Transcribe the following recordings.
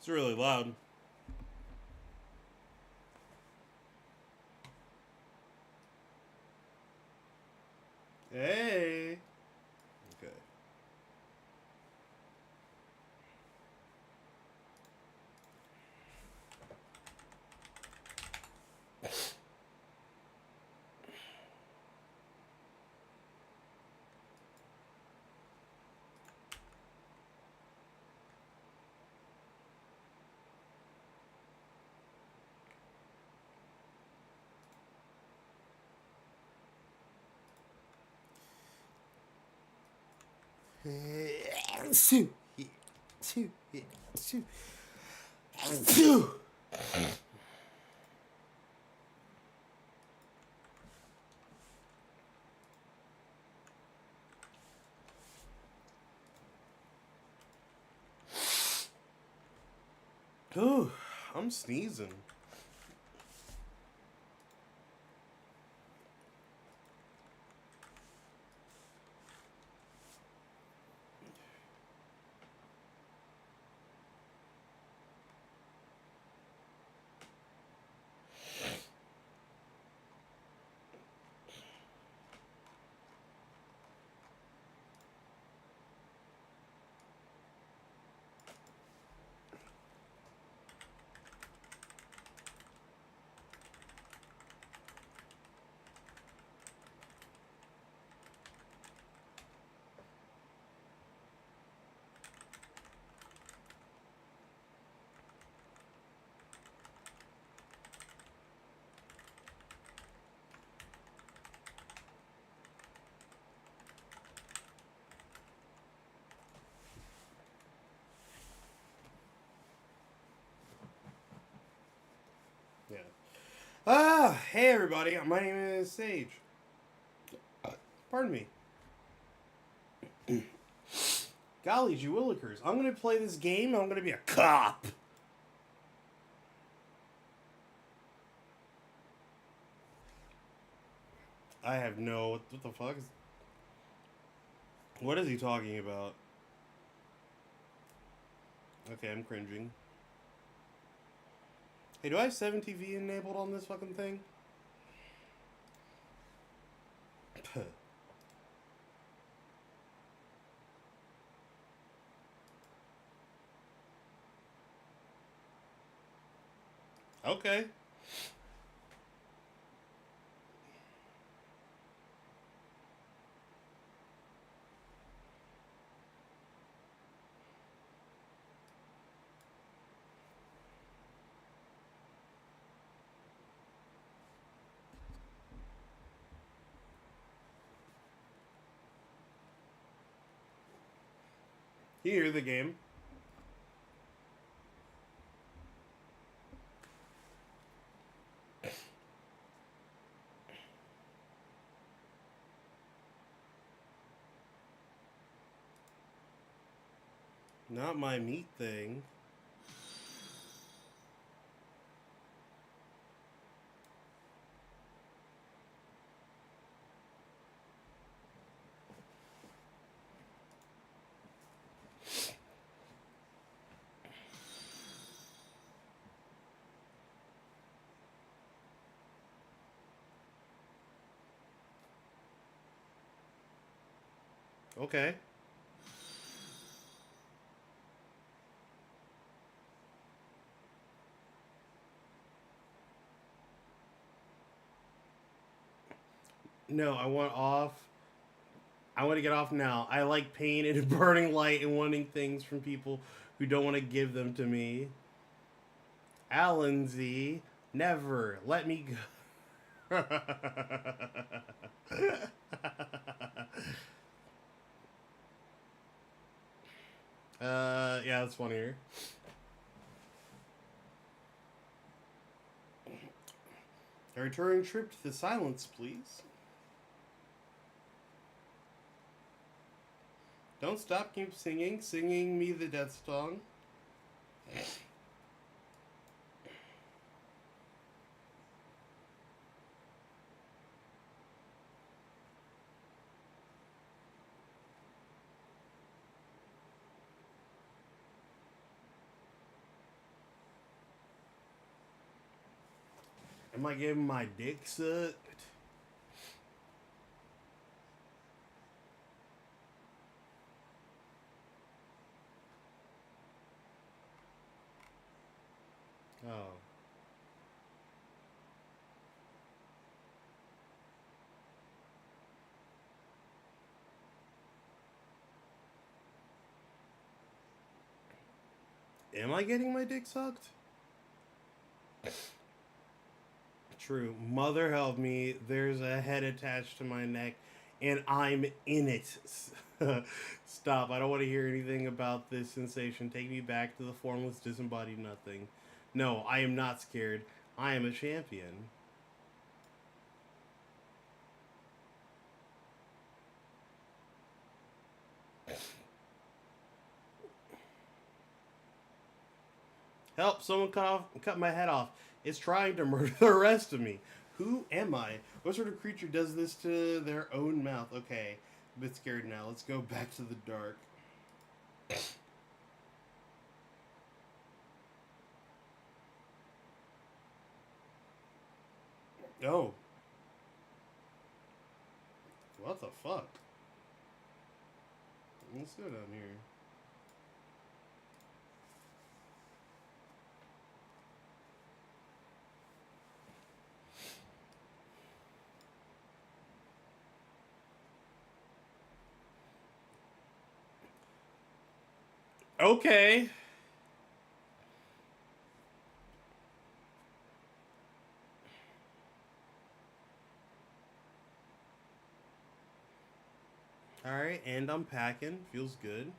It's really loud. Hey. Okay. Ooh, I'm sneezing. Yeah. Hey everybody. My name is Sage. Pardon me. Golly, you willikers. I'm gonna play this game. I'm gonna be a cop. I have no. What the fuck is. What is he talking about? Okay, I'm cringing. Hey, do I have 7TV enabled on this fucking thing? Okay. Here, the game. Not my meat thing. Okay. No, I want off. I want to get off now. I like pain and burning light and wanting things from people who don't want to give them to me. Alan Z, never let me go. Yeah, that's funnier. A returning trip to the silence, please. Don't stop, keep singing. Singing me the death song. Am I getting my dick sucked? Oh. Am I getting my dick sucked? True. Mother help me. There's a head attached to my neck, and I'm in it. Stop. I don't want to hear anything about this sensation. Take me back to the formless, disembodied nothing. No, I am not scared. I am a champion. Help! Someone cut my head off. It's trying to murder the rest of me. Who am I? What sort of creature does this to their own mouth? Okay, a bit scared now. Let's go back to the dark. Oh. What the fuck? Let's go down here. Okay. Alright, and I'm packing. Feels good.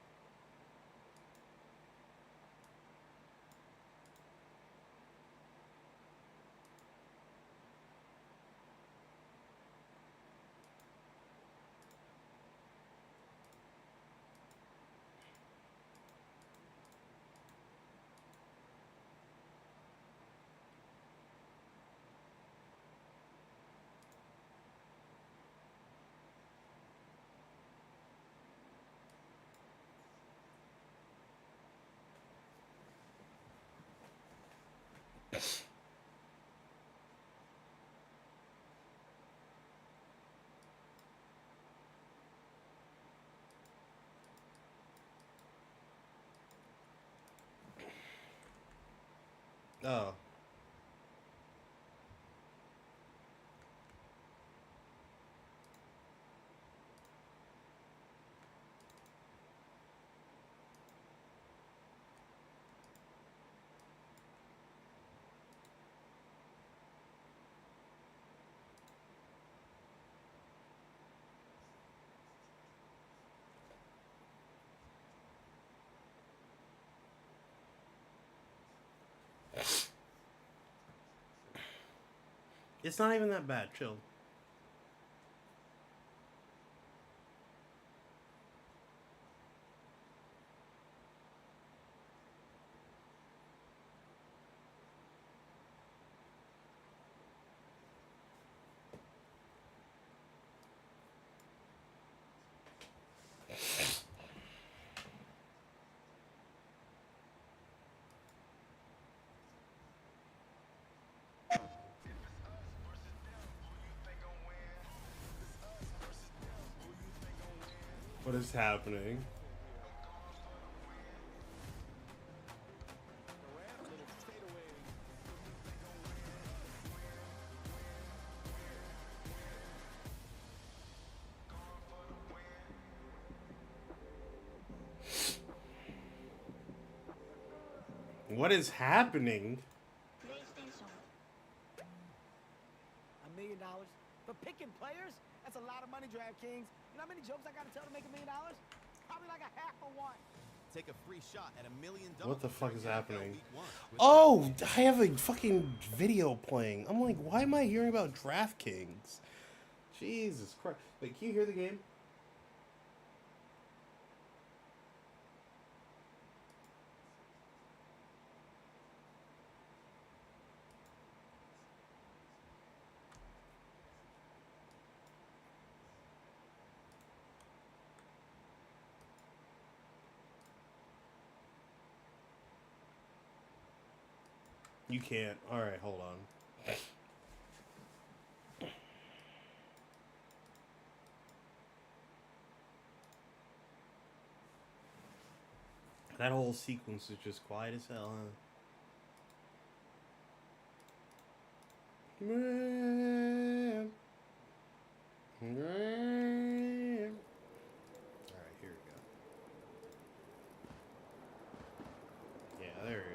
Oh. It's not even that bad. Chill. What is happening? What is happening? $1 million for picking players? That's a lot of money, DraftKings. You know how many jokes I gotta tell to make $1 million? Probably like a half for one. Take a free shot at $1 million. What the fuck is happening? Oh, I have a fucking video playing. I'm like, why am I hearing about DraftKings? Jesus Christ. Wait, can you hear the game? You can't. Alright, hold on. That whole sequence is just quiet as hell, huh? Man. Man. Alright, here we go. Yeah, there we go.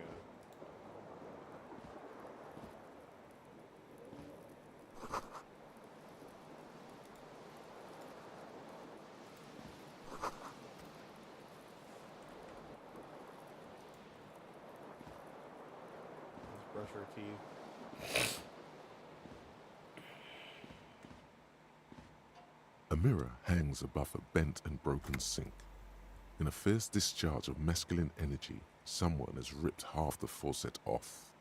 Let's brush our teeth. A mirror hangs above a bent and broken sink. In a fierce discharge of masculine energy, someone has ripped half the faucet off.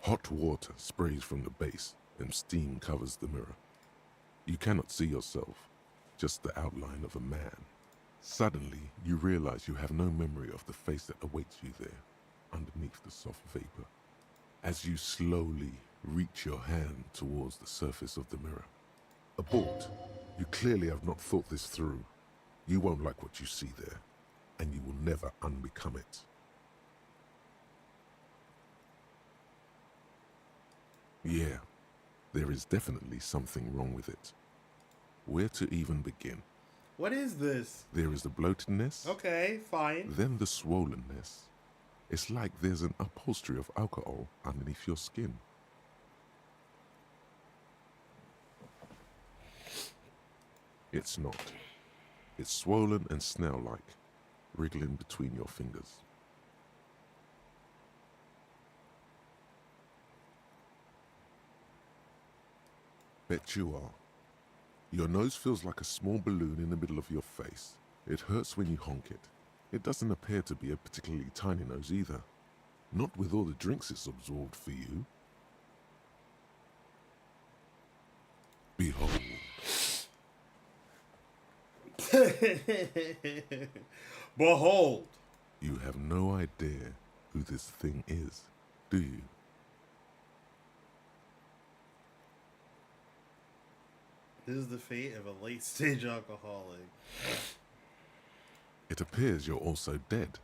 Hot water sprays from the base and steam covers the mirror. You cannot see yourself, just the outline of a man. Suddenly, you realize you have no memory of the face that awaits you there, underneath the soft vapor. As you slowly reach your hand towards the surface of the mirror. Abort. You clearly have not thought this through. You won't like what you see there, and you will never unbecome it. Yeah, there is definitely something wrong with it. Where to even begin? What is this? There is the bloatedness, Okay, fine. then the swollenness. It's like there's an upholstery of alcohol underneath your skin. It's not. It's swollen and snail-like, wriggling between your fingers. Bet you are. Your nose feels like a small balloon in the middle of your face. It hurts when you honk it. It doesn't appear to be a particularly tiny nose either. Not with all the drinks it's absorbed for you. Behold. Behold. You have no idea who this thing is, do you? This is the fate of a late-stage alcoholic. It appears you're also dead.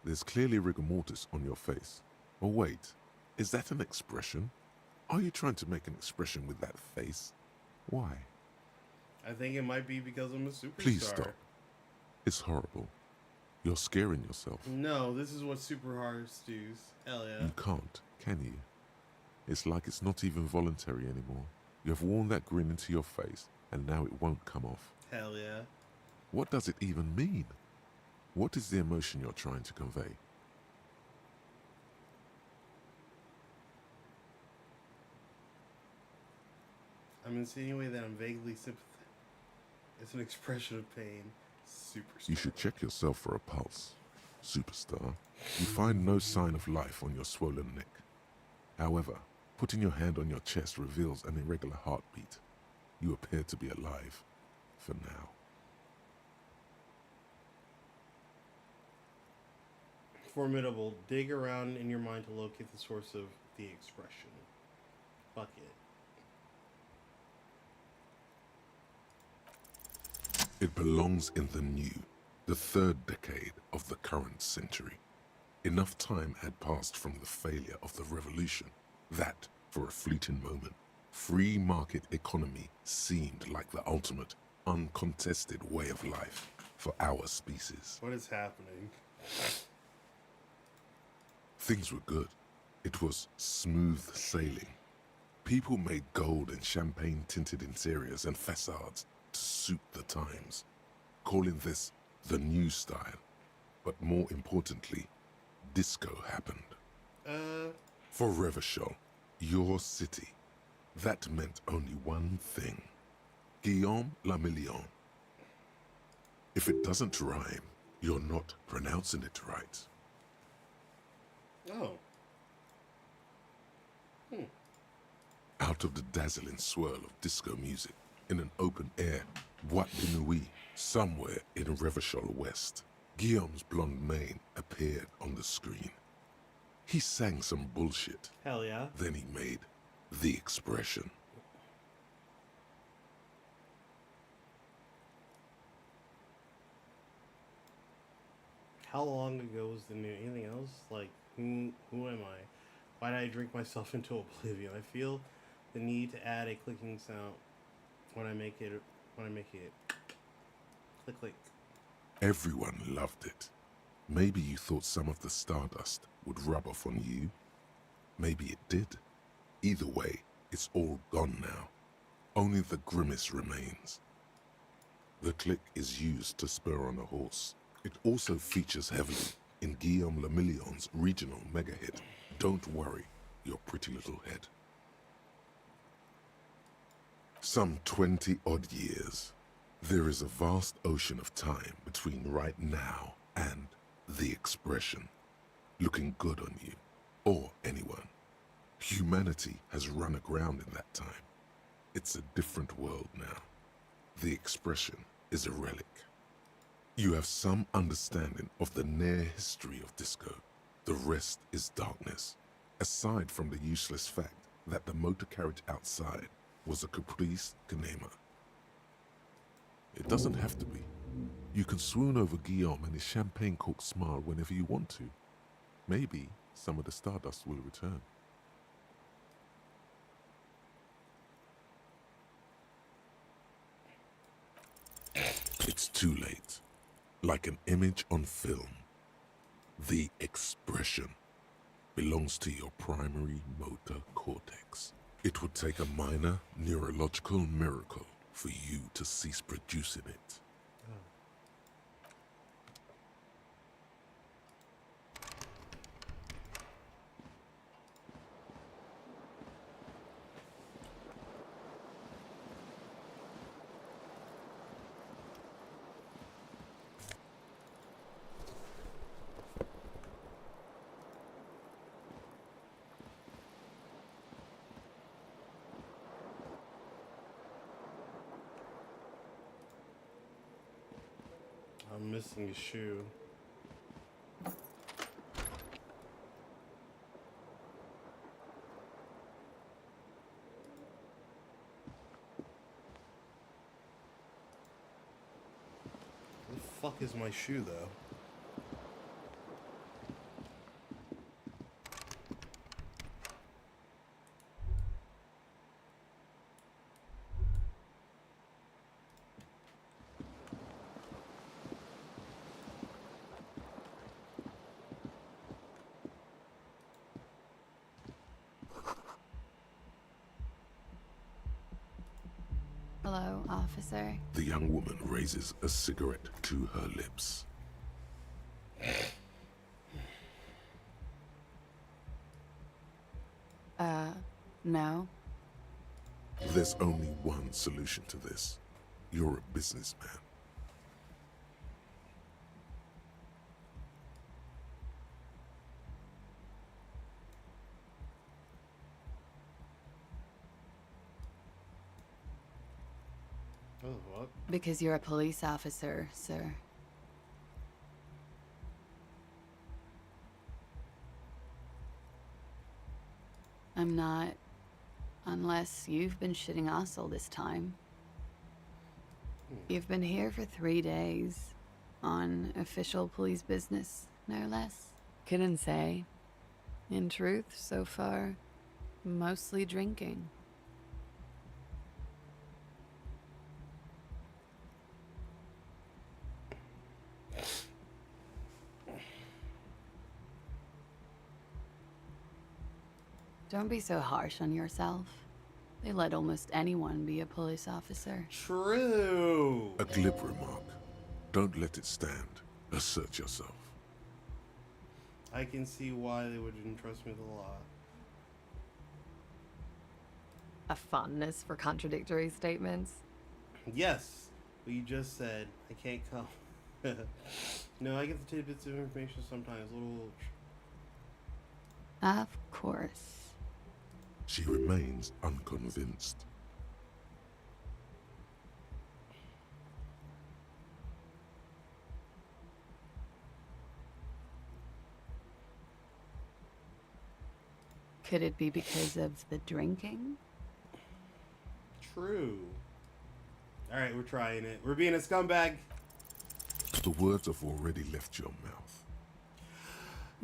There's clearly rigor mortis on your face. Or wait, is that an expression? Are you trying to make an expression with that face? Why? I think it might be because I'm a superstar. Please stop. It's horrible. You're scaring yourself. No, this is what superstars do. Hell yeah. You can't, can you? It's like it's not even voluntary anymore. You have worn that grin into your face, and now it won't come off. Hell yeah. What does it even mean? What is the emotion you're trying to convey? I'm insinuating that I'm vaguely sympathetic. It's an expression of pain. Superstar. You should check yourself for a pulse. Superstar. You find no sign of life on your swollen neck. However, putting your hand on your chest reveals an irregular heartbeat. You appear to be alive. For now. Formidable. Dig around in your mind to locate the source of the expression. Fuck it. It belongs in the new, the third decade of the current century. Enough time had passed from the failure of the revolution that, for a fleeting moment, free market economy seemed like the ultimate, uncontested way of life for our species. What is happening? Things were good. It was smooth sailing. People made gold and champagne-tinted interiors and facades to suit the times, calling this the new style. But more importantly, disco happened. For Revachol, your city, that meant only one thing. Guillaume la Million. If it doesn't rhyme, you're not pronouncing it right. Oh. Out of the dazzling swirl of disco music, in an open-air boîte de nuit somewhere in Revachol West, Guillaume's blonde mane appeared on the screen. He sang some bullshit. Hell yeah. Then he made the expression. how long ago was the new? Anything else? Like, who am I? Why did I drink myself into oblivion? I feel the need to add a clicking sound when I make it click click. Everyone loved it. Maybe you thought some of the stardust would rub off on you. Maybe it did. Either way, it's all gone now. Only the grimace remains. The click is used to spur on a horse. It also features heavily in Guillaume Lemillion's regional mega hit, Don't Worry, Your Pretty Little Head. Some 20-odd years. There is a vast ocean of time between right now and the expression, looking good on you, or anyone. Humanity has run aground in that time. It's a different world now. The expression is a relic. You have some understanding of the near history of disco. The rest is darkness, aside from the useless fact that the motor carriage outside was a caprice canema. It doesn't have to be. You can swoon over Guillaume and his champagne-corked smile whenever you want to. Maybe some of the stardust will return. It's too late. Like an image on film. The expression belongs to your primary motor cortex. It would take a minor neurological miracle for you to cease producing it. I'm missing a shoe. Where the fuck is my shoe, though? Hello, officer. The young woman raises a cigarette to her lips. No. There's only one solution to this. You're a businessman. Oh, what? Because you're a police officer, sir. I'm not. Unless you've been shitting us all this time. You've been here for 3 days. On official police business, no less. Couldn't say. In truth, so far, mostly drinking. Don't be so harsh on yourself. They let almost anyone be a police officer. True. A glib remark. Don't let it stand. Assert yourself. I can see why they would entrust me with a lot. A fondness for contradictory statements. Yes, what you just said. I can't come. No, I get the tidbits of information sometimes. Little. Of course. She remains unconvinced. Could it be because of the drinking? True. Alright, we're trying it. We're being a scumbag. The words have already left your mouth.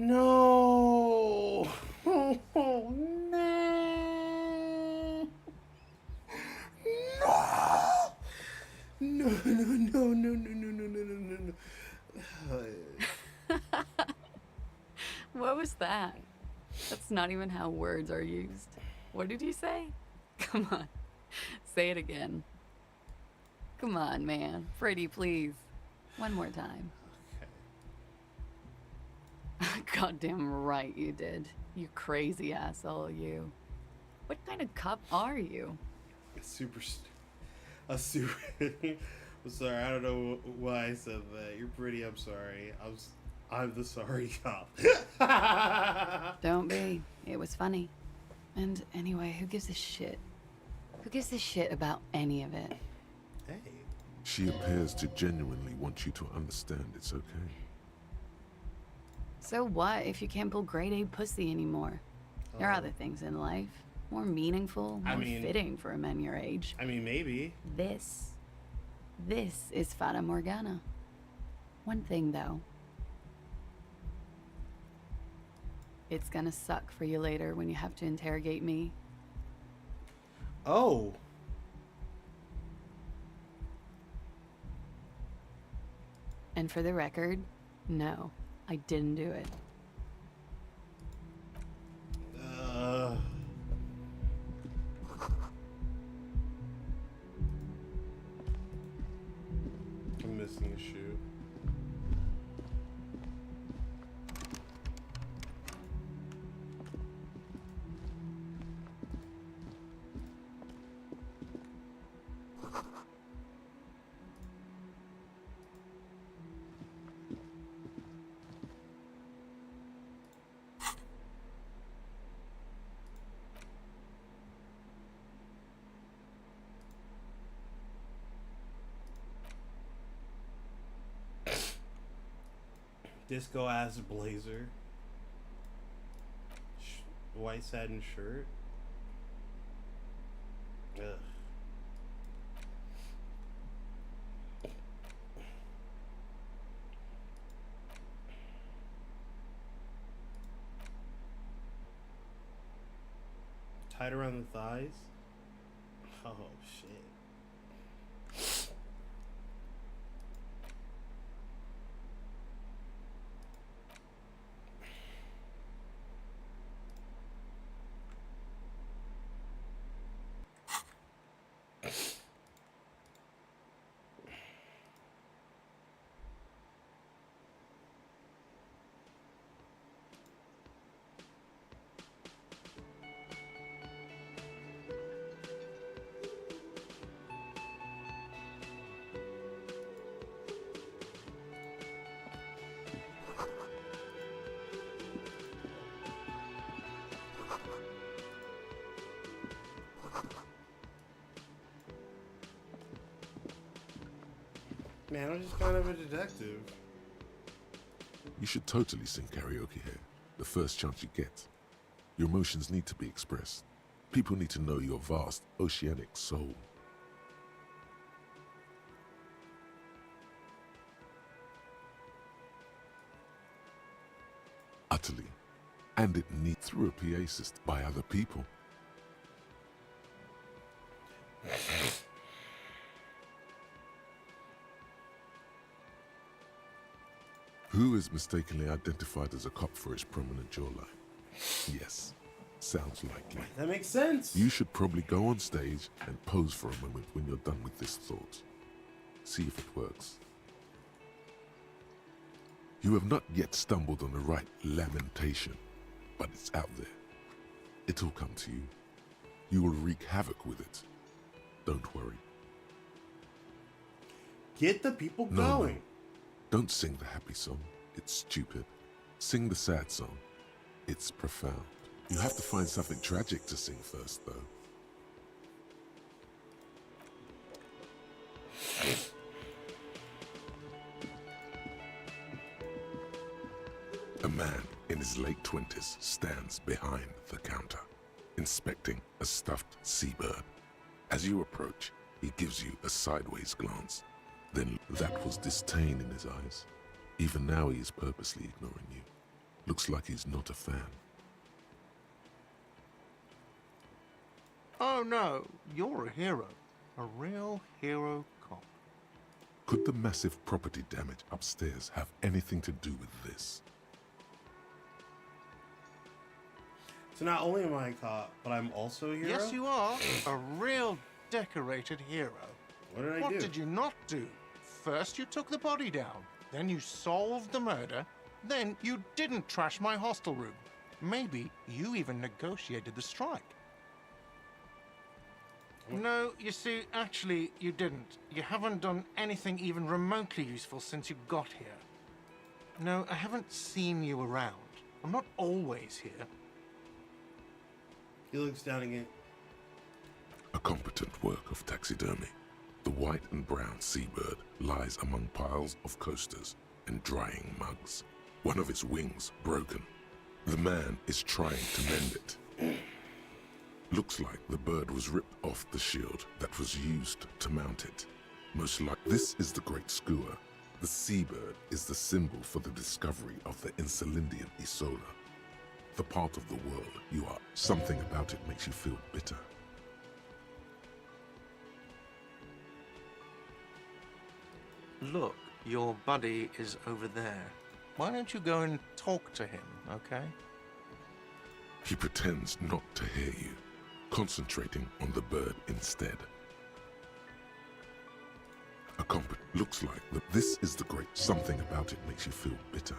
No. No. No. No. No. No. No. No. No. No. No. No. What was that? That's not even how words are used. What did you say? Come on. Say it again. Come on, man. Freddie, please. One more time. Goddamn right you did. You crazy asshole, you. What kind of cop are you? A super. I'm sorry. I don't know why I said that. You're pretty. I'm sorry. I'm the sorry cop. Don't be. It was funny. And anyway, who gives a shit? Who gives a shit about any of it? Hey. She appears to genuinely want you to understand it's okay. So what if you can't pull grade A pussy anymore? There are other things in life. More meaningful, more fitting for a man your age. I mean, maybe. This is Fata Morgana. One thing, though. It's gonna suck for you later when you have to interrogate me. Oh. And for the record, no, I didn't do it. I'm missing a shoe. Disco ass blazer. White satin shirt. Ugh. Tied around the thighs. Oh shit. Man, I'm just kind of a detective. You should totally sing karaoke here, the first chance you get. Your emotions need to be expressed. People need to know your vast, oceanic soul. Utterly. And it needs through a PA system by other people. Who is mistakenly identified as a cop for his prominent jawline? Yes, sounds likely. That makes sense. You should probably go on stage and pose for a moment when you're done with this thought. See if it works. You have not yet stumbled on the right lamentation, but it's out there. It'll come to you. You will wreak havoc with it. Don't worry. Get the people No. going. Don't sing the happy song. It's stupid. Sing the sad song. It's profound. You have to find something tragic to sing first, though. A man in his late 20s stands behind the counter, inspecting a stuffed seabird. As you approach, he gives you a sideways glance. Then that was disdain in his eyes. Even now he is purposely ignoring you. Looks like he's not a fan. Oh no, you're a hero. A real hero cop. Could the massive property damage upstairs have anything to do with this? So not only am I a cop, but I'm also a hero? Yes, you are. A real decorated hero. What did I What do? did you not do? First you took the body down, then you solved the murder, then you didn't trash my hostel room. Maybe you even negotiated the strike. No, you see, actually, you didn't. You haven't done anything even remotely useful since you got here. No, I haven't seen you around. I'm not always here. He looks down again. A competent work of taxidermy. The white and brown seabird lies among piles of coasters and drying mugs. One of its wings broken. The man is trying to mend it. Looks like the bird was ripped off the shield that was used to mount it. Most likely, this is the Great Skua. The seabird is the symbol for the discovery of the Insulindian Isola. The part of the world you are. Something about it makes you feel bitter. Look, your buddy is over there. Why don't you go and talk to him, okay? He pretends not to hear you, concentrating on the bird instead. Looks like this is the great. Something about it makes you feel bitter.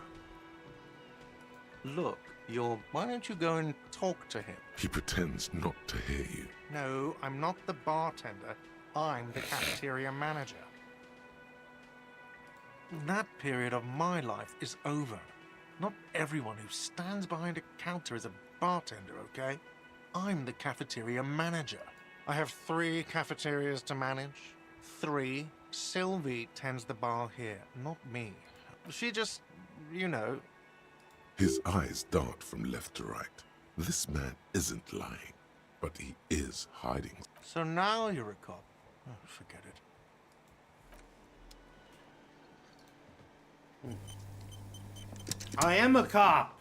Look, why don't you go and talk to him? He pretends not to hear you. No, I'm not the bartender. I'm the cafeteria manager. That period of my life is over. Not everyone who stands behind a counter is a bartender, okay? I'm the cafeteria manager. I have 3 cafeterias to manage. 3. Sylvie tends the bar here, not me. She just, you know. His eyes dart from left to right. This man isn't lying, but he is hiding. So now you're a cop. Oh, forget it. I am a cop.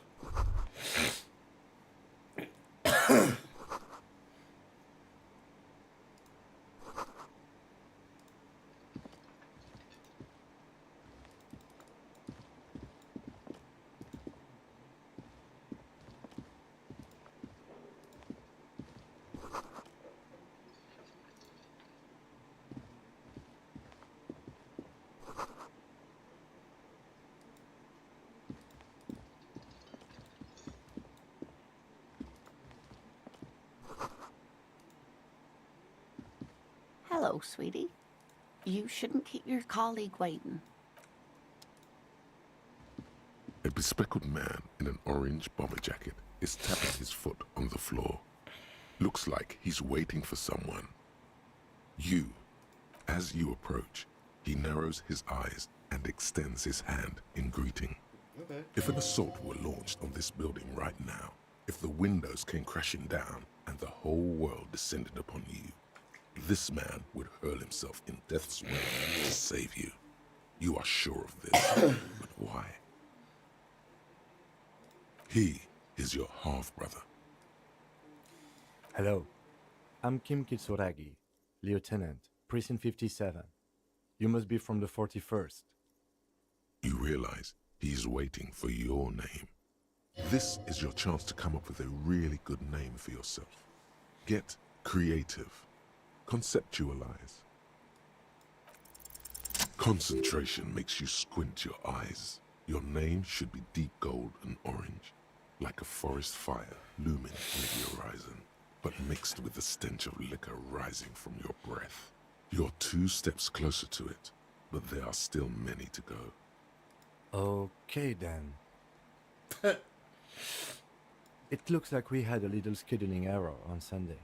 Hello, sweetie. You shouldn't keep your colleague waiting. A bespectacled man in an orange bomber jacket is tapping his foot on the floor. Looks like he's waiting for someone. As you approach, he narrows his eyes and extends his hand in greeting. Okay. If an assault were launched on this building right now, if the windows came crashing down and the whole world descended upon you, this man would hurl himself in death's way to save you. You are sure of this, but why? He is your half-brother. Hello, I'm Kim Kitsuragi, Lieutenant, Precinct 57. You must be from the 41st. You realize he's waiting for your name. This is your chance to come up with a really good name for yourself. Get creative. Conceptualize. Concentration makes you squint your eyes. Your name should be deep gold and orange, like a forest fire looming on the horizon, but mixed with the stench of liquor rising from your breath. You're 2 steps closer to it, but there are still many to go. Okay then. It looks like we had a little scheduling error on Sunday.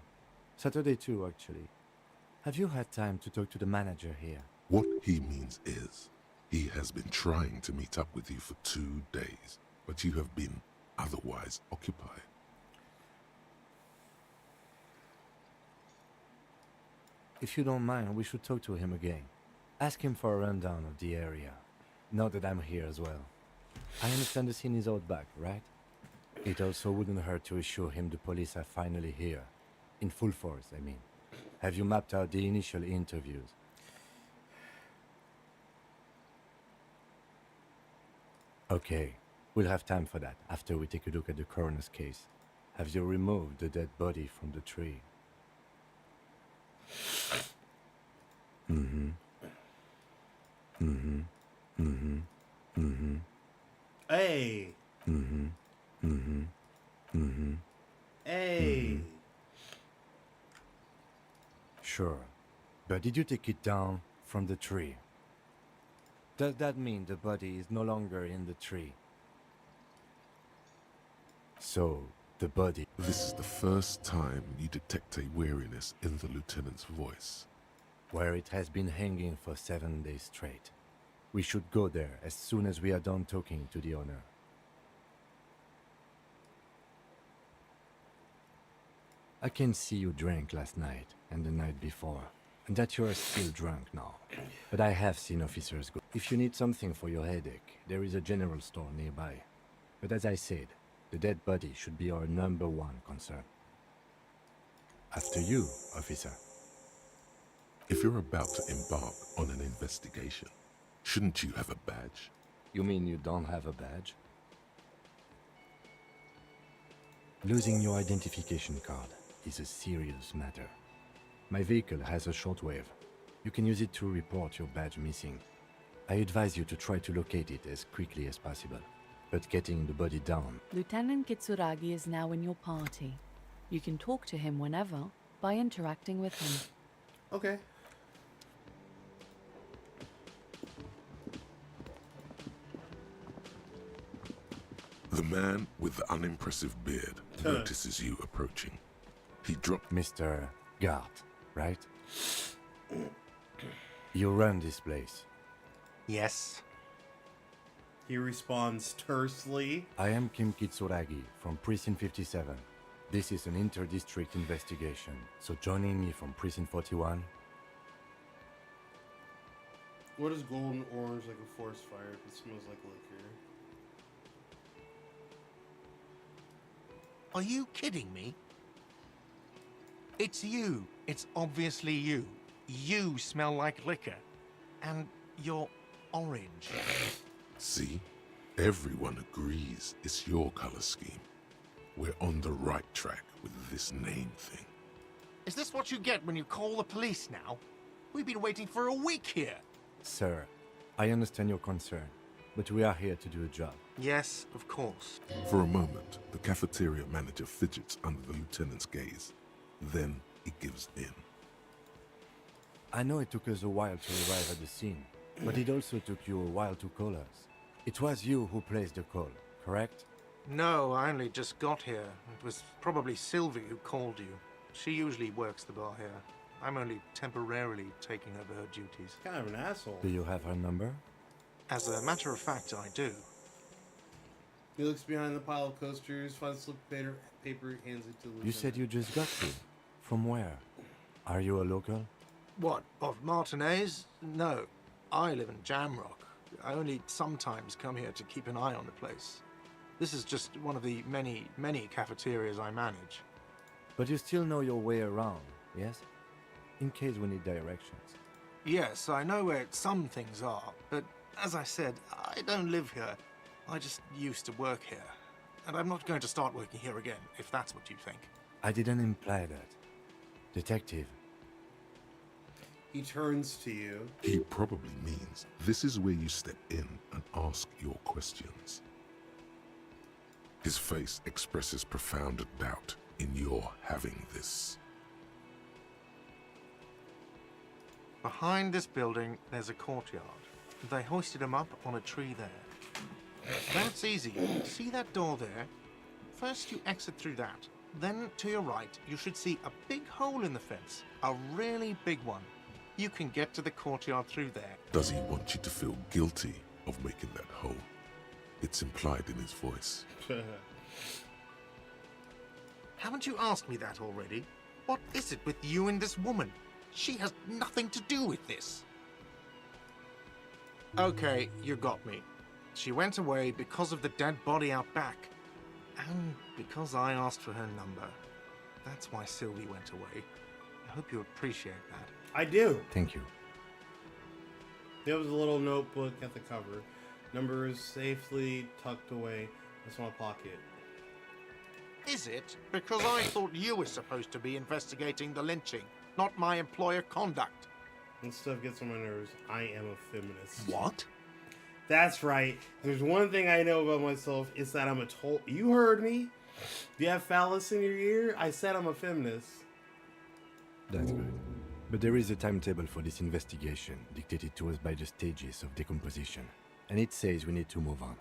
Saturday too, actually. Have you had time to talk to the manager here? What he means is, he has been trying to meet up with you for 2 days, but you have been otherwise occupied. If you don't mind, we should talk to him again. Ask him for a rundown of the area. Now that I'm here as well. I understand the scene is out back, right? It also wouldn't hurt to assure him the police are finally here. In full force, I mean. Have you mapped out the initial interviews? Okay, we'll have time for that after we take a look at the coroner's case. Have you removed the dead body from the tree? Hey. Hey. Sure. But did you take it down from the tree? Does that mean the body is no longer in the tree? So, the body... This is the first time you detect a weariness in the lieutenant's voice. where it has been hanging for 7 days straight. We should go there as soon as we are done talking to the owner. I can see you drank last night and the night before, and that you are still drunk now. But I have seen officers go. If you need something for your headache, there is a general store nearby. But as I said, the dead body should be our #1 concern. After you, officer. If you're about to embark on an investigation, shouldn't you have a badge? You mean you don't have a badge? Losing your identification card is a serious matter. My vehicle has a shortwave. You can use it to report your badge missing. I advise you to try to locate it as quickly as possible. But getting the body down... Lieutenant Kitsuragi is now in your party. You can talk to him whenever by interacting with him. Okay. The man with the unimpressive beard notices you approaching. He drops... Mr. Gart, right? You run this place. Yes. He responds tersely. I am Kim Kitsuragi from Precinct 57. This is an inter-district investigation, so joining me from Precinct 41... What is golden orange like a forest fire if it smells like liquor? Are you kidding me? It's you. It's obviously you. You smell like liquor. And you're orange. See? Everyone agrees it's your color scheme. We're on the right track with this name thing. Is this what you get when you call the police now? We've been waiting for a week here. Sir, I understand your concern, but we are here to do a job. Yes, of course. For a moment, the cafeteria manager fidgets under the lieutenant's gaze. Then he gives in. I know it took us a while to arrive at the scene, but it also took you a while to call us. It was you who placed the call, correct? No, I only just got here. It was probably Sylvie who called you. She usually works the bar here. I'm only temporarily taking over her duties. Kind of an asshole. Do you have her number? As a matter of fact, I do. He looks behind the pile of coasters, finds a slip of paper, hands it to the lieutenant. You said you just got here. From where? Are you a local? What, of Martinez? No, I live in Jamrock. I only sometimes come here to keep an eye on the place. This is just one of the many, many cafeterias I manage. But you still know your way around, yes? In case we need directions. Yes, I know where some things are, but as I said, I don't live here. I just used to work here. And I'm not going to start working here again, if that's what you think. I didn't imply that. Detective. He turns to you. He probably means this is where you step in and ask your questions. His face expresses profound doubt in your having this. Behind this building, there's a courtyard. They hoisted him up on a tree there. That's easy. See that door there? First you exit through that. Then to your right, you should see a big hole in the fence. A really big one. You can get to the courtyard through there. Does he want you to feel guilty of making that hole? It's implied in his voice. Haven't you asked me that already? What is it with you and this woman? She has nothing to do with this. Okay, you got me. She went away because of the dead body out back. And because I asked for her number, that's why Sylvie went away. I hope you appreciate that. I do. Thank you. There was a little notebook at the cover. Number is safely tucked away in a small pocket. Is it? Because I thought you were supposed to be investigating the lynching, not my employer conduct. This stuff gets on my nerves. I am a feminist. What? That's right. There's one thing I know about myself. It's that I'm a You heard me. Do you have phallus in your ear? I said I'm a feminist. That's good. But there is a timetable for this investigation, dictated to us by the stages of decomposition. And it says we need to move on.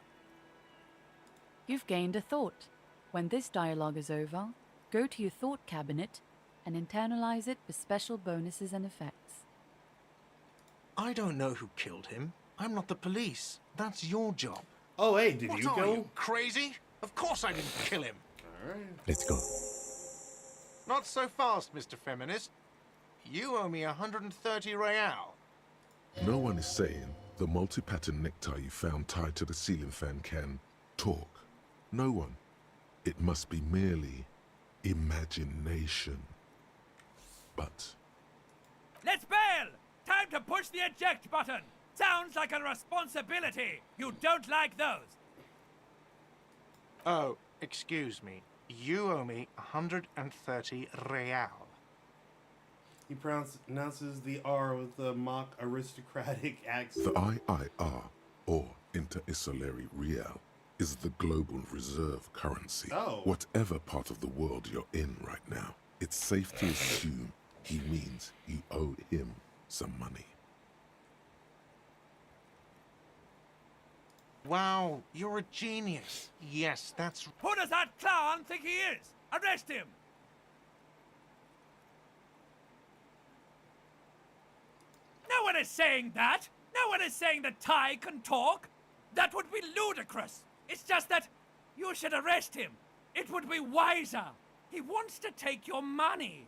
You've gained a thought. When this dialogue is over, go to your thought cabinet and internalize it with special bonuses and effects. I don't know who killed him. I'm not the police. That's your job. Oh, hey, did What you are go? you, crazy? Of course I didn't kill him. Alright. Let's go. Not so fast, Mr. Feminist. You owe me 130 real. No one is saying the multi-pattern necktie you found tied to the ceiling fan can talk. No one. It must be merely imagination. But Let's bail! Time to push the eject button! Sounds like a responsibility! You don't like those! Oh, excuse me. You owe me 130 real. He pronounces the R with a mock aristocratic accent. the IIR, or Inter-Isolary Real, is the global reserve currency. Oh. Whatever part of the world you're in right now, it's safe to assume he means you owe him some money. Wow, you're a genius. Yes, that's... Who does that clown think he is? Arrest him! No one is saying that! No one is saying that Ty can talk! That would be ludicrous! It's just that you should arrest him! It would be wiser! He wants to take your money!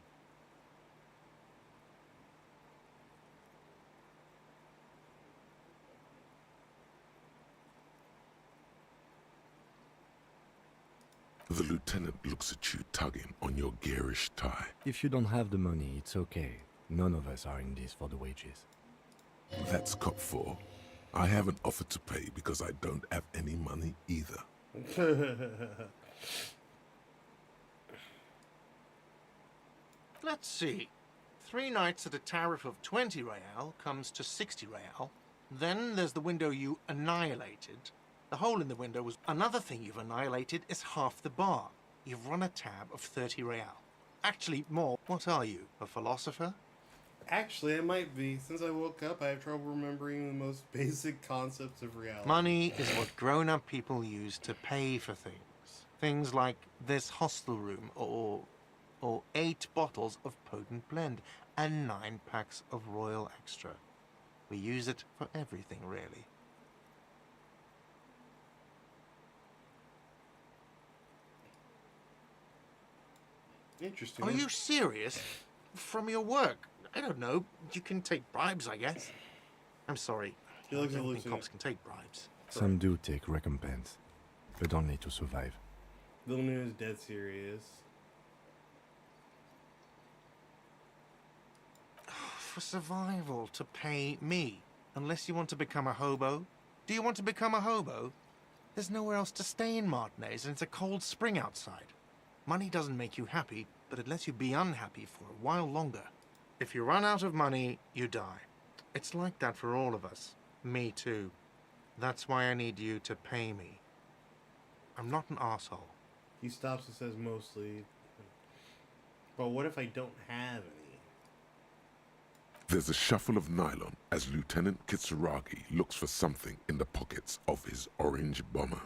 The lieutenant looks at you tugging on your garish tie. If you don't have the money, it's okay. None of us are in this for the wages. That's cop 4. I haven't offered to pay because I don't have any money either. Let's see. 3 nights at a tariff of 20 real comes to 60 real. Then there's the window you annihilated. The hole in the window was another thing you've annihilated is half the bar. You've run a tab of 30 real. Actually, more. What are you, a philosopher? Actually, it might be. Since I woke up, I have trouble remembering the most basic concepts of reality. Money is what grown-up people use to pay for things. Things like this hostel room or 8 bottles of potent blend and 9 packs of Royal Extra. We use it for everything, really. Interesting. Are you serious? From your work? I don't know. You can take bribes, I guess. I'm sorry. He I looks don't think hallucinating. cops can take bribes. Some do take recompense, but only to survive. Little News dead serious. For survival, to pay me. Unless you want to become a hobo. Do you want to become a hobo? There's nowhere else to stay in Martinez, and it's a cold spring outside. Money doesn't make you happy, but it lets you be unhappy for a while longer. If you run out of money, you die. It's like that for all of us. Me too. That's why I need you to pay me. I'm not an asshole. He stops and says mostly. But what if I don't have any? There's a shuffle of nylon as Lieutenant Kitsuragi looks for something in the pockets of his orange bomber.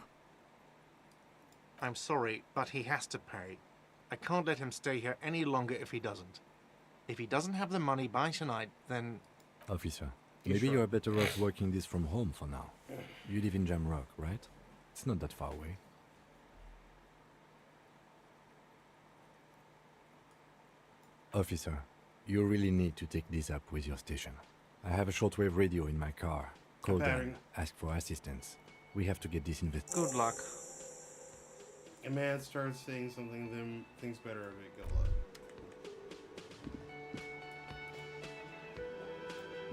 I'm sorry, but he has to pay. I can't let him stay here any longer if he doesn't. If he doesn't have the money by tonight, then... Officer, You maybe sure? you are better off working this from home for now. You live in Jamrock, right? It's not that far away. Officer, you really need to take this up with your station. I have a shortwave radio in my car. Call them, Comparing. ask for assistance. We have to get this Good luck. A man starts saying something, then thinks better of it. Good luck.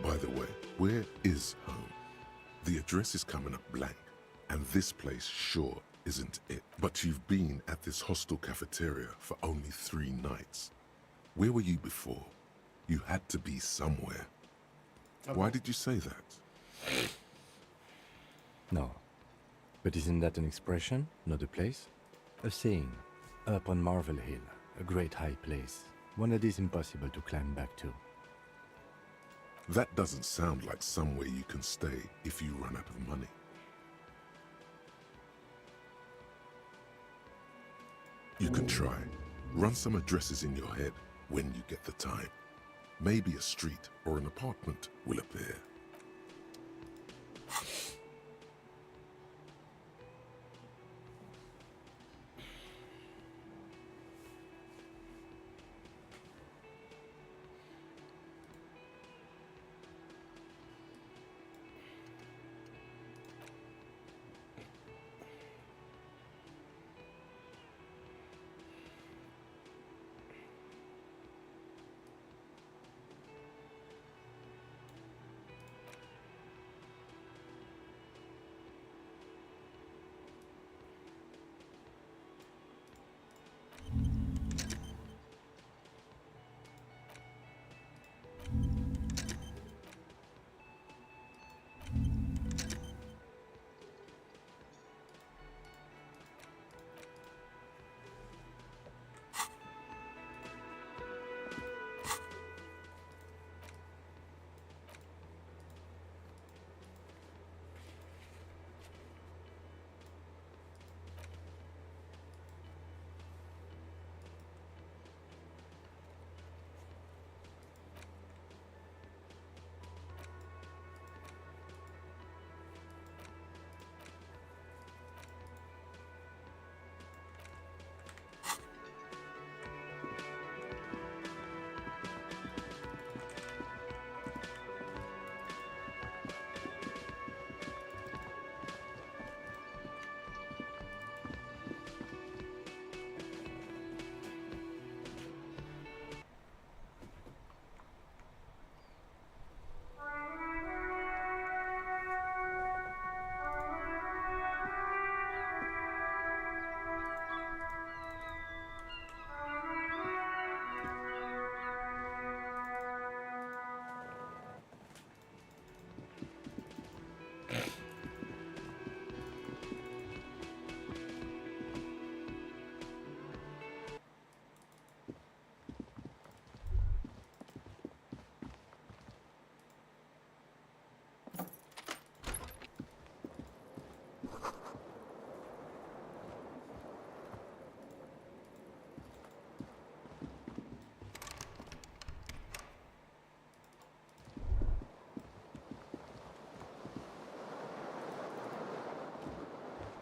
By the way, where is home? The address is coming up blank, and this place sure isn't it. But you've been at this hostel cafeteria for only 3 nights. Where were you before? You had to be somewhere. Why did you say that? No. But isn't that an expression, not a place? A saying. Up on Marvel Hill, a great high place. One that is impossible to climb back to. That doesn't sound like somewhere you can stay if you run out of money. You can try. Run some addresses in your head when you get the time. Maybe a street or an apartment will appear.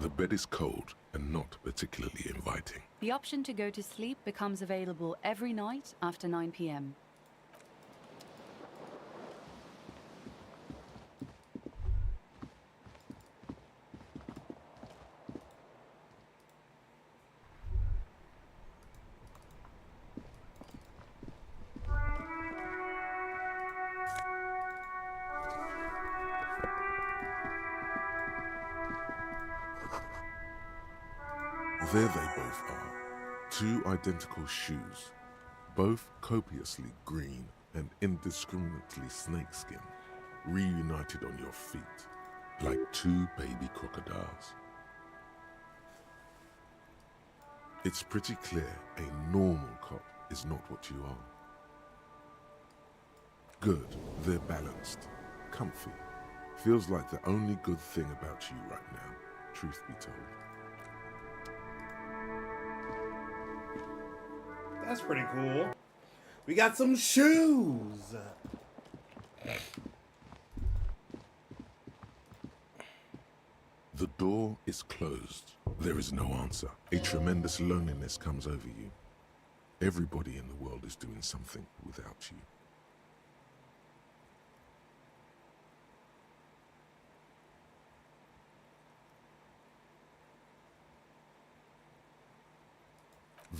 The bed is cold and not particularly inviting. The option to go to sleep becomes available every night after 9 p.m. There they both are. 2 identical shoes, both copiously green and indiscriminately snakeskin, reunited on your feet, like 2 baby crocodiles. It's pretty clear a normal cop is not what you are. Good, they're balanced, comfy. Feels like the only good thing about you right now, truth be told. That's pretty cool. We got some shoes. The door is closed. There is no answer. A tremendous loneliness comes over you. Everybody in the world is doing something without you.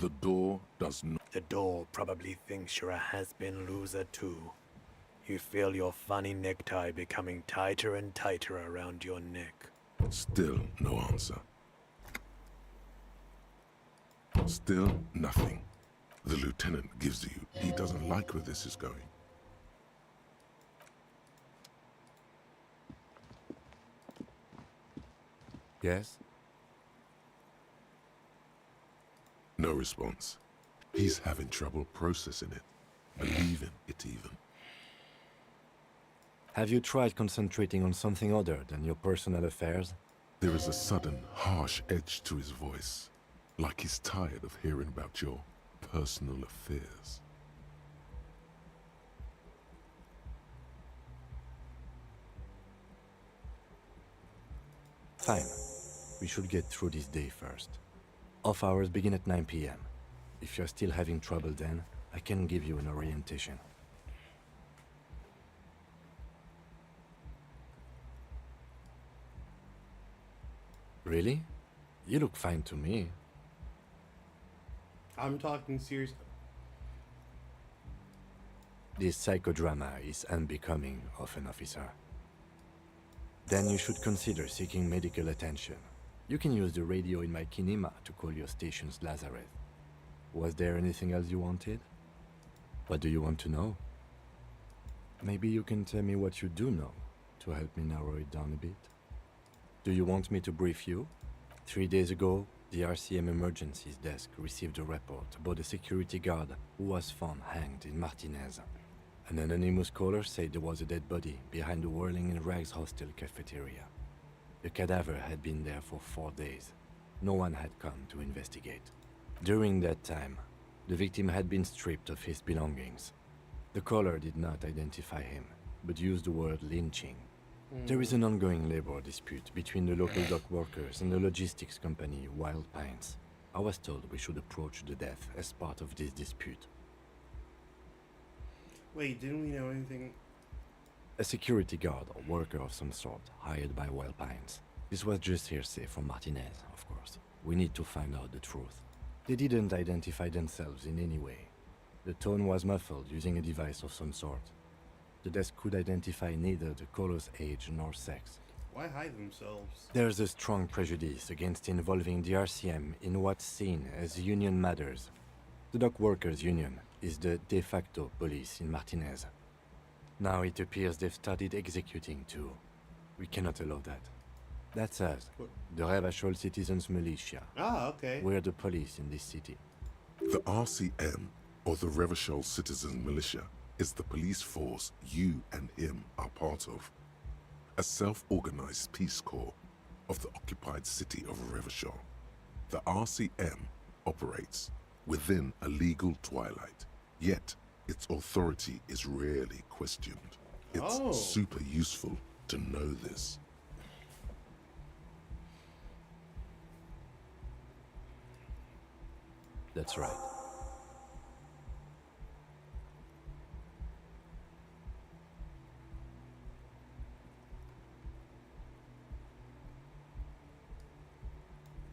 The door does not. The door probably thinks you're a has-been loser too. You feel your funny necktie becoming tighter and tighter around your neck. Still no answer. Still nothing. The lieutenant gives you. He doesn't like where this is going. Yes? No response. He's having trouble processing it, believing it even. Have you tried concentrating on something other than your personal affairs? There is a sudden, harsh edge to his voice, like he's tired of hearing about your personal affairs. Fine. We should get through this day first. Off hours begin at 9 p.m. If you're still having trouble then, I can give you an orientation. Really? You look fine to me. I'm talking serious. This psychodrama is unbecoming of an officer. Then you should consider seeking medical attention. You can use the radio in my kinema to call your station's Lazareth. Was there anything else you wanted? What do you want to know? Maybe you can tell me what you do know to help me narrow it down a bit. Do you want me to brief you? 3 days ago, the RCM emergencies desk received a report about a security guard who was found hanged in Martinez. An anonymous caller said there was a dead body behind the Whirling in Rags hostel cafeteria. The cadaver had been there for 4 days. No one had come to investigate. During that time, the victim had been stripped of his belongings. The caller did not identify him, but used the word lynching. There is an ongoing labor dispute between the local dock workers and the logistics company Wild Pines. I was told we should approach the death as part of this dispute. Wait, didn't we know anything? A security guard or worker of some sort hired by Wild Pines. This was just hearsay from Martinez, of course. We need to find out the truth. They didn't identify themselves in any way. The tone was muffled using a device of some sort. The desk could identify neither the caller's age nor sex. Why hide themselves? There's a strong prejudice against involving the RCM in what's seen as union matters. The dock workers' union is the de facto police in Martinez. Now it appears they've started executing too. We cannot allow that. That's us, the Revachol Citizens Militia. Ah, okay. We're the police in this city. The RCM, or the Revachol Citizens Militia, is the police force you and him are part of. A self-organized peace corps of the occupied city of Revachol. The RCM operates within a legal twilight, yet its authority is rarely questioned. It's super useful to know this. That's right.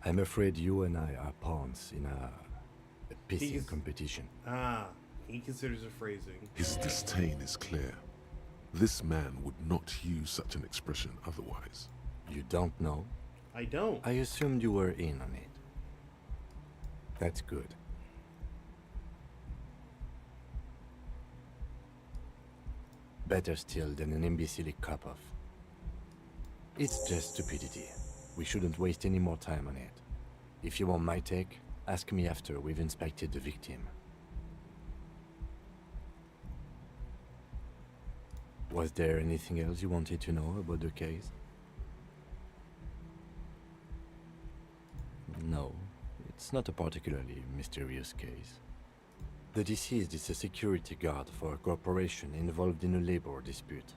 I'm afraid you and I are pawns in a pissing competition. Ah, he considers it phrasing. His disdain is clear. This man would not use such an expression otherwise. You don't know? I don't. I assumed you were in on it. That's good. Better still than an imbecile cop-off. It's just stupidity. We shouldn't waste any more time on it. If you want my take, ask me after we've inspected the victim. Was there anything else you wanted to know about the case? No, it's not a particularly mysterious case. The deceased is a security guard for a corporation involved in a labor dispute.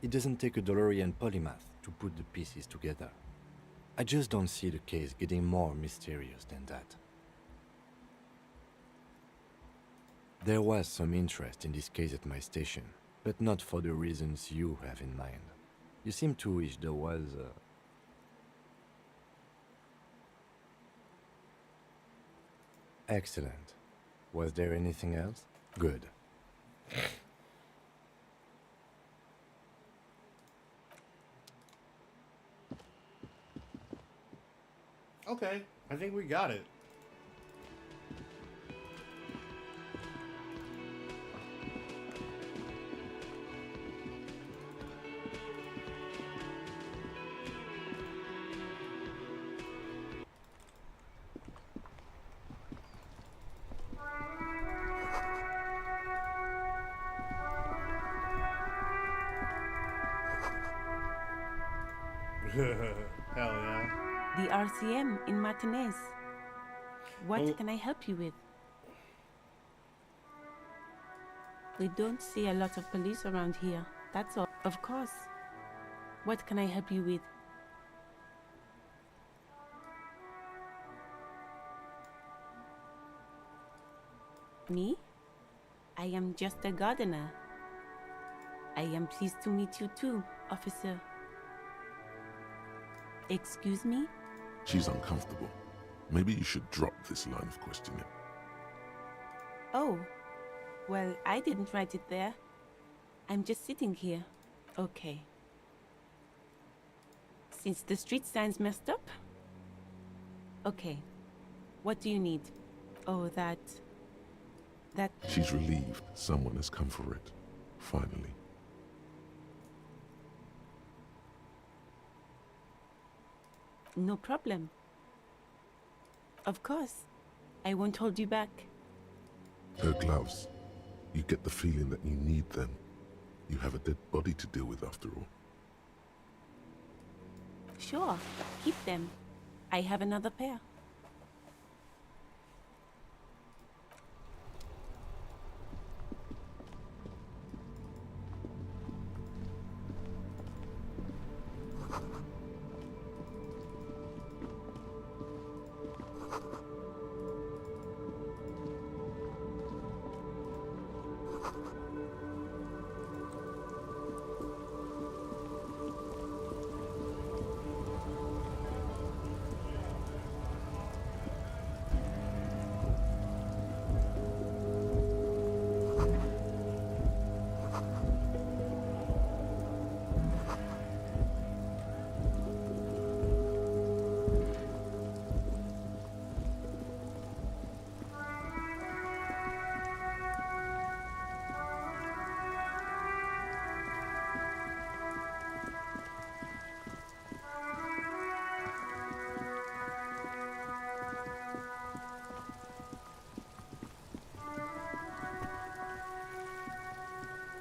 It doesn't take a DeLorean polymath to put the pieces together. I just don't see the case getting more mysterious than that. There was some interest in this case at my station, but not for the reasons you have in mind. You seem to wish there was Excellent. Was there anything else? Good. Okay, I think we got it. Hell yeah. The RCM in Martinez. What Well- can I help you with? We don't see a lot of police around here, that's all. Of course. What can I help you with? Me? I am just a gardener. I am pleased to meet you too, officer. Excuse me? She's uncomfortable. Maybe you should drop this line of questioning. Oh, well, I didn't write it there. I'm just sitting here. Okay. Since the street sign's messed up? Okay. What do you need? Oh, that... She's relieved someone has come for it. Finally. No problem. Of course. I won't hold you back. Her gloves. You get the feeling that you need them. You have a dead body to deal with after all. Sure. Keep them. I have another pair.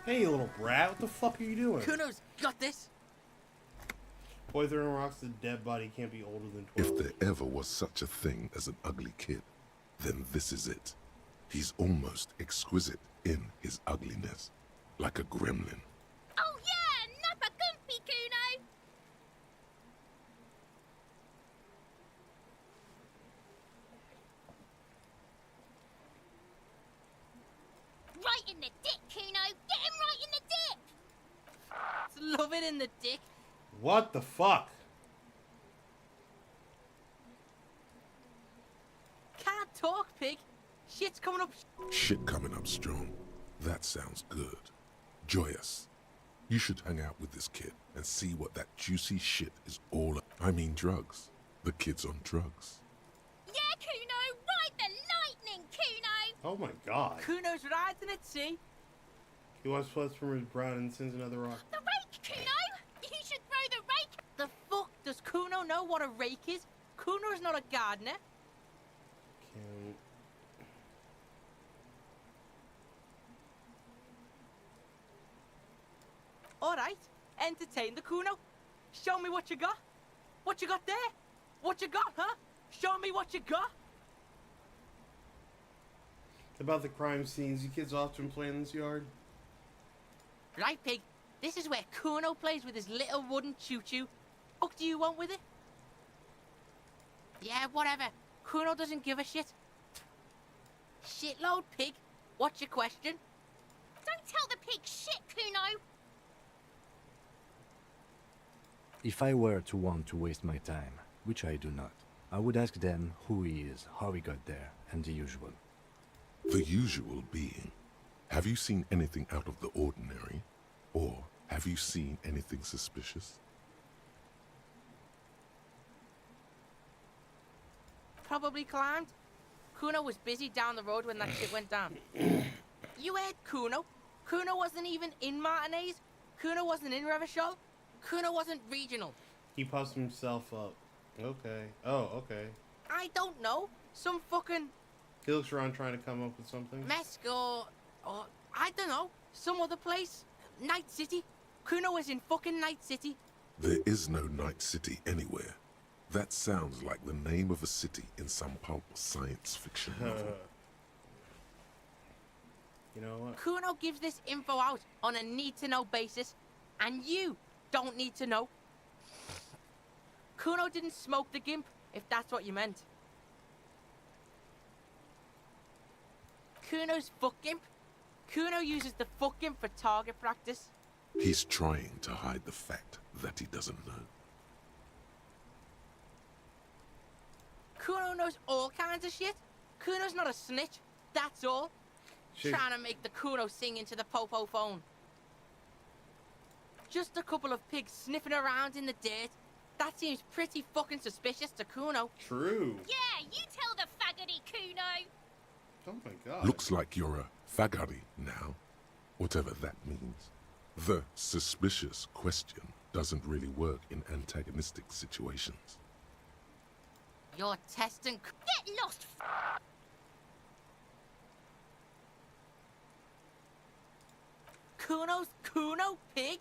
Hey, you little brat, what the fuck are you doing? Kuno's got this. Boy throwing rocks to a dead body can't be older than 12. If there ever was such a thing as an ugly kid, then this is it. He's almost exquisite in his ugliness, like a gremlin. Oh yeah, nappa gumpy, Kuno! Right in the dick, Kuno! Get him right in the dick! Love it in the dick. What the fuck? Can't talk, pig. Shit's coming up. Shit coming up strong. That sounds good. Joyous. You should hang out with this kid and see what that juicy shit is all. I mean drugs. The kid's on drugs. Yeah, Kuno! Ride the lightning, Kuno! Oh my god. Kuno's riding at sea. He wants plus from his brown and sends another rock. The rake, Kuno! You should throw the rake! The fuck does Kuno know what a rake is? Kuno's not a gardener. Can... All right, entertain the Kuno. Show me what you got. What you got there? What you got, huh? Show me what you got. About the crime scenes, you kids often play in this yard? Right, pig. This is where Kuno plays with his little wooden choo-choo. What do you want with it? Yeah, whatever. Kuno doesn't give a shit. Shitload, pig. What's your question? Don't tell the pig shit, Kuno! If I were to want to waste my time, which I do not, I would ask them who he is, how he got there, and the usual. The usual being, have you seen anything out of the ordinary? Or have you seen anything suspicious? Probably climbed. Kuno was busy down the road when that shit went down. You heard Kuno? Kuno wasn't even in Martinez. Kuno wasn't in Revachol. Kuno wasn't regional. He puffs himself up. Okay. Oh, okay. I don't know. Some fucking He looks around trying to come up with something. Mesk or I don't know. Some other place. Night City. Kuno was in fucking Night City. There is no Night City anywhere. That sounds like the name of a city in some pulp science fiction novel. You know what? Kuno gives this info out on a need-to-know basis, and you don't need to know. Kuno didn't smoke the gimp, if that's what you meant. Kuno's fuck gimp. Kuno uses the fuck gimp for target practice. He's trying to hide the fact that he doesn't know. Kuno knows all kinds of shit. Kuno's not a snitch, that's all. Trying to make the Kuno sing into the popo phone. Just a couple of pigs sniffing around in the dirt. That seems pretty fucking suspicious to Kuno. True. Yeah, you tell the faggoty, Kuno. Oh my god. Looks like you're a faggoty now, whatever that means. The suspicious question doesn't really work in antagonistic situations. You're testing... Get lost, Kuno's Kuno pig?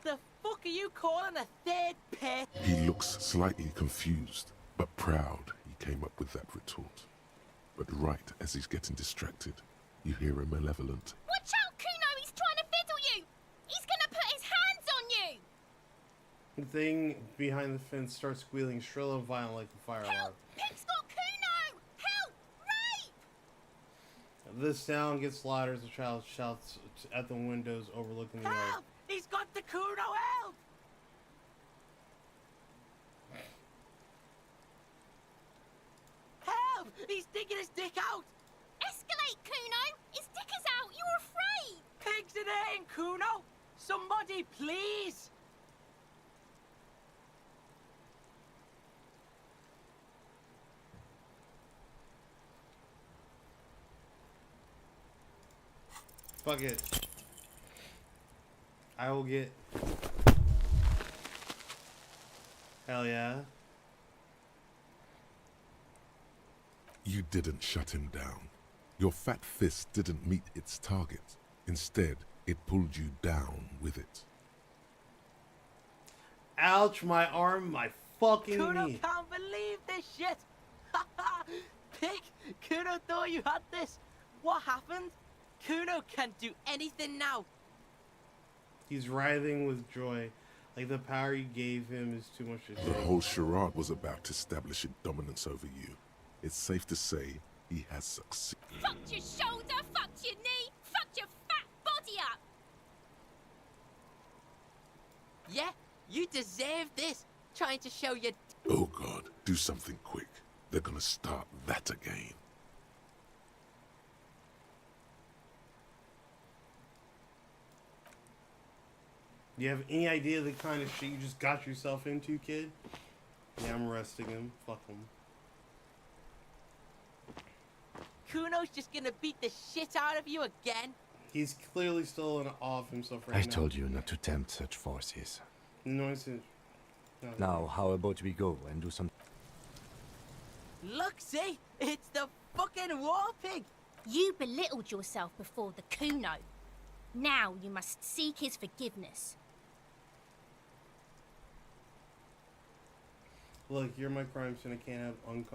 The fuck are you calling a third pet? He looks slightly confused, but proud he came up with that retort. But right as he's getting distracted, you hear a malevolent, Watch out, Kuno! He's trying to fiddle you! He's gonna put his hands on you! The thing behind the fence starts squealing shrill and violent like a fire alarm. Help! Pig's got Kuno! Help! Rape! The sound gets louder as the child shouts at the windows overlooking the yard. Help! He's got the Kuno, help! Help! He's digging his dick out! Escalate, Kuno! His dick is out! You're afraid! Pigs in here, Kuno! Somebody, please! Fuck it. I will get... Hell yeah. you didn't shut him down. Your fat fist didn't meet its target. Instead, it pulled you down with it. Ouch, my arm, my fucking Kuno knee. can't believe this shit. Pig, Kuno thought you had this. What happened? Kuno can't do anything now. He's writhing with joy. Like the power you gave him is too much to The take. whole charade was about establishing dominance over you. It's safe to say he has succeeded. Fucked your shoulder, fucked your knee, fucked your fat body up. Yeah, you deserve this. Trying to show your... Oh God, do something quick. They're gonna start that again. You have any idea the kind of shit you just got yourself into, kid? Yeah, I'm arresting him. Fuck him. Kuno's just gonna beat the shit out of you again. He's clearly still in awe of himself right I now. told you not to tempt such forces. Nonsense. Now, how about we go and do some... Look, see? It's the fucking war pig. You belittled yourself before the Kuno. Now you must seek his forgiveness. Look, you're my crime scene. I can't have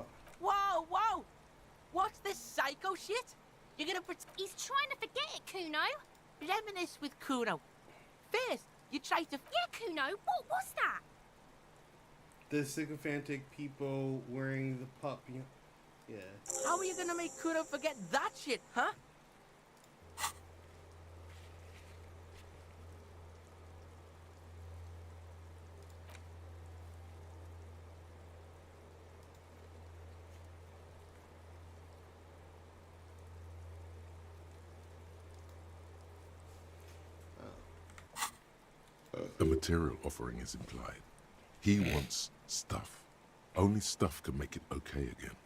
Whoa, whoa! What's this psycho shit? You're gonna He's trying to forget it, Kuno. reminisce with Kuno. First, you tried to... Yeah, Kuno, what was that? the sycophantic people wearing the pup. You know? Yeah. How are you gonna make Kuno forget that shit, huh? A material offering is implied. He wants stuff. Only stuff can make it okay again.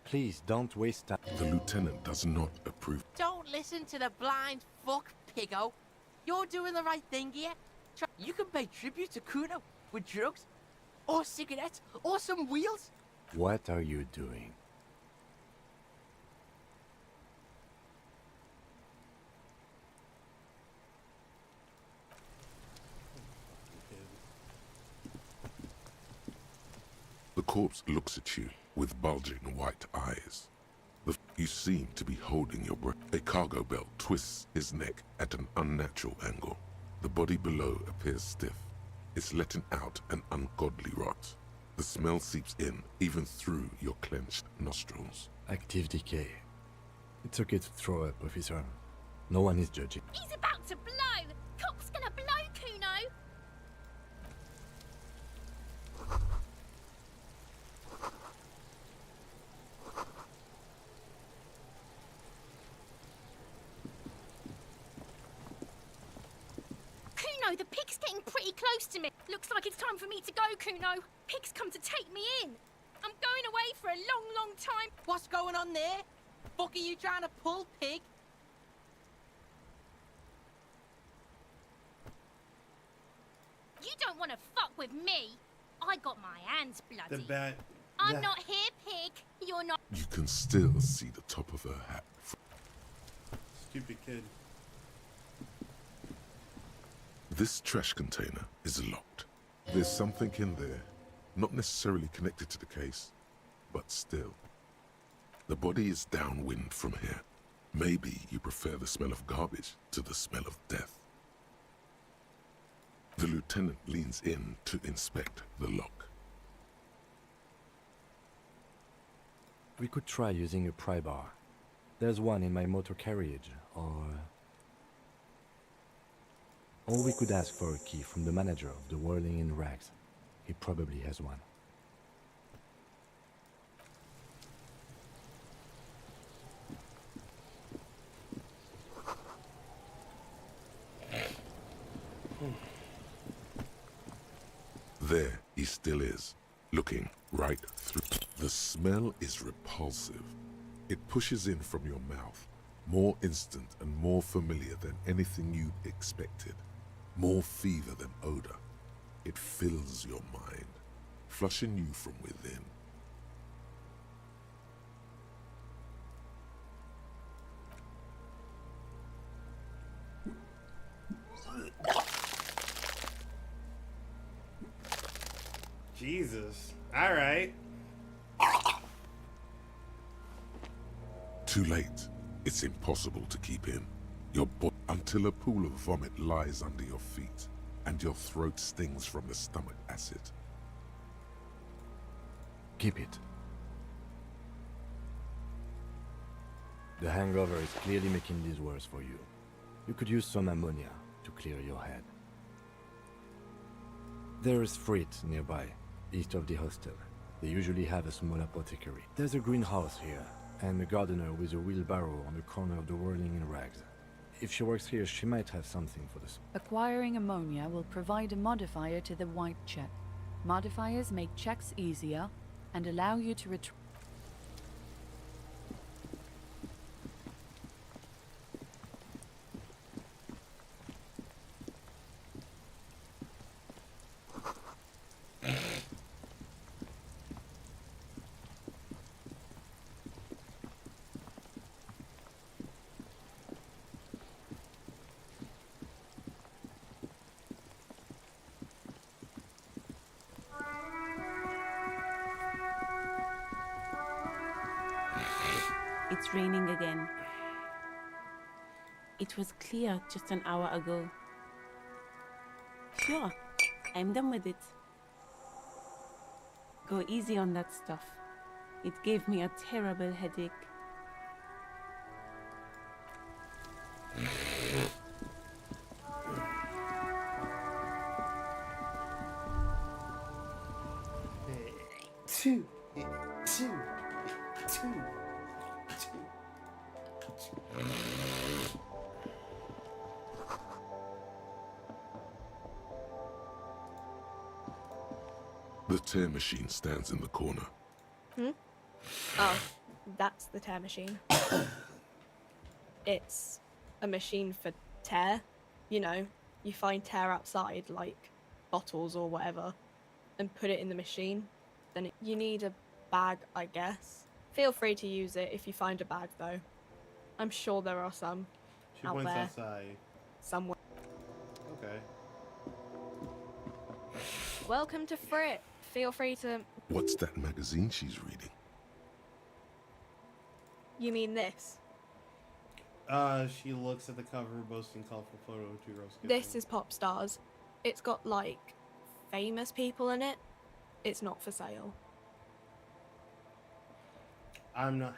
Please don't waste time. The lieutenant does not approve. Don't listen to the blind fuck, Piggo. You're doing the right thing here. You can pay tribute to Kuno with drugs, or cigarettes, or some wheels. What are you doing? The corpse looks at you with bulging white eyes. You seem to be holding your breath. A cargo belt twists his neck at an unnatural angle. The body below appears stiff. It's letting out an ungodly rot. The smell seeps in, even through your clenched nostrils. Active decay. It's okay to throw up, officer. No one is judging. He's about to blow! Cop's gonna blow, Kuno! Kuno, the pig's getting pretty close to me. Looks like it's time for me to go, Kuno. Pig's come to take me in. I'm going away for a long, long time. What's going on there? Fuck are you trying to pull, pig? You don't want to fuck with me. I got my hands bloody. The bat. I'm not here, pig. You're not. You can still see the top of her hat. Stupid kid. This trash container is locked. There's something in there, not necessarily connected to the case, but still. The body is downwind from here. Maybe you prefer the smell of garbage to the smell of death. The lieutenant leans in to inspect the lock. We could try using a pry bar. There's one in my motor carriage, or we could ask for a key from the manager of the Whirling in Rags. He probably has one. There he still is, looking right through. The smell is repulsive. It pushes in from your mouth, more instant and more familiar than anything you expected. More fever than odor. It fills your mind, flushing you from within. Jesus. All right. Too late. It's impossible to keep in. Your body until a pool of vomit lies under your feet and your throat stings from the stomach acid. Keep it. The hangover is clearly making this worse for you. You could use some ammonia to clear your head. There is Frit nearby, east of the hostel. They usually have a small apothecary. There's a greenhouse here, and a gardener with a wheelbarrow on the corner of the Whirling in Rags. If she works here, she might have something for this. Acquiring ammonia will provide a modifier to the white check. Modifiers make checks easier and allow you to retrieve. It's raining again. It was clear just an hour ago. Sure, I'm done with it. Go easy on that stuff. It gave me a terrible headache. Two. The tear machine stands in the corner. Hmm? Oh, that's the tear machine. It's a machine for tear. You know, you find tear outside, like bottles or whatever, and put it in the machine. Then you need a bag, I guess. Feel free to use it if you find a bag, though. I'm sure there are some She out points there outside. somewhere. Okay. Welcome to Frit. Feel free to... What's that magazine she's reading? You mean this? She looks at the cover, boasting colorful photo of two girls. This is Pop Stars. It's got, like, famous people in it. It's not for sale. I'm not...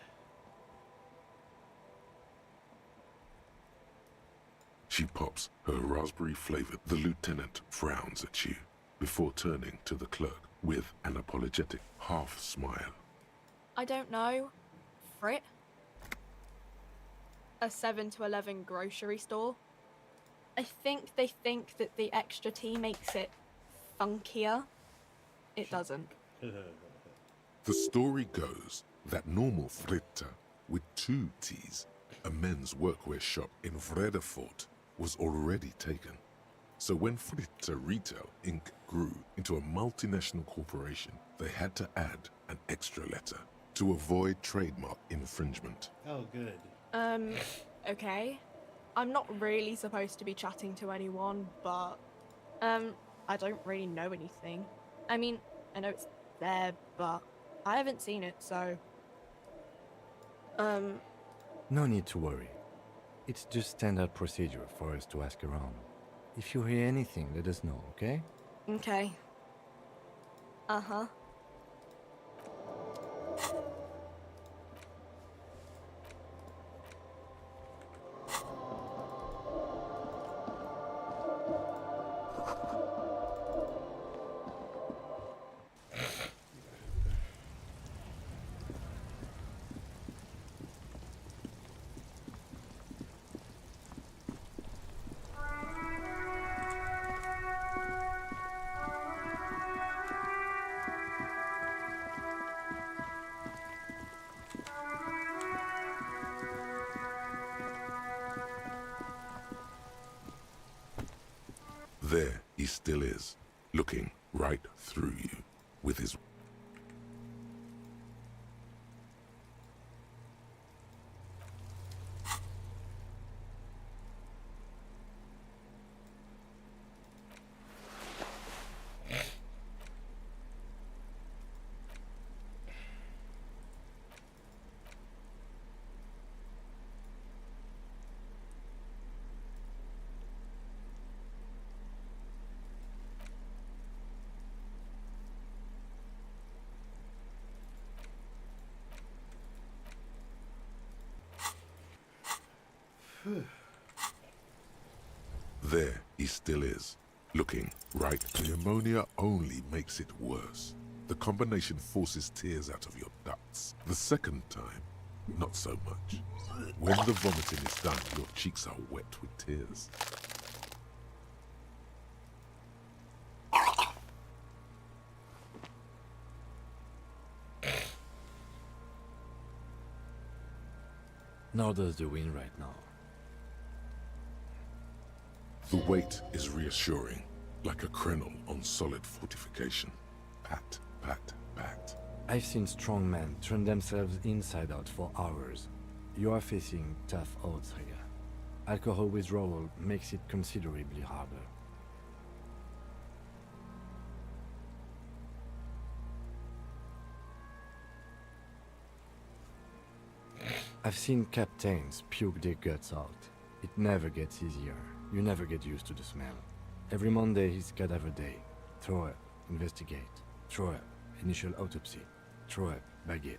She pops her raspberry flavored. The lieutenant frowns at you before turning to the clerk with an apologetic half smile. I don't know. Frit? A 7 to 11 grocery store. I think they think that the extra tea makes it funkier. It doesn't. The story goes that normal Fritta with 2 T's, a men's workwear shop in Vredefort, was already taken. So when Fritta Retail Inc. grew into a multinational corporation, they had to add an extra letter to avoid trademark infringement. Oh, good. Okay. I'm not really supposed to be chatting to anyone, but, I don't really know anything. I mean, I know it's there, but I haven't seen it, so... No need to worry. It's just standard procedure for us to ask around. If you hear anything, let us know, okay? Okay. Uh-huh. There he still is, looking right through you with his... There he still is, looking right. The ammonia only makes it worse. The combination forces tears out of your ducts. The second time, not so much. When the vomiting is done, your cheeks are wet with tears. Nor does the wind right now. The weight is reassuring, like a crenel on solid fortification. Pat, pat, pat. I've seen strong men turn themselves inside out for hours. You are facing tough odds here. Alcohol withdrawal makes it considerably harder. I've seen captains puke their guts out. It never gets easier. You never get used to the smell. Every Monday is cadaver day. Throw up, investigate. Throw up, initial autopsy. Throw up, bag it.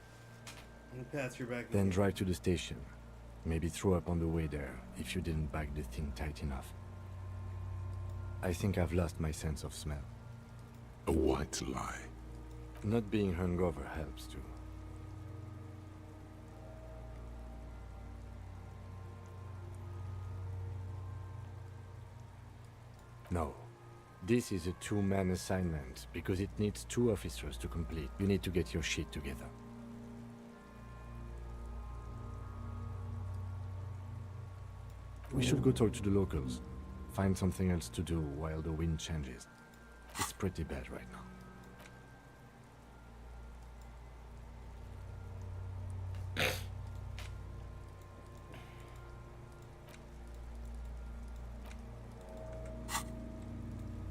And pass your back. Then drive to the station. Maybe throw up on the way there if you didn't bag the thing tight enough. I think I've lost my sense of smell. A white lie. Not being hungover helps too. No. This is a two-man assignment because it needs 2 officers to complete. You need to get your shit together. We should go talk to the locals. Find something else to do while the wind changes. It's pretty bad right now.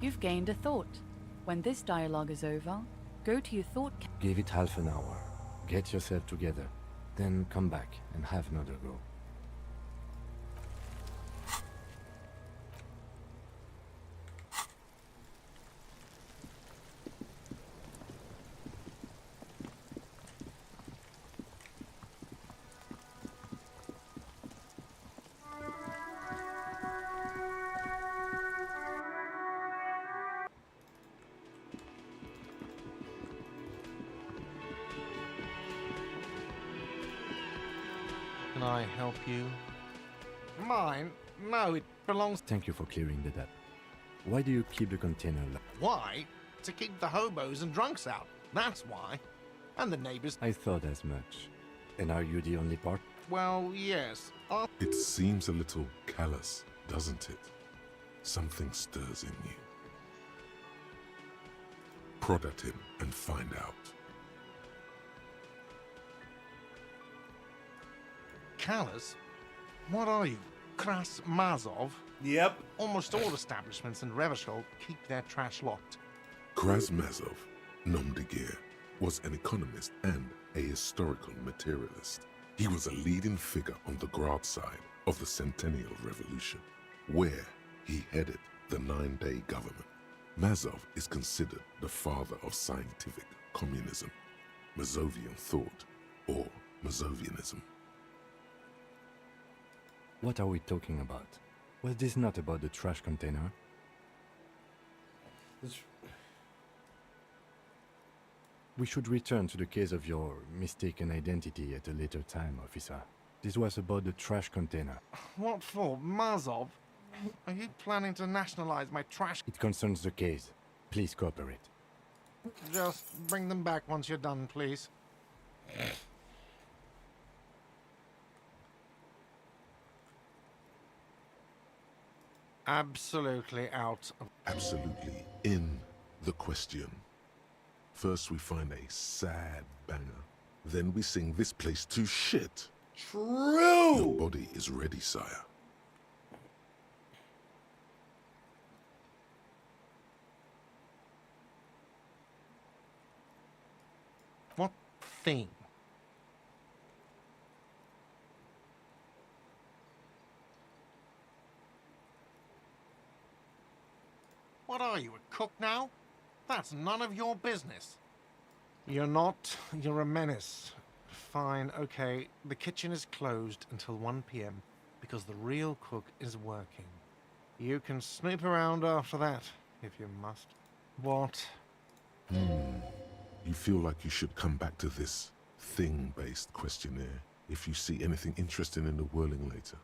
You've gained a thought. When this dialogue is over, go to your thought. Give it half an hour. Get yourself together. Then come back and have another go. Can I help you? Mine? No, it belongs... Thank you for clearing that up. Why do you keep the container locked? Why? To keep the hobos and drunks out. That's why. And the neighbors... I thought as much. And are you the only part? Well, yes. It seems a little callous, doesn't it? Something stirs in you. Prod at him and find out. Callous? What are you? Kras Mazov? Yep. Almost all establishments in Revachol keep their trash locked. Krasmazov, nom de guerre, was an economist and a historical materialist. He was a leading figure on the Grad side of the Centennial Revolution, where he headed the 9-day government. Mazov is considered the father of scientific communism, Mazovian thought, or Mazovianism. What are we talking about? Was this not about the trash container? We should return to the case of your mistaken identity at a later time, officer. This was about the trash container. What for? Mazov? Are you planning to nationalize my trash? It concerns the case. Please cooperate. Just bring them back once you're done, please. Absolutely out of... Absolutely in the question. First we find a sad banger. Then we sing this place to shit. True! Your body is ready, sire. What thing? What are you, a cook now? That's none of your business. You're not. You're a menace. Fine, okay. The kitchen is closed until 1 p.m. because the real cook is working. You can snoop around after that, if you must. What? You feel like you should come back to this thing-based questionnaire if you see anything interesting in the whirling later.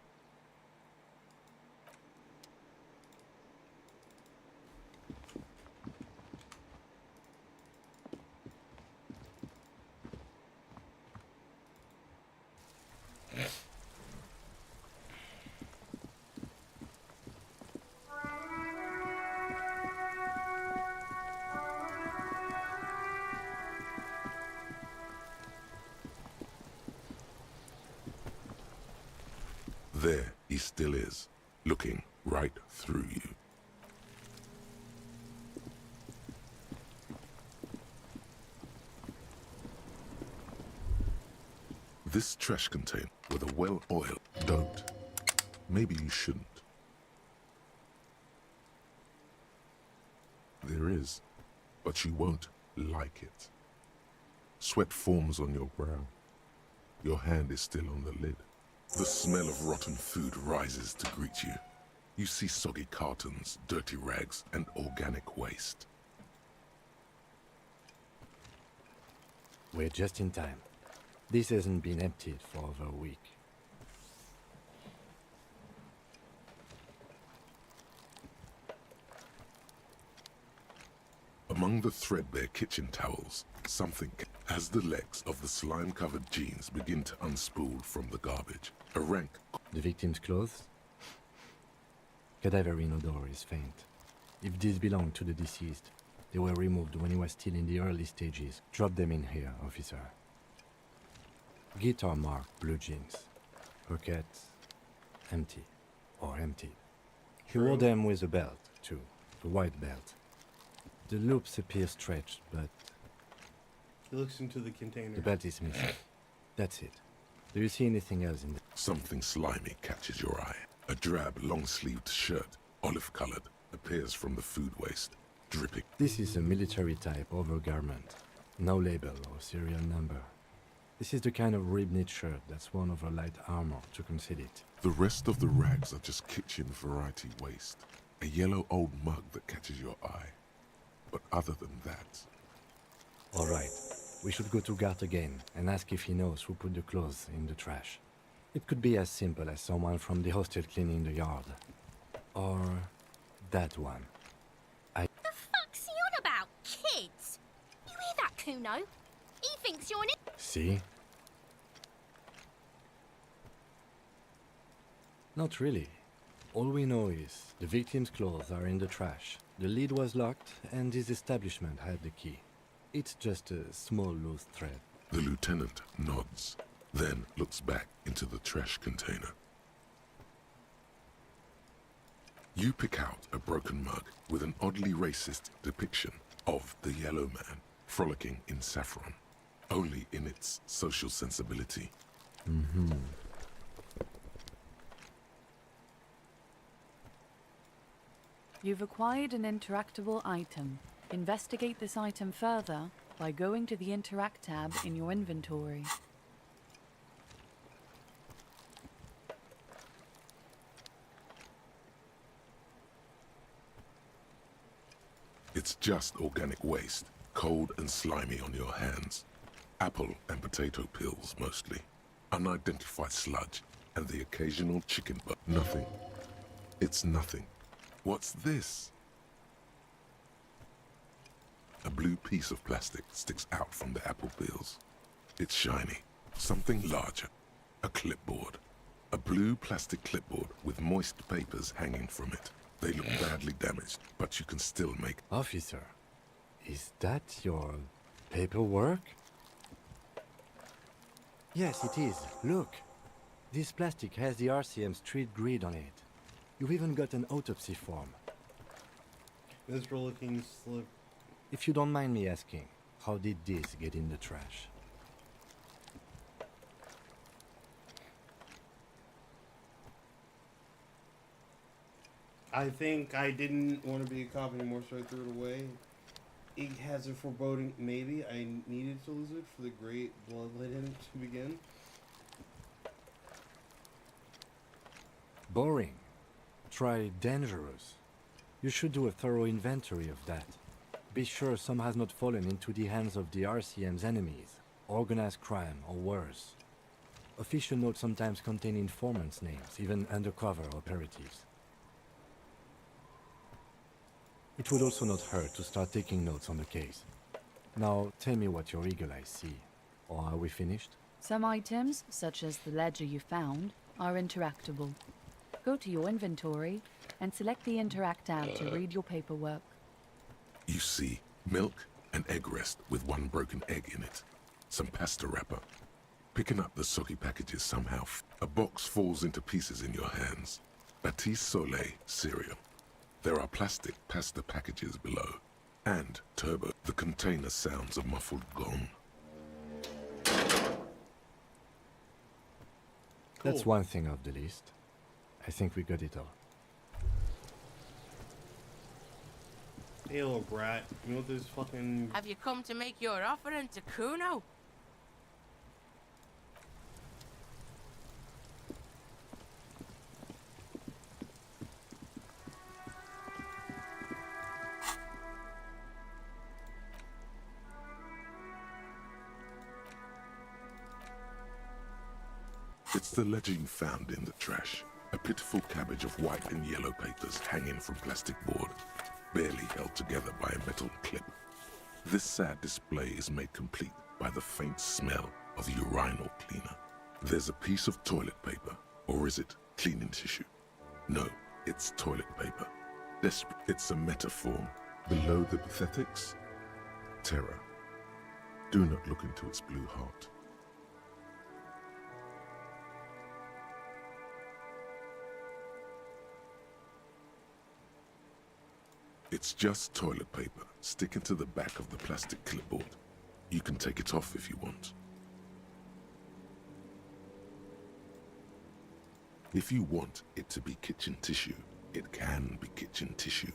There he still is, looking right through you. This trash container with a well-oiled... Don't. Maybe you shouldn't. There is, but you won't like it. Sweat forms on your brow. Your hand is still on the lid. The smell of rotten food rises to greet you. You see soggy cartons, dirty rags, and organic waste. We're just in time. This hasn't been emptied for over a week. Among the threadbare kitchen towels, something as the legs of the slime-covered jeans begin to unspool from the garbage. A rank. The victim's clothes? Cadaverine odor is faint. If these belong to the deceased, they were removed when he was still in the early stages. Drop them in here, officer. Guitar marked blue jeans. Pockets empty or emptied. He wore them with a belt, too. A white belt. The loops appear stretched, but He looks into the container. the belt is missing. That's it. Do you see anything else in there? Something slimy catches your eye. A drab, long-sleeved shirt, olive-colored, appears from the food waste, dripping. This is a military-type overgarment. No label or serial number. This is the kind of rib-knit shirt that's worn over light armor to conceal it. The rest of the rags are just kitchen variety waste. A yellow old mug that catches your eye. But other than that... All right. We should go to Gart again and ask if he knows who put the clothes in the trash. It could be as simple as someone from the hostel cleaning the yard. Or that one. The fuck's he on about, kids? You hear that, Kuno? He thinks you're an See? Not really. All we know is the victim's clothes are in the trash. The lid was locked and his establishment had the key. It's just a small loose thread. The lieutenant nods, then looks back into the trash container. You pick out a broken mug with an oddly racist depiction of the yellow man frolicking in saffron, only in its social sensibility. Mm-hmm. You've acquired an interactable item. Investigate this item further by going to the Interact tab in your inventory. It's just organic waste, cold and slimy on your hands. Apple and potato peels, mostly. Unidentified sludge, and the occasional chicken butt. Nothing. It's nothing. What's this? A blue piece of plastic sticks out from the apple peels. It's shiny. Something larger. A clipboard. A blue plastic clipboard with moist papers hanging from it. They look badly damaged, but you can still make... Officer, is that your paperwork? Yes, it is. Look. This plastic has the RCM street grid on it. You've even got an autopsy form. Miserable looking slip. If you don't mind me asking, how did this get in the trash? I think I didn't want to be a cop anymore, so I threw it away. It has a foreboding. Maybe I needed to lose it for the great bloodletting to begin. Boring. Try dangerous. You should do a thorough inventory of that. Be sure some has not fallen into the hands of the RCM's enemies, organized crime or worse. Official notes sometimes contain informants' names, even undercover operatives. It would also not hurt to start taking notes on the case. Now, tell me what your eagle eyes see. Or are we finished? Some items, such as the ledger you found, are interactable. Go to your inventory and select the Interact tab to read your paperwork. You see milk and egg rest with one broken egg in it. Some pasta wrapper. Picking up the soggy packages somehow. A box falls into pieces in your hands. Batiste Soleil cereal. There are plastic pasta packages below. And turbo. The container sounds a muffled gong. That's one thing off the list. I think we got it all. Hey, little brat. You know what this fucking... Have you come to make your offering to Kuno? It's the ledger you found in the trash. A pitiful cabbage of white and yellow papers hanging from plastic board, barely held together by a metal clip. This sad display is made complete by the faint smell of urinal cleaner. There's a piece of toilet paper, or is it cleaning tissue? No, it's toilet paper. It's a metaphor. Below the pathetics, terror. Do not look into its blue heart. It's just toilet paper sticking to the back of the plastic clipboard. You can take it off if you want. If you want it to be kitchen tissue, it can be kitchen tissue.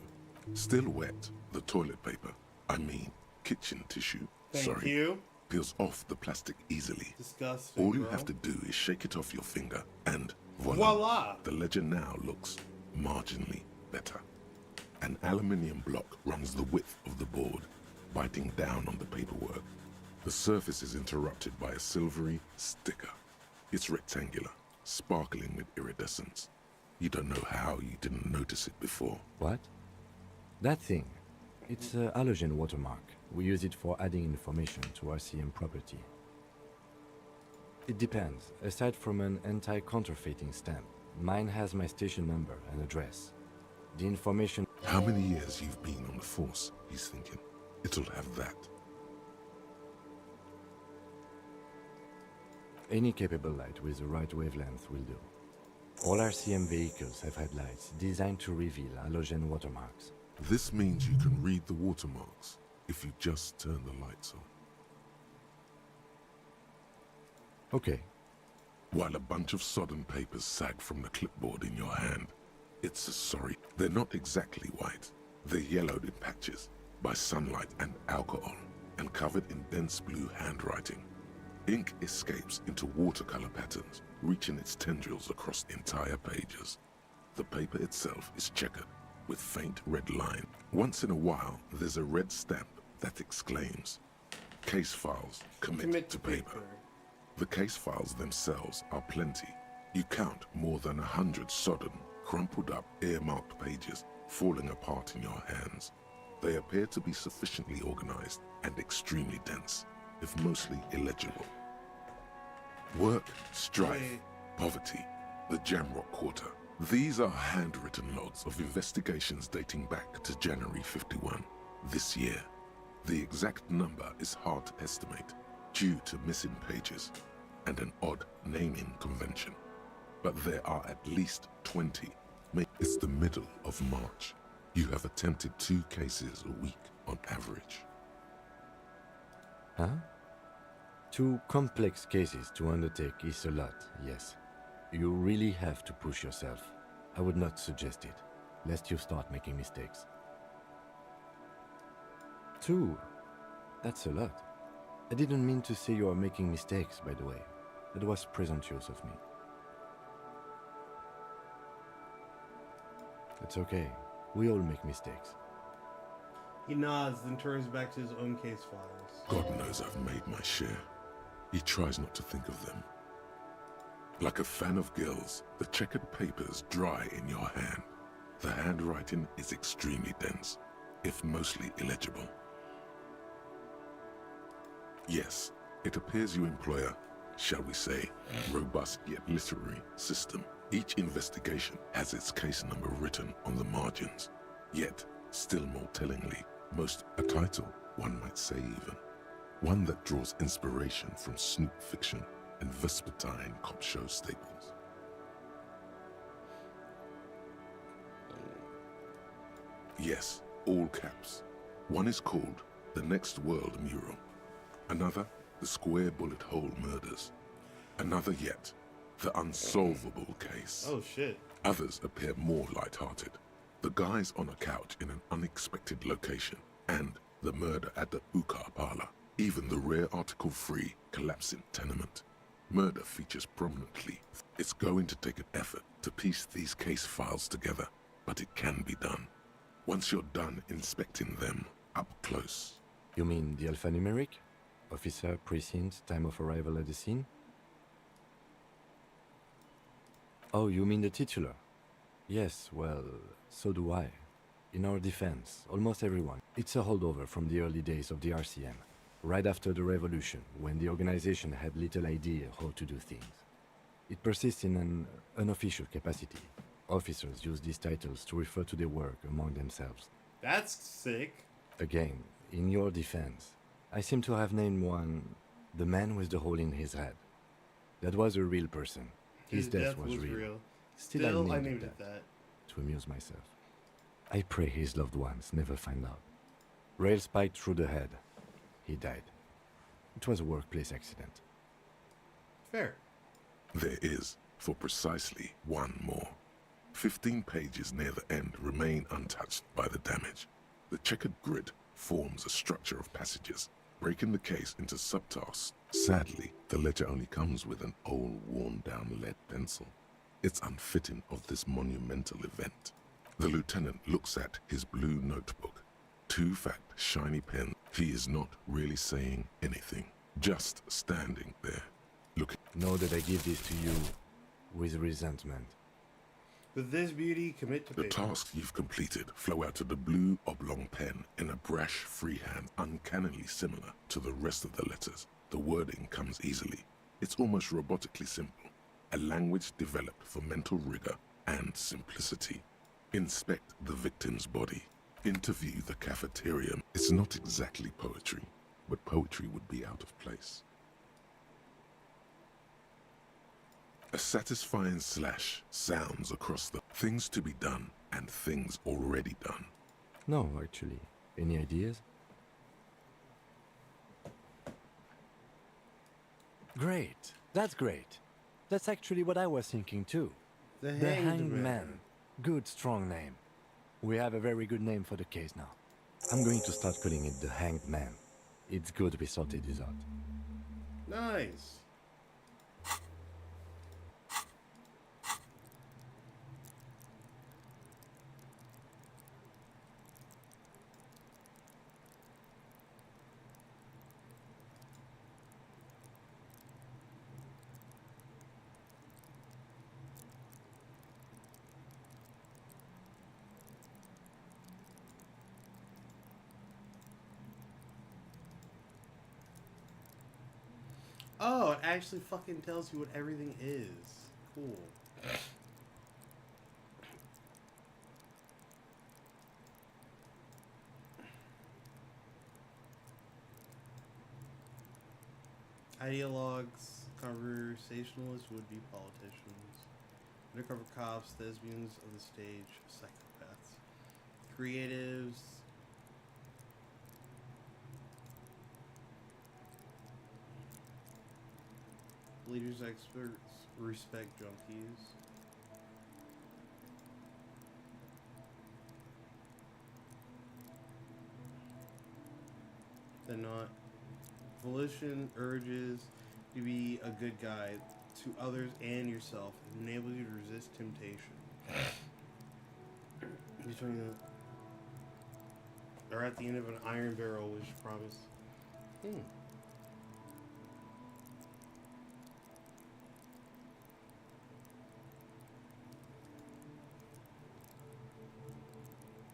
Still wet, the toilet paper, I mean kitchen tissue, Thank you. peels off the plastic easily. Disgusting, All you bro. have to do is shake it off your finger and Voila! The legend now looks marginally better. An aluminium block runs the width of the board, biting down on the paperwork. The surface is interrupted by a silvery sticker. It's rectangular, sparkling with iridescence. You don't know how you didn't notice it before. What? That thing. It's a halogen watermark. We use it for adding information to RCM property. It depends. Aside from an anti-counterfeiting stamp, mine has my station number and address. The information... How many years you've been on the force, he's thinking. It'll have that. Any capable light with the right wavelength will do. All RCM vehicles have headlights designed to reveal halogen watermarks. This means you can read the watermarks if you just turn the lights on. Okay. While a bunch of sodden papers sag from the clipboard in your hand, it's a sorry. They're not exactly white. They're yellowed in patches by sunlight and alcohol and covered in dense blue handwriting. Ink escapes into watercolor patterns, reaching its tendrils across entire pages. The paper itself is checkered with faint red line. Once in a while, there's a red stamp that exclaims, "Case files, commit to paper." The case files themselves are plenty. You count more than 100 sodden, crumpled up, earmarked pages falling apart in your hands. They appear to be sufficiently organized and extremely dense, if mostly illegible. Work, strife, poverty, the Jamrock Quarter. These are handwritten logs of investigations dating back to January 51, this year. The exact number is hard to estimate due to missing pages and an odd naming convention. But there are at least 20. It's the middle of March. You have attempted 2 cases a week on average. Huh? 2 complex cases to undertake is a lot, yes. You really have to push yourself. I would not suggest it, lest you start making mistakes. 2? That's a lot. I didn't mean to say you are making mistakes, by the way. That was presumptuous of me. It's okay. We all make mistakes. He nods, then turns back to his own case files. God knows I've made my share. He tries not to think of them. Like a fan of gills, the checkered papers dry in your hand. The handwriting is extremely dense, if mostly illegible. Yes, it appears you employ a, shall we say, robust yet literary system. Each investigation has its case number written on the margins. Yet, still more tellingly, most a title, one might say even. One that draws inspiration from snoop fiction and vespertine cop show staples. Yes, all caps. One is called The Next World Mural. Another, The Square Bullet Hole Murders. Another yet, The Unsolvable Case. Oh shit. Others appear more light-hearted. The guys on a couch in an unexpected location, and the murder at the Ukar parlor. Even the rare article-free collapsing tenement. Murder features prominently. It's going to take an effort to piece these case files together, but it can be done. Once you're done inspecting them up close. You mean the alphanumeric? Officer, precinct, time of arrival at the scene? Oh, you mean the titular? Yes, well, so do I. In our defense, almost everyone. It's a holdover from the early days of the RCM, right after the revolution, when the organization had little idea how to do things. It persists in an unofficial capacity. Officers use these titles to refer to their work among themselves. That's sick. Again, in your defense, I seem to have named one the man with the hole in his head. That was a real person. His death was real. Still, I named it that to amuse myself. I pray his loved ones never find out. Rail spiked through the head. He died. It was a workplace accident. Fair. There is, for precisely one more. 15 pages near the end remain untouched by the damage. The checkered grid forms a structure of passages, breaking the case into subtasks. Sadly, the ledger only comes with an old, worn-down lead pencil. It's unfitting of this monumental event. The lieutenant looks at his blue notebook. 2 fat, shiny pens. He is not really saying anything, just standing there, looking. Know that I give this to you with resentment. With this beauty, commit to The paper. tasks you've completed flow out of the blue oblong pen in a brash freehand, uncannily similar to the rest of the letters. The wording comes easily. It's almost robotically simple. A language developed for mental rigor and simplicity. Inspect the victim's body. Interview the cafeteria. It's not exactly poetry, but poetry would be out of place. A satisfying slash sounds across the things to be done and things already done. No, actually. Any ideas? Great. That's great. That's actually what I was thinking too. The Hanged Hanged Man. Man. Good, strong name. We have a very good name for the case now. I'm going to start calling it the Hanged Man. It's good we sorted this out. Nice. Oh, it actually fucking tells you what everything is. Cool. Ideologues, conversationalists, would-be politicians, undercover cops, thespians of the stage, psychopaths, creatives, leaders, experts, respect junkies. They're not. Volition urges to be a good guy to others and yourself, and enables you to resist temptation. Between the, or at the end of an iron barrel, which promise.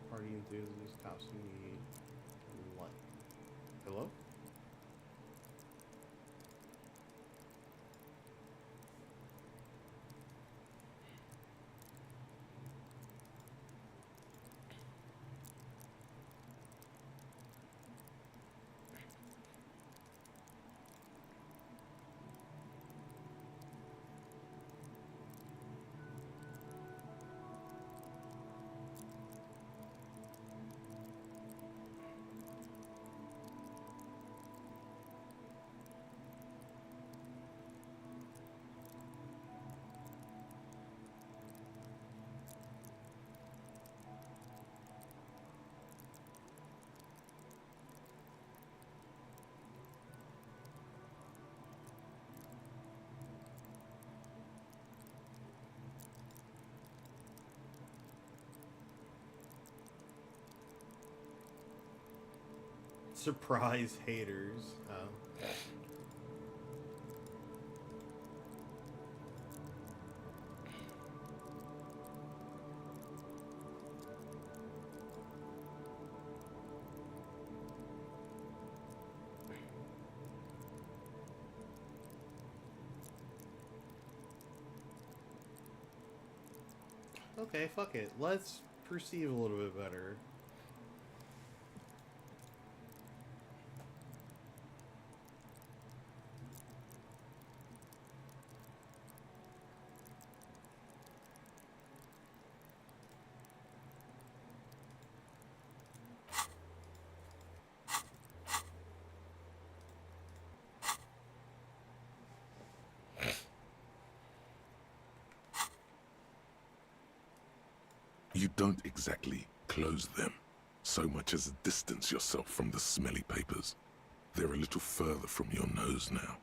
Party enthusiasts, costume need. What? Hello? Surprise haters. Oh. Okay, fuck it. Let's perceive a little bit better. You don't exactly close them, so much as distance yourself from the smelly papers. They're a little further from your nose now.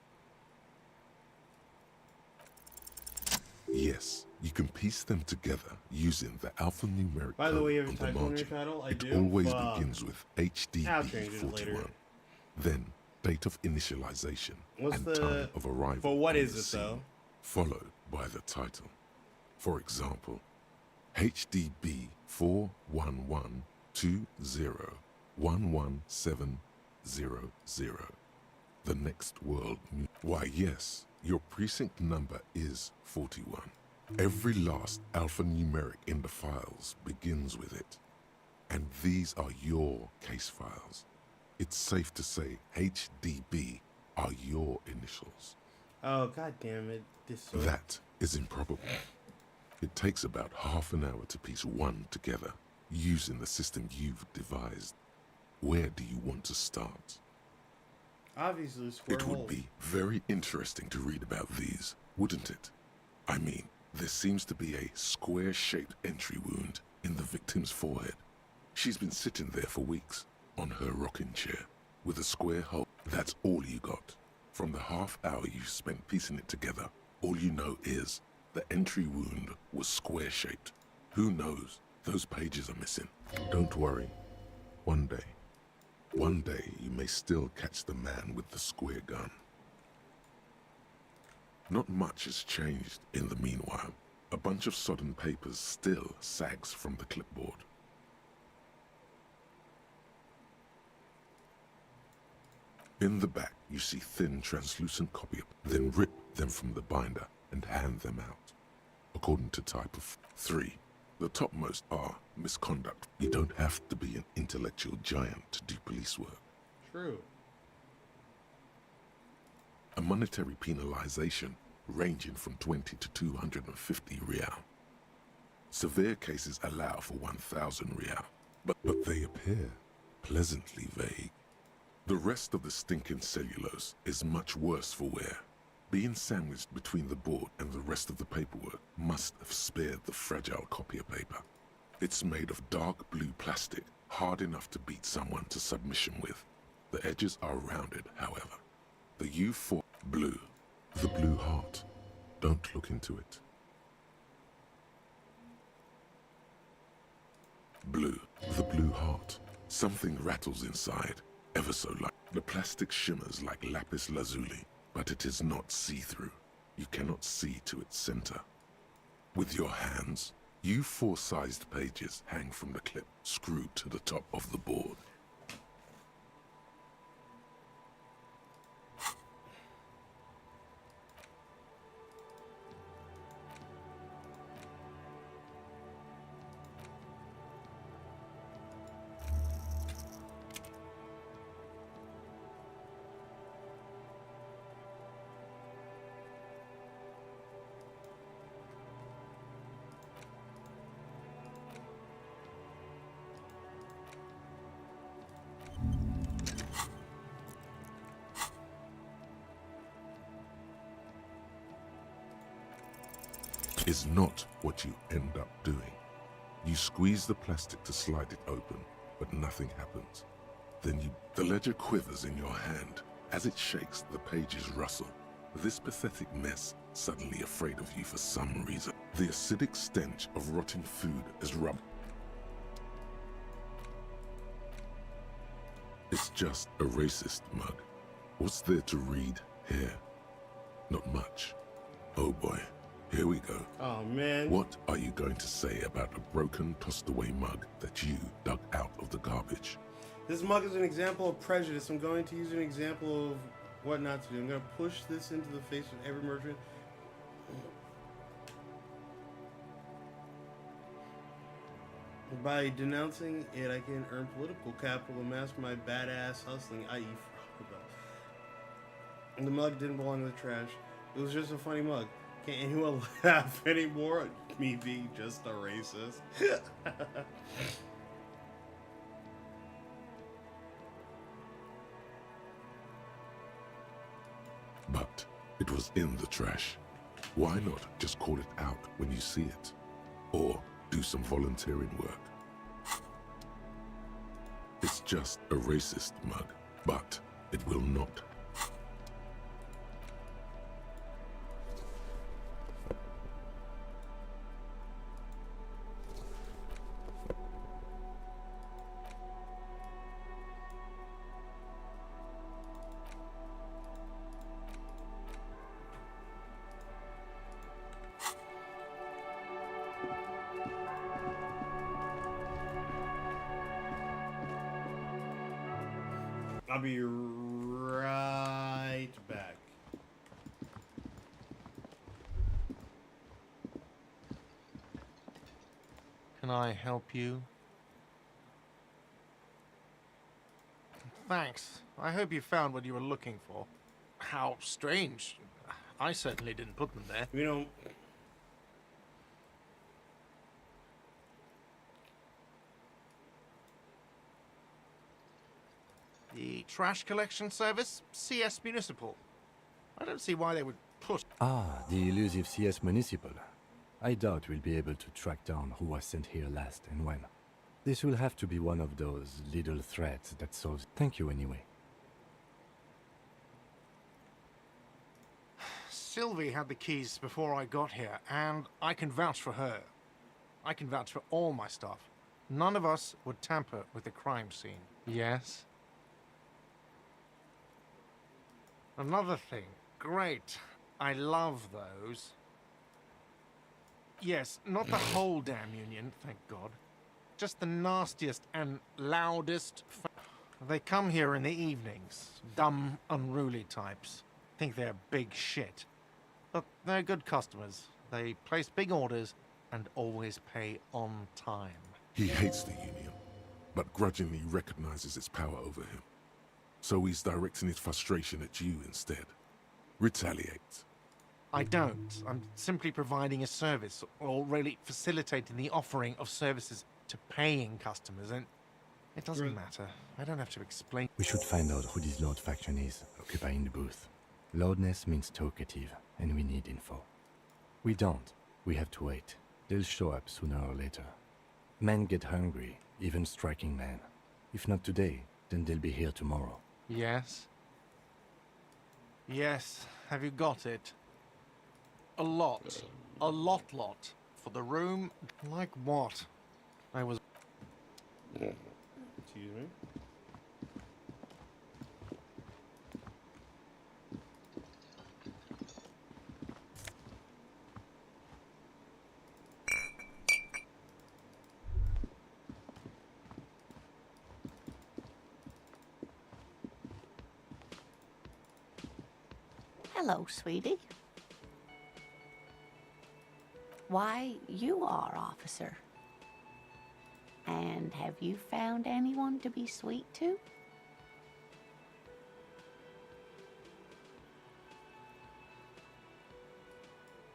Yes, you can piece them together using the alphanumeric By the way, you have code a on the typo in your margin. title? I It do? always Fuck. begins with I'll change it later. HDB41, then date of initialization What's and the... time of arrival. For what on is the it, scene, though? followed by the title. For example, HDB 41120111700. The next world. Why, yes, your precinct number is 41. Every last alphanumeric in the files begins with it. And these are your case files. It's safe to say HDB are your initials. Oh, god damn it. That is improbable. It takes about half an hour to piece one together, using the system you've devised. Where do you want to start? Obviously, square It would holes. be very interesting to read about these, wouldn't it? I mean, there seems to be a square-shaped entry wound in the victim's forehead. She's been sitting there for weeks, on her rocking chair, with a square hole. That's all you got. From the half hour you spent piecing it together, all you know is the entry wound was square-shaped. Who knows? Those pages are missing. Don't worry. One day you may still catch the man with the square gun. Not much has changed in the meanwhile. A bunch of sodden papers still sags from the clipboard. In the back, you see thin, translucent copy, then rip them from the binder and hand them out, according to type of 3. The topmost are misconduct. You don't have to be an intellectual giant to do police work. True. A monetary penalization ranging from 20 to 250 real. Severe cases allow for 1,000 real, but they appear pleasantly vague. The rest of the stinking cellulose is much worse for wear. Being sandwiched between the board and the rest of the paperwork must have spared the fragile copier paper. It's made of dark blue plastic, hard enough to beat someone to submission with. The edges are rounded, however. The U4 blue, the blue heart. Don't look into it. Blue, the blue heart. Something rattles inside, ever so light. The plastic shimmers like lapis lazuli, but it is not see-through. You cannot see to its center. With your hands, U4-sized pages hang from the clip, screwed to the top of the board. Is not what you end up doing. You squeeze the plastic to slide it open, but nothing happens. Then the ledger quivers in your hand. As it shakes, the pages rustle. This pathetic mess, suddenly afraid of you for some reason. The acidic stench of rotting food is rubbed. It's just a racist mug. What's there to read here? Not much. Oh boy. Here we go. Oh, man. What are you going to say about a broken, tossed-away mug that you dug out of the garbage? This mug is an example of prejudice. I'm going to use an example of what not to do. I'm going to push this into the face of every merchant. By denouncing it, I can earn political capital and mask my badass hustling, i.e. The mug didn't belong in the trash. It was just a funny mug. Can't anyone laugh anymore at me being just a racist? But it was in the trash. Why not just call it out when you see it? Or do some volunteering work? It's just a racist mug, but it will not. I'll be right back. Can I help you? Thanks. I hope you found what you were looking for. How strange. I certainly didn't put them there. You know, The trash collection service? CS Municipal. I don't see why they would put... Ah, the elusive CS Municipal. I doubt we'll be able to track down who was sent here last and when. This will have to be one of those little threats that solves... Thank you anyway. Sylvie had the keys before I got here, and I can vouch for her. I can vouch for all my staff. None of us would tamper with the crime scene. Yes? Another thing. Great. I love those. Yes, not the whole damn union, thank God. Just the nastiest and loudest. They come here in the evenings. Dumb, unruly types. Think they're big shit. But they're good customers. They place big orders and always pay on time. He hates the union, but grudgingly recognizes its power over him. So he's directing his frustration at you instead. Retaliate. I don't. I'm simply providing a service, or really facilitating the offering of services to paying customers, and it doesn't matter. I don't have to explain. We should find out who this Lord faction is, occupying the booth. Loudness means talkative, and we need info. We don't. We have to wait. They'll show up sooner or later. Men get hungry, even striking men. If not today, then they'll be here tomorrow. Yes? Yes. Have you got it? A lot. A lot. For the room? Like what? I was... Excuse me. Hello, sweetie. Why, you are, officer. And have you found anyone to be sweet to?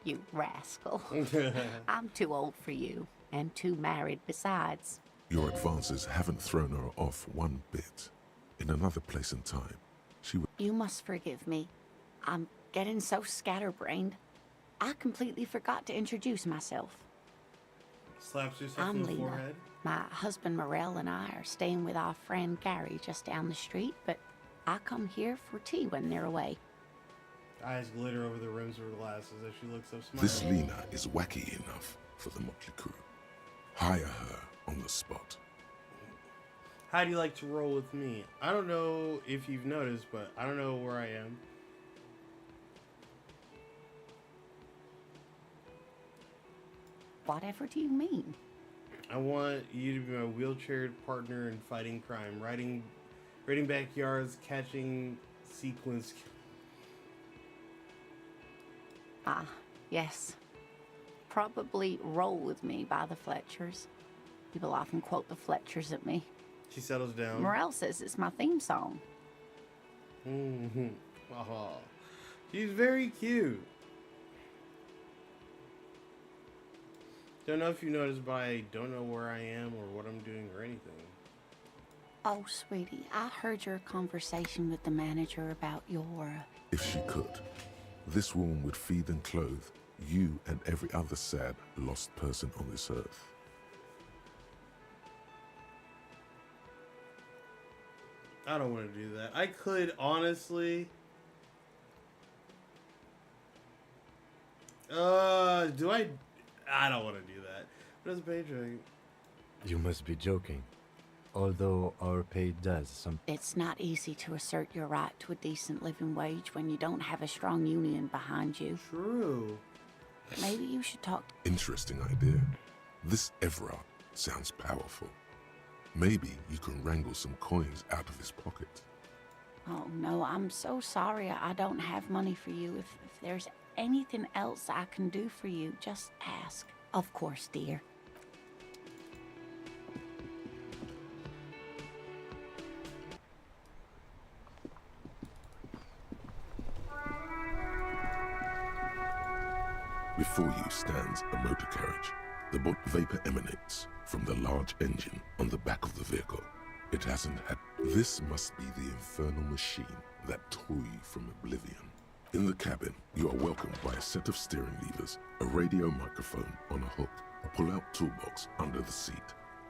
You rascal. I'm too old for you, and too married besides. Your advances haven't thrown her off one bit. In another place and time, she would... You must forgive me. I'm getting so scatterbrained. I completely forgot to introduce myself. Slaps yourself I'm in the Lena. forehead. My husband Morel and I are staying with our friend Gary just down the street, but I come here for tea when they're away. Eyes glitter over the rims of her glasses as she looks so smart. This Lena is wacky enough for the motley crew. Hire her on the spot. How do you like to roll with me? I don't know if you've noticed, but I don't know where I am. Whatever do you mean? I want you to be my wheelchaired partner in fighting crime, raiding backyards, catching sequins. Ah, yes. Probably Roll With Me by the Fletchers. People often quote the Fletchers at me. She settles down. Morel says it's my theme song. Mm-hmm. Oh, she's very cute. Don't know if you noticed, but I don't know where I am or what I'm doing or anything. Oh, sweetie, I heard your conversation with the manager about your... If she could, this woman would feed and clothe you and every other sad, lost person on this earth. I don't want to do that. I could, honestly... do I... I don't want to do that. What does paycheck? You must be joking. Although our pay does some... It's not easy to assert your right to a decent living wage when you don't have a strong union behind you. True. Maybe you should talk... Interesting idea. This Everard sounds powerful. Maybe you can wrangle some coins out of his pocket. Oh, no, I'm so sorry I don't have money for you. If there's anything else I can do for you, just ask. Of course, dear. Before you stands a motor carriage. The vapor emanates from the large engine on the back of the vehicle. It hasn't had... This must be the infernal machine that tore you from oblivion. In the cabin, you are welcomed by a set of steering levers, a radio microphone on a hook, a pull-out toolbox under the seat,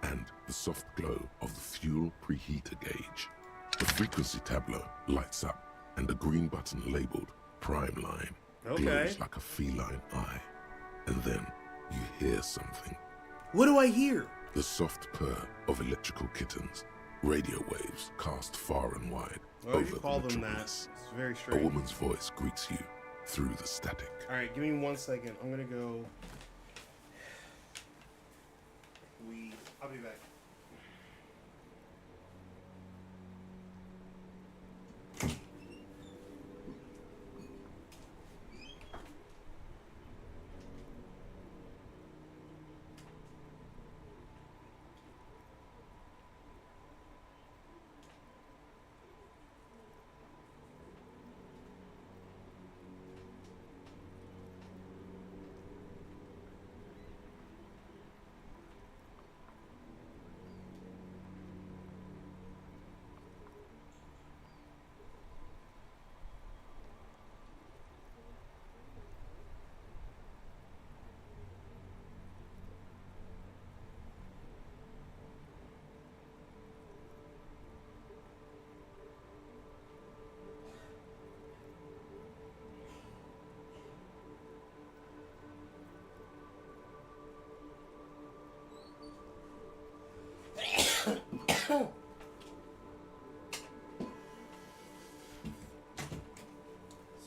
and the soft glow of the fuel preheater gauge. The frequency tableau lights up, and a green button labeled Prime Line glows like a feline eye. And then you hear something. What do I hear? The soft purr of electrical kittens. Radio waves cast far and wide over you call the them that? metropolis. It's very strange. A woman's voice greets you through the static. All right, give me 1 second. I'm gonna go. I'll be back.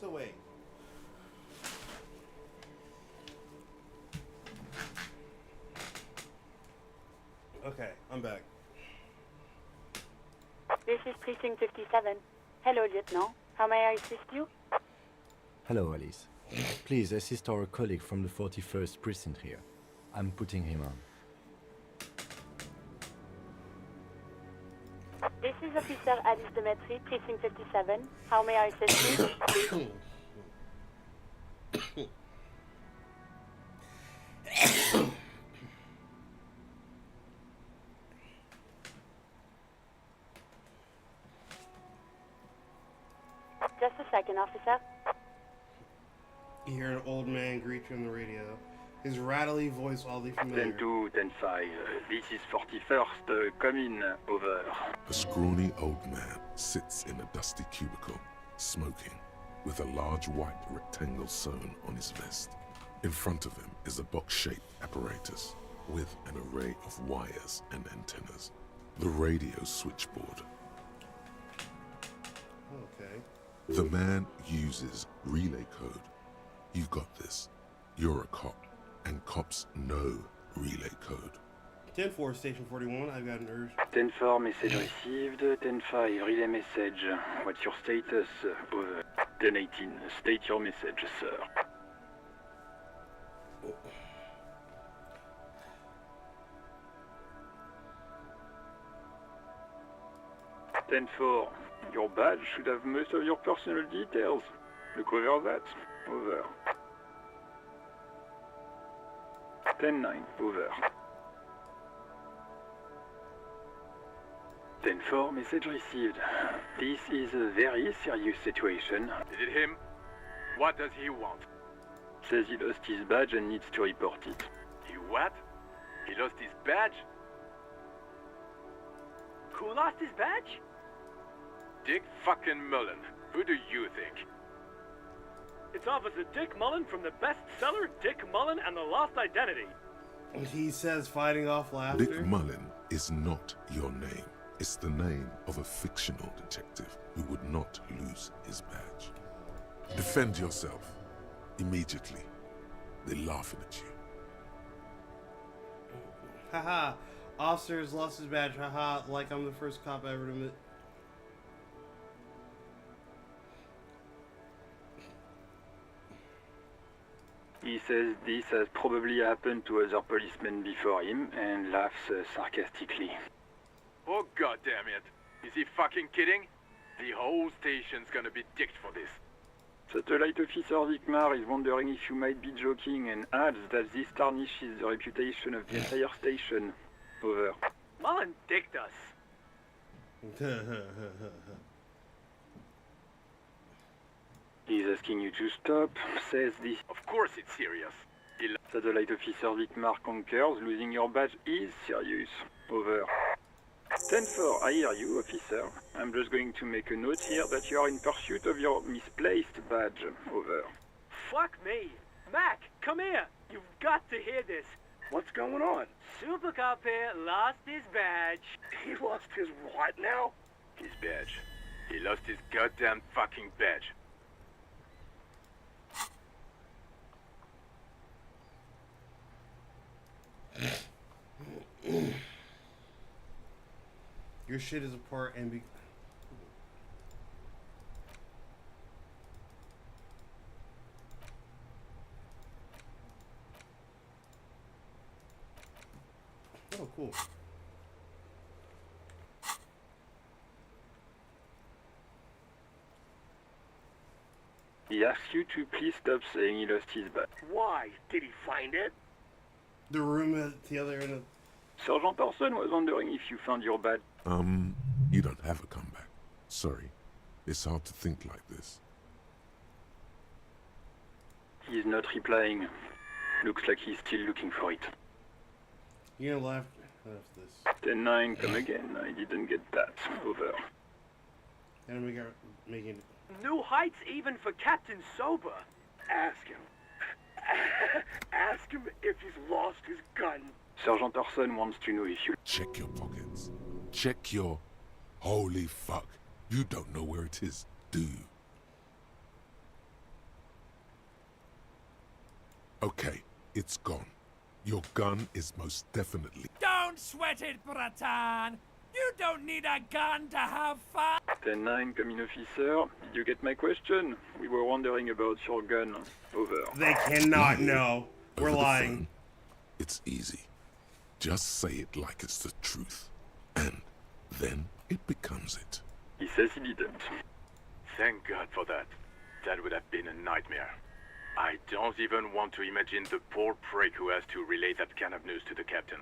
So wait. Okay, I'm back. This is Precinct 57. Hello, Lieutenant. How may I assist you? Hello, Alice. Please assist our colleague from the 41st precinct here. I'm putting him on. This is Officer Alice Demetri, Precinct 57. How may I assist you? Just a second, officer. You hear an old man greet you on the radio. His rattly voice oddly familiar. 10-2, 10-5. This is 41st. Come in. Over. A scrawny old man sits in a dusty cubicle, smoking, with a large white rectangle sewn on his vest. In front of him is a box-shaped apparatus with an array of wires and antennas. The radio switchboard. Okay. The man uses relay code. You got this. You're a cop, and cops know relay code. 10-4, Station 41, I've got an urge. 10-4, message received. 10-5, relay message. What's your status? Over. 10-18, state your message, sir. 10-4. Your badge should have most of your personal details. Look over that. Over. 10-9. Over. 10-4. Message received. This is a very serious situation. Is it him? What does he want? Says he lost his badge and needs to report it. He what? He lost his badge? Who lost his badge? Dick fucking Mullen. Who do you think? It's Officer Dick Mullen from the bestseller Dick Mullen and the Lost Identity. He says, fighting off laughter. Dick Mullen is not your name. It's the name of a fictional detective who would not lose his badge. Defend yourself. Immediately. They're laughing at you. Haha. Officer has lost his badge. Haha. Like I'm the first cop ever to admit. He says this has probably happened to other policemen before him and laughs sarcastically. Oh god damn it. Is he fucking kidding? The whole station's gonna be dicked for this. Satellite Officer Vikmar is wondering if you might be joking and adds that this tarnishes the reputation of the entire station. Over. Mullen dicked us. He's asking you to stop, says this. Of course it's serious. Satellite Officer Vikmar concurs, losing your badge is serious. Over. 10-4, I hear you, officer. I'm just going to make a note here that you are in pursuit of your misplaced badge. Over. Fuck me. Mac, come here. You've got to hear this. What's going on? Super Cop here lost his badge. He lost his what now? His badge. He lost his goddamn fucking badge. Your shit is apart and be. Oh, cool. He asks you to please stop saying he lost his badge. Why? Did he find it? The room at the other end of. Sergeant Orson was wondering if you found your badge. You don't have a comeback. Sorry. It's hard to think like this. He's not replying. Looks like he's still looking for it. You're gonna laugh after this. 10-9, come again. I didn't get that. Over. And we got making. New heights even for Captain Sober. Ask him. Ask him if he's lost his gun. Sergeant Orson wants to know if you... Check your pockets. Check your... Holy fuck. You don't know where it is, do you? Okay, it's gone. Your gun is most definitely... Don't sweat it, Bratan! You don't need a gun to have fun! 10-9, come in, officer. Did you get my question? We were wondering about your gun. Over. They cannot know. We're Over the lying. phone, it's easy. Just say it like it's the truth. And then it becomes it. He says he didn't. Thank God for that. That would have been a nightmare. I don't even want to imagine the poor prick who has to relay that kind of news to the captain.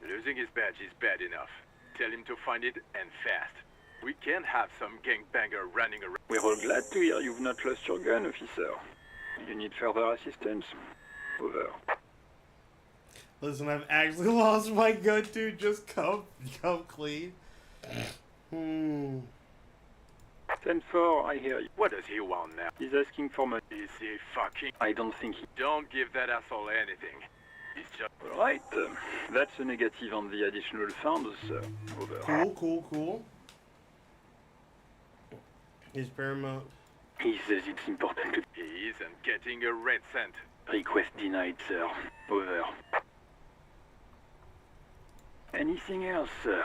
Losing his badge is bad enough. Tell him to find it, and fast. We can't have some gangbanger running around. We're all glad to hear you've not lost your gun, officer. You need further assistance. Over. Listen, I've actually lost my gun too. Just come clean. 10-4, I hear you. What does he want now? He's asking for money. Is he fucking... I don't think he... Don't give that asshole anything. He's just... Alright, that's a negative on the additional funds, sir. Over. Cool. His paramount. He says it's important to... He isn't getting a red cent. Request denied, sir. Over. Anything else, sir?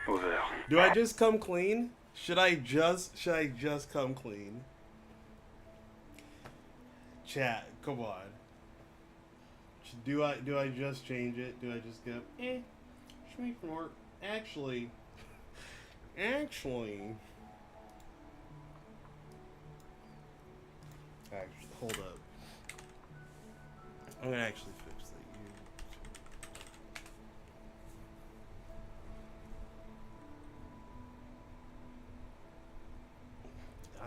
Over. Do I just come clean? Should I just come clean? Chat, come on. Do I just change it? Do I just go, should make more? Actually, Actually, hold up. I'm gonna actually fix that.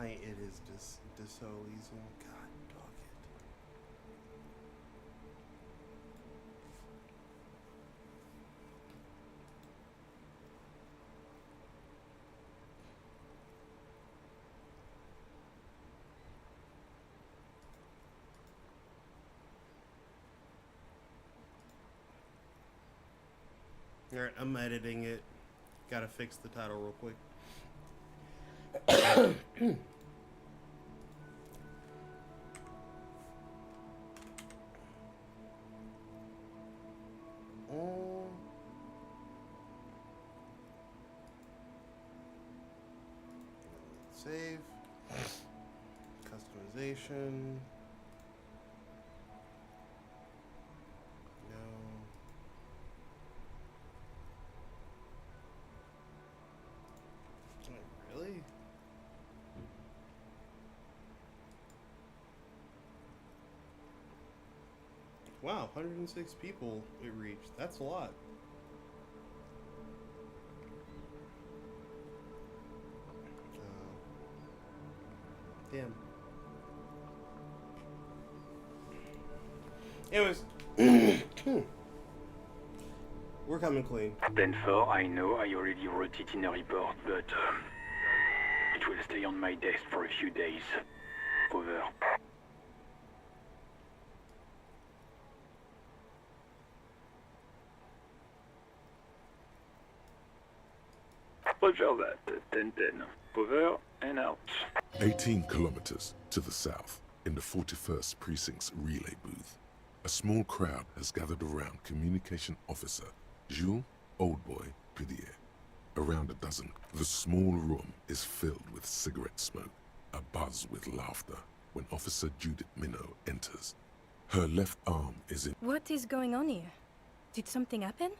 It is just so Elysium. God dog it. Alright, I'm editing it. Gotta fix the title real quick. Save. Customization. No. Wait, really? Wow, 106 people it reached. That's a lot. Damn. Anyways, we're coming clean. 10-4, I know I already wrote it in a report, but it will stay on my desk for a few days. Over. Roger that. 10-10. Over and out. 18 kilometers to the south, in the 41st Precinct's relay booth, a small crowd has gathered around Communication Officer Jules Oldboy Pidier. Around a dozen, the small room is filled with cigarette smoke, a buzz with laughter, when Officer Judith Minot enters. Her left arm is in... What is going on here? Did something happen?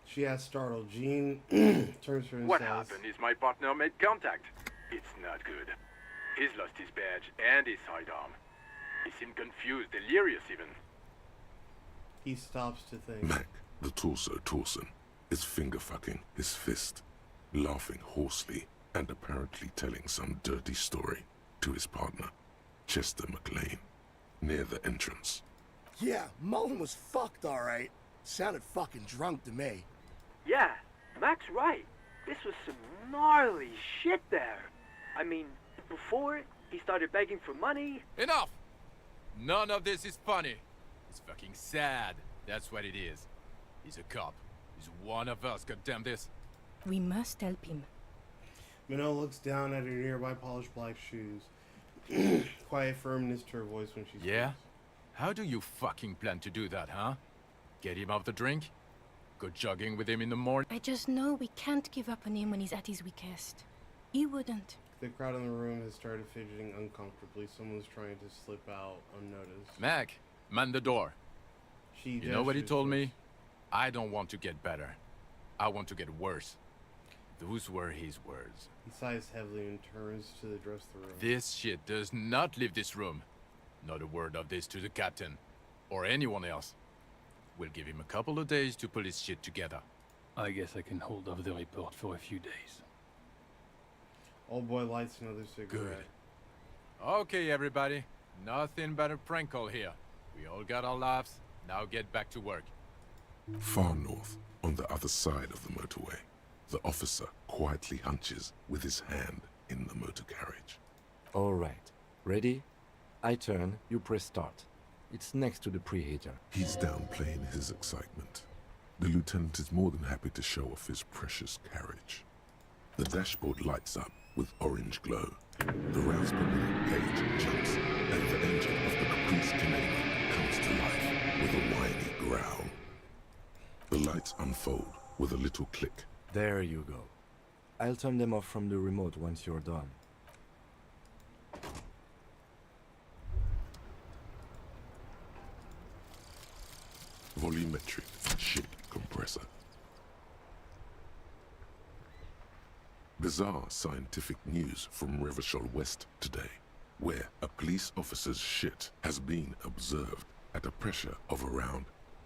She has startled. Jean turns her and What says, happened is my partner made contact. It's not good. He's lost his badge and his sidearm. He seemed confused, delirious even. He stops to think. Mac, the torso Torson, is finger-fucking his fist, laughing hoarsely and apparently telling some dirty story to his partner, Chester McLean, near the entrance. Yeah, Mullen was fucked, alright. Sounded fucking drunk to me. Yeah, Mac's right. This was some gnarly shit there. I mean, before he started begging for money. Enough! None of this is funny. It's fucking sad. That's what it is. He's a cop. He's one of us, goddamn this. We must help him. Minot looks down at her nearby polished black shoes. Quiet firmness to her voice when she speaks. Yeah? How do you fucking plan to do that, huh? Get him off the drink? Go jogging with him in the morning? I just know we can't give up on him when he's at his weakest. You wouldn't. The crowd in the room has started fidgeting uncomfortably. Someone's trying to slip out unnoticed. Mac, man the door. You know what he told me? I don't want to get better. I want to get worse. Those were his words. He sighs heavily and turns to address the room. This shit does not leave this room. Not a word of this to the captain. Or anyone else. We'll give him a couple of days to pull his shit together. I guess I can hold off the report for a few days. Old boy lights another cigarette. Good. Okay, everybody. Nothing but a prank call here. We all got our laughs. Now get back to work. Far north, on the other side of the motorway, the officer quietly hunches with his hand in the motor carriage. All right. Ready? I turn, you press start. It's next to the preheater. He's downplaying his excitement. The lieutenant is more than happy to show off his precious carriage. The dashboard lights up with orange glow. The rounds per minute gauge jumps, and the engine of the Caprice Canadian comes to life with a whiny growl. The lights unfold with a little click. There you go. I'll turn them off from the remote once you're done. Volumetric ship compressor. Bizarre scientific news from Revachol West today, where a police officer's shit has been observed at a pressure of around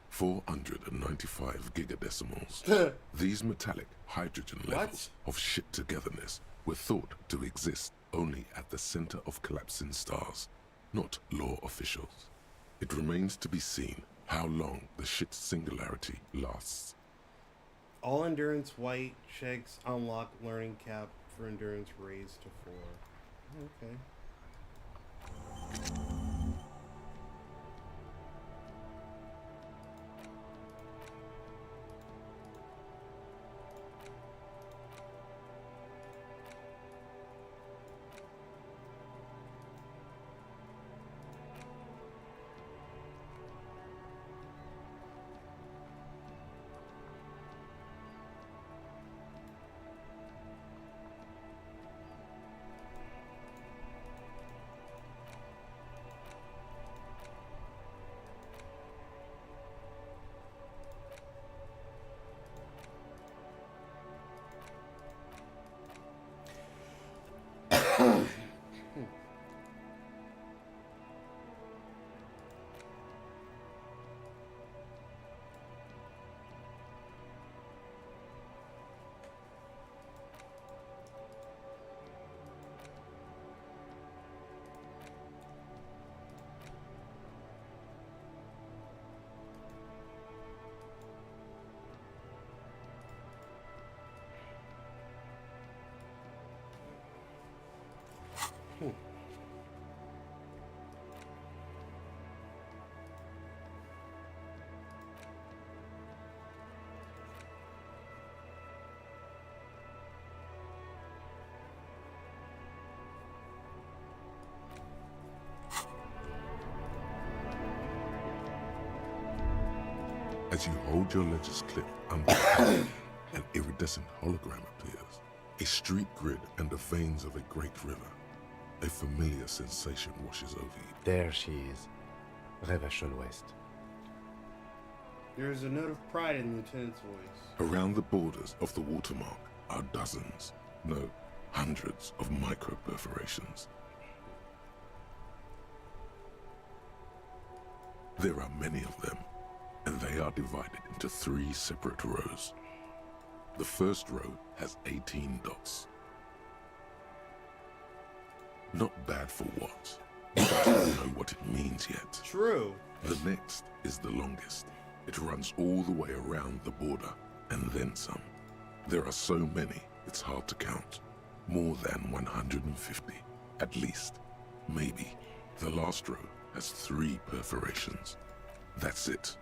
495 gigadecimals. These metallic hydrogen levels of shit togetherness were thought to exist only at the center of collapsing stars, not law officials. It remains to be seen how long the shit singularity lasts. All endurance white checks unlock learning cap for endurance raised to 4. Okay. As you hold your ledger's clip under the hand, an iridescent hologram appears. A street grid and the veins of a great river. A familiar sensation washes over you. There she is. Revachol West. There is a note of pride in the lieutenant's voice. Around the borders of the watermark are dozens, no, hundreds of micro-perforations. There are many of them, and they are divided into 3 separate rows. The first row has 18 dots. Not bad for what? You don't know what it means yet. True. The next is the longest. It runs all the way around the border, and then some. There are so many, it's hard to count. More than 150, at least. Maybe. The last row has 3 perforations. That's it.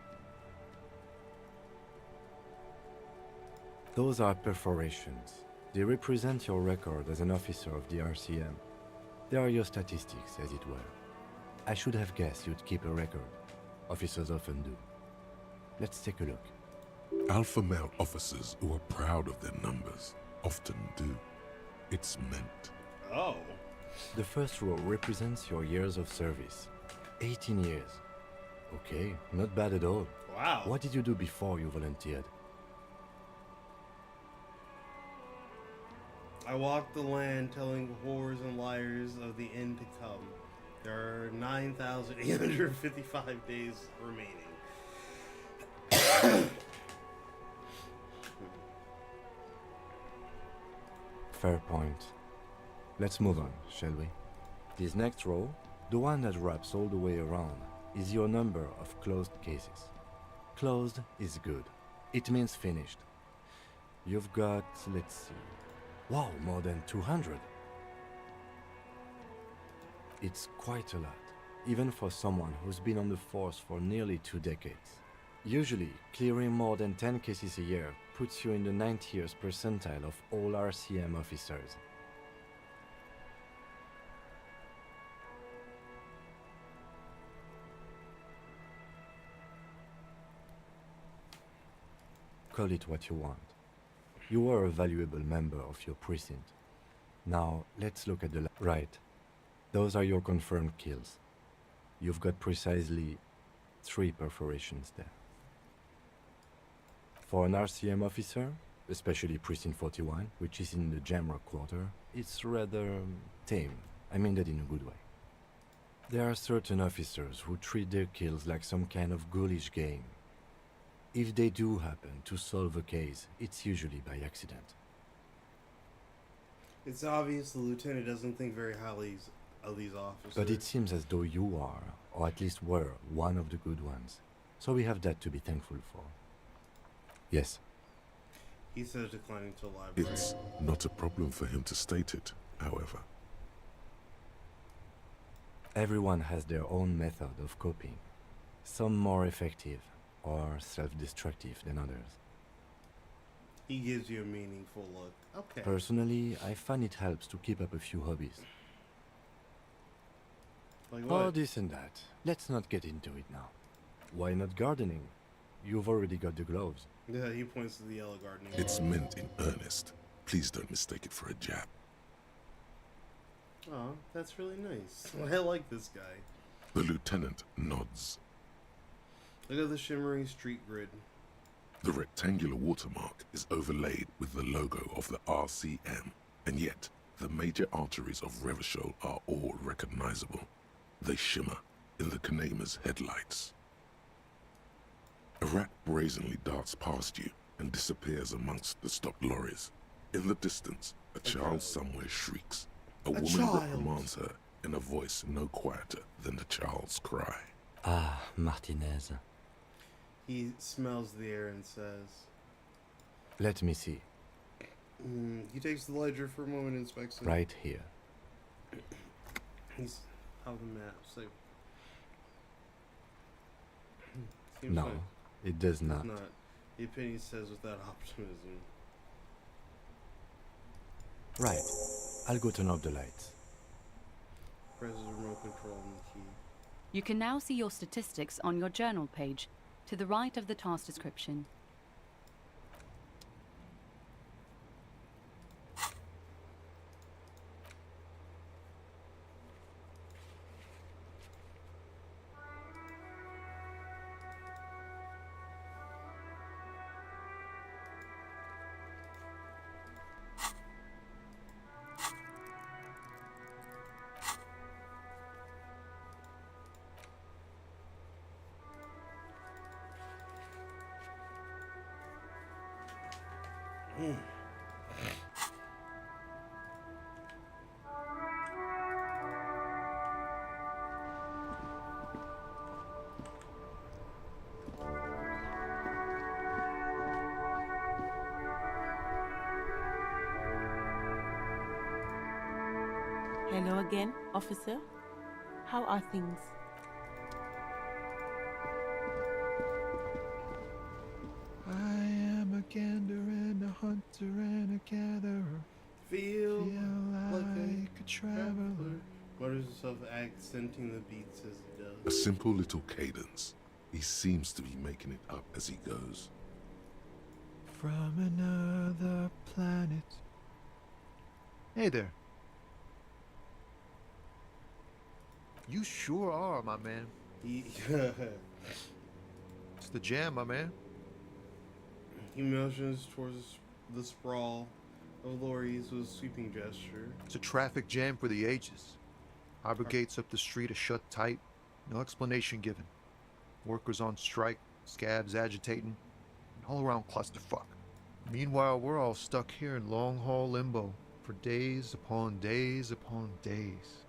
Those are perforations. They represent your record as an officer of the RCM. They are your statistics, as it were. I should have guessed you'd keep a record. Officers often do. Let's take a look. Alpha male officers who are proud of their numbers often do. It's meant. Oh. The first row represents your years of service. 18 years. Okay, not bad at all. Wow. What did you do before you volunteered? I walked the land telling whores and liars of the end to come. There are 9,855 days remaining. Fair point. Let's move on, shall we? This next row, the one that wraps all the way around, is your number of closed cases. Closed is good. It means finished. You've got, let's see. Wow, more than 200. It's quite a lot, even for someone who's been on the force for nearly 2 decades. Usually, clearing more than 10 cases a year puts you in the 90th percentile of all RCM officers. Call it what you want. You are a valuable member of your precinct. Now, let's look at the right. Those are your confirmed kills. You've got precisely 3 perforations there. For an RCM officer, especially Precinct 41, which is in the Jamrock Quarter. It's rather tame. I mean that in a good way. There are certain officers who treat their kills like some kind of ghoulish game. If they do happen to solve a case, it's usually by accident. It's obvious the lieutenant doesn't think very highly of these officers. But it seems as though you are, or at least were, one of the good ones. So we have that to be thankful for. Yes. He says declining to a library. It's not a problem for him to state it, however. Everyone has their own method of coping. Some more effective or self-destructive than others. He gives you a meaningful look. Okay. Personally, I find it helps to keep up a few hobbies. Like what? Oh, this and that. Let's not get into it now. Why not gardening? You've already got the gloves. Yeah, he points to the yellow gardening. It's meant in earnest. Please don't mistake it for a jab. Oh, that's really nice. I like this guy. The lieutenant nods. Look at the shimmering street grid. The rectangular watermark is overlaid with the logo of the RCM, and yet the major arteries of Revachol are all recognizable. They shimmer in the Kanema's headlights. A rat brazenly darts past you and disappears amongst the stopped lorries. In the distance, a child somewhere shrieks. A woman reprimands her in a voice no quieter than the child's cry. Ah, Martinez. He smells the air and says, Let me see. He takes the ledger for a moment and inspects it. Right here. He's how the map. So, no, it does not. Not. The opinion says without optimism. Right. I'll go turn off the lights. Press the remote control on the key. You can now see your statistics on your journal page, to the right of the task description. Hello again, officer. How are things? I am a gander and a hunter and a gatherer. Feel like a traveler. Mutters himself, accenting the beats as he does. A simple little cadence. He seems to be making it up as he goes. From another planet. Hey there. You sure are, my man. It's the jam, my man. He motions towards the sprawl of lorries with a sweeping gesture. It's a traffic jam for the ages. Harbor gates up the street are shut tight. No explanation given. Workers on strike, scabs agitating, an all-around clusterfuck. Meanwhile, we're all stuck here in long-haul limbo for days upon days upon days.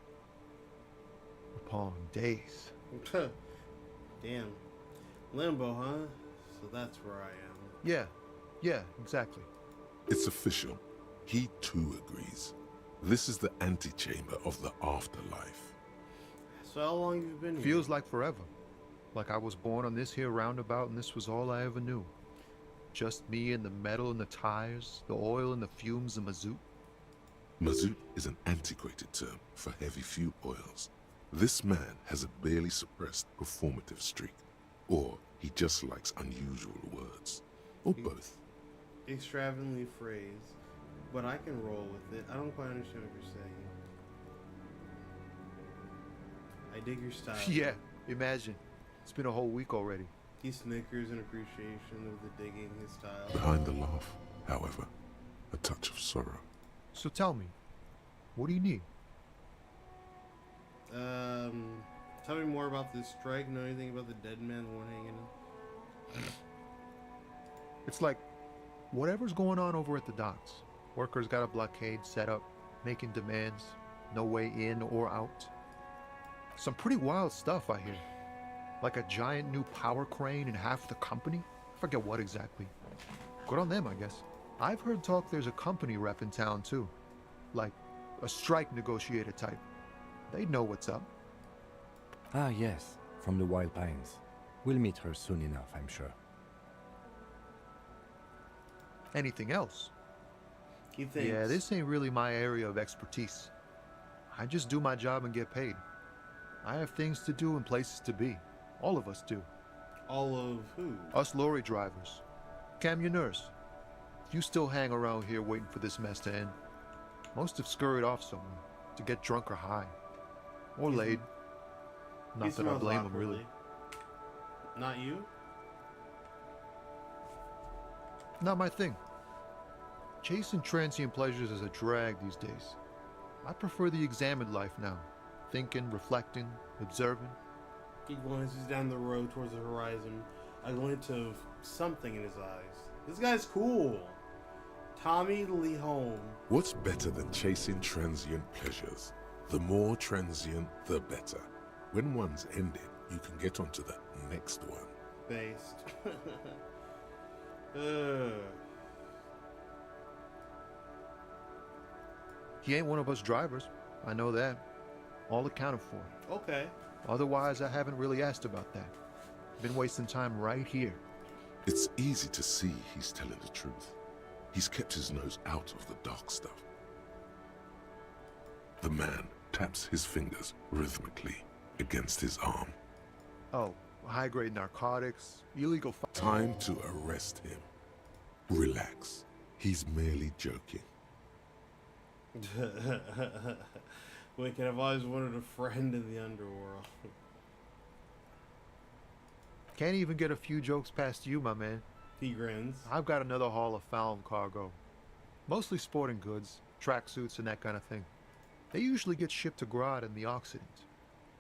Upon days. Damn. Limbo, huh? So that's where I am. Yeah, exactly. It's official. He too agrees. This is the antechamber of the afterlife. So how long have you been here? Feels like forever. Like I was born on this here roundabout and this was all I ever knew. Just me and the metal and the tires, the oil and the fumes and mazout. Mazout is an antiquated term for heavy fuel oils. This man has a barely suppressed performative streak, or he just likes unusual words, or both. Extravagantly phrased, but I can roll with it. I don't quite understand what you're saying. I dig your style. Yeah, imagine. It's been a whole week already. He snickers in appreciation of the digging his style. Behind the laugh, however, a touch of sorrow. So tell me, what do you need? Tell me more about this strike. Know anything about the dead man, the one hanging in? It's like whatever's going on over at the docks. Workers got a blockade set up, making demands, no way in or out. Some pretty wild stuff, I hear. Like a giant new power crane in half the company? I forget what exactly. Good on them, I guess. I've heard talk there's a company rep in town, too. Like a strike negotiator type. They'd know what's up. Ah, yes, from the Wild Pines. We'll meet her soon enough, I'm sure. Anything else? He thinks. Yeah, this ain't really my area of expertise. I just do my job and get paid. I have things to do and places to be. All of us do. All of who? Us lorry drivers. Camionneurs. You still hang around here waiting for this mess to end. Most have scurried off somewhere to get drunk or high. Or laid. Not that I blame them, really. Not you? Not my thing. Chasing transient pleasures is a drag these days. I prefer the examined life now. Thinking, reflecting, observing. He glances down the road towards the horizon, a glint of something in his eyes. This guy's cool. Tommy Lee Holm. What's better than chasing transient pleasures? The more transient, the better. When one's ended, you can get onto the next one. Based. He ain't one of us drivers. I know that. All accounted for. Okay. Otherwise, I haven't really asked about that. Been wasting time right here. It's easy to see he's telling the truth. He's kept his nose out of the dark stuff. The man taps his fingers rhythmically against his arm. Oh, high-grade narcotics, illegal... Time to arrest him. Relax. He's merely joking. Wicked, I've always wanted a friend in the underworld. Can't even get a few jokes past you, my man. He grins. I've got another haul of found cargo. Mostly sporting goods, tracksuits, and that kind of thing. They usually get shipped to Grodd in the Occident.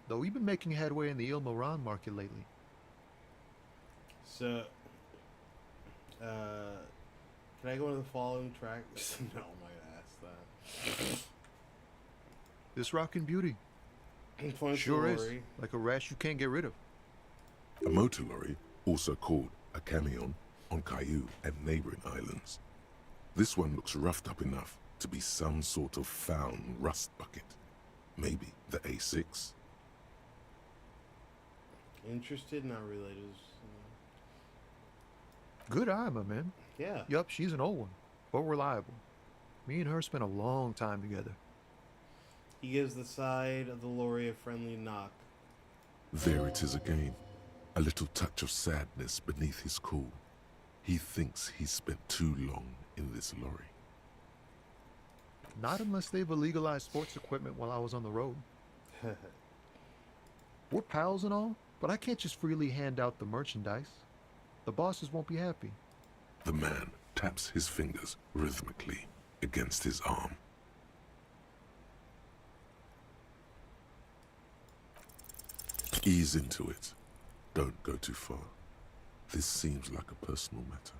Though we've been making headway in the Il Moran market lately. So, can I go to the following track? No, I'm not gonna ask that. This rockin' beauty. Sure is. Like a rash you can't get rid of. A motor lorry, also called a camion, on Caillou and neighboring islands. This one looks roughed up enough to be some sort of found rust bucket. Maybe the A6. Interested, not related. Good eye, my man. Yeah. Yup, she's an old one, but reliable. Me and her spent a long time together. He gives the side of the lorry a friendly knock. There it is again. A little touch of sadness beneath his cool. He thinks he's spent too long in this lorry. Not unless they've illegalized sports equipment while I was on the road. We're pals and all, but I can't just freely hand out the merchandise. The bosses won't be happy. The man taps his fingers rhythmically against his arm. Ease into it. Don't go too far. This seems like a personal matter.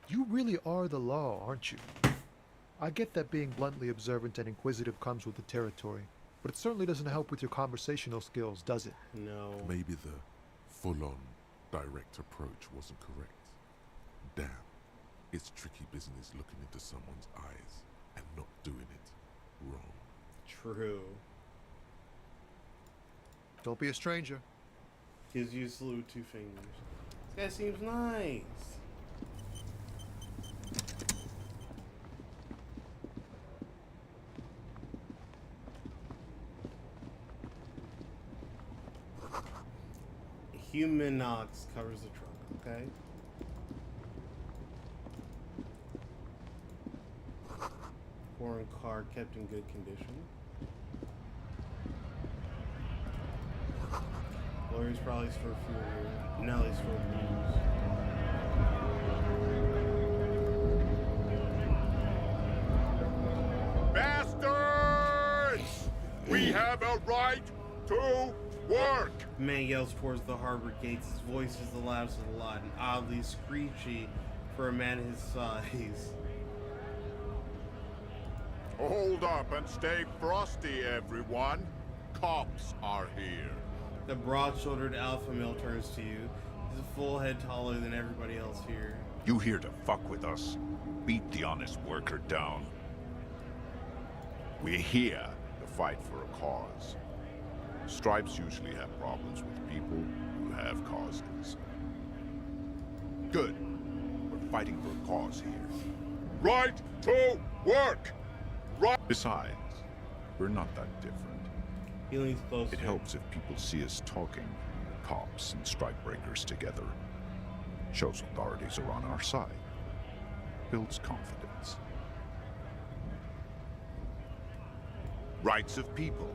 You really are the law, aren't you? I get that being bluntly observant and inquisitive comes with the territory, but it certainly doesn't help with your conversational skills, does it? No. Maybe the full-on, direct approach wasn't correct. Damn. It's tricky business looking into someone's eyes and not doing it wrong. True. Don't be a stranger. Gives you a salute with 2 fingers. This guy seems nice. Humanox covers the trunk, okay? Foreign car kept in good condition. Lawyers probably store fuel here. Now they store booze. Bastards! We have a right to work! The man yells towards the harbor gates. His voice is the loudest of the lot and oddly screechy for a man his size. Hold up and stay frosty, everyone. Cops are here. The broad-shouldered alpha male turns to you. He's a full head taller than everybody else here. You here to fuck with us? Beat the honest worker down. We're here to fight for a cause. Stripes usually have problems with people who have causes. Good. We're fighting for a cause here. Right to work! Right. Besides, we're not that different. He leans closer. It helps if people see us talking, cops and strikebreakers together. Shows authorities are on our side. Builds confidence. Rights of people.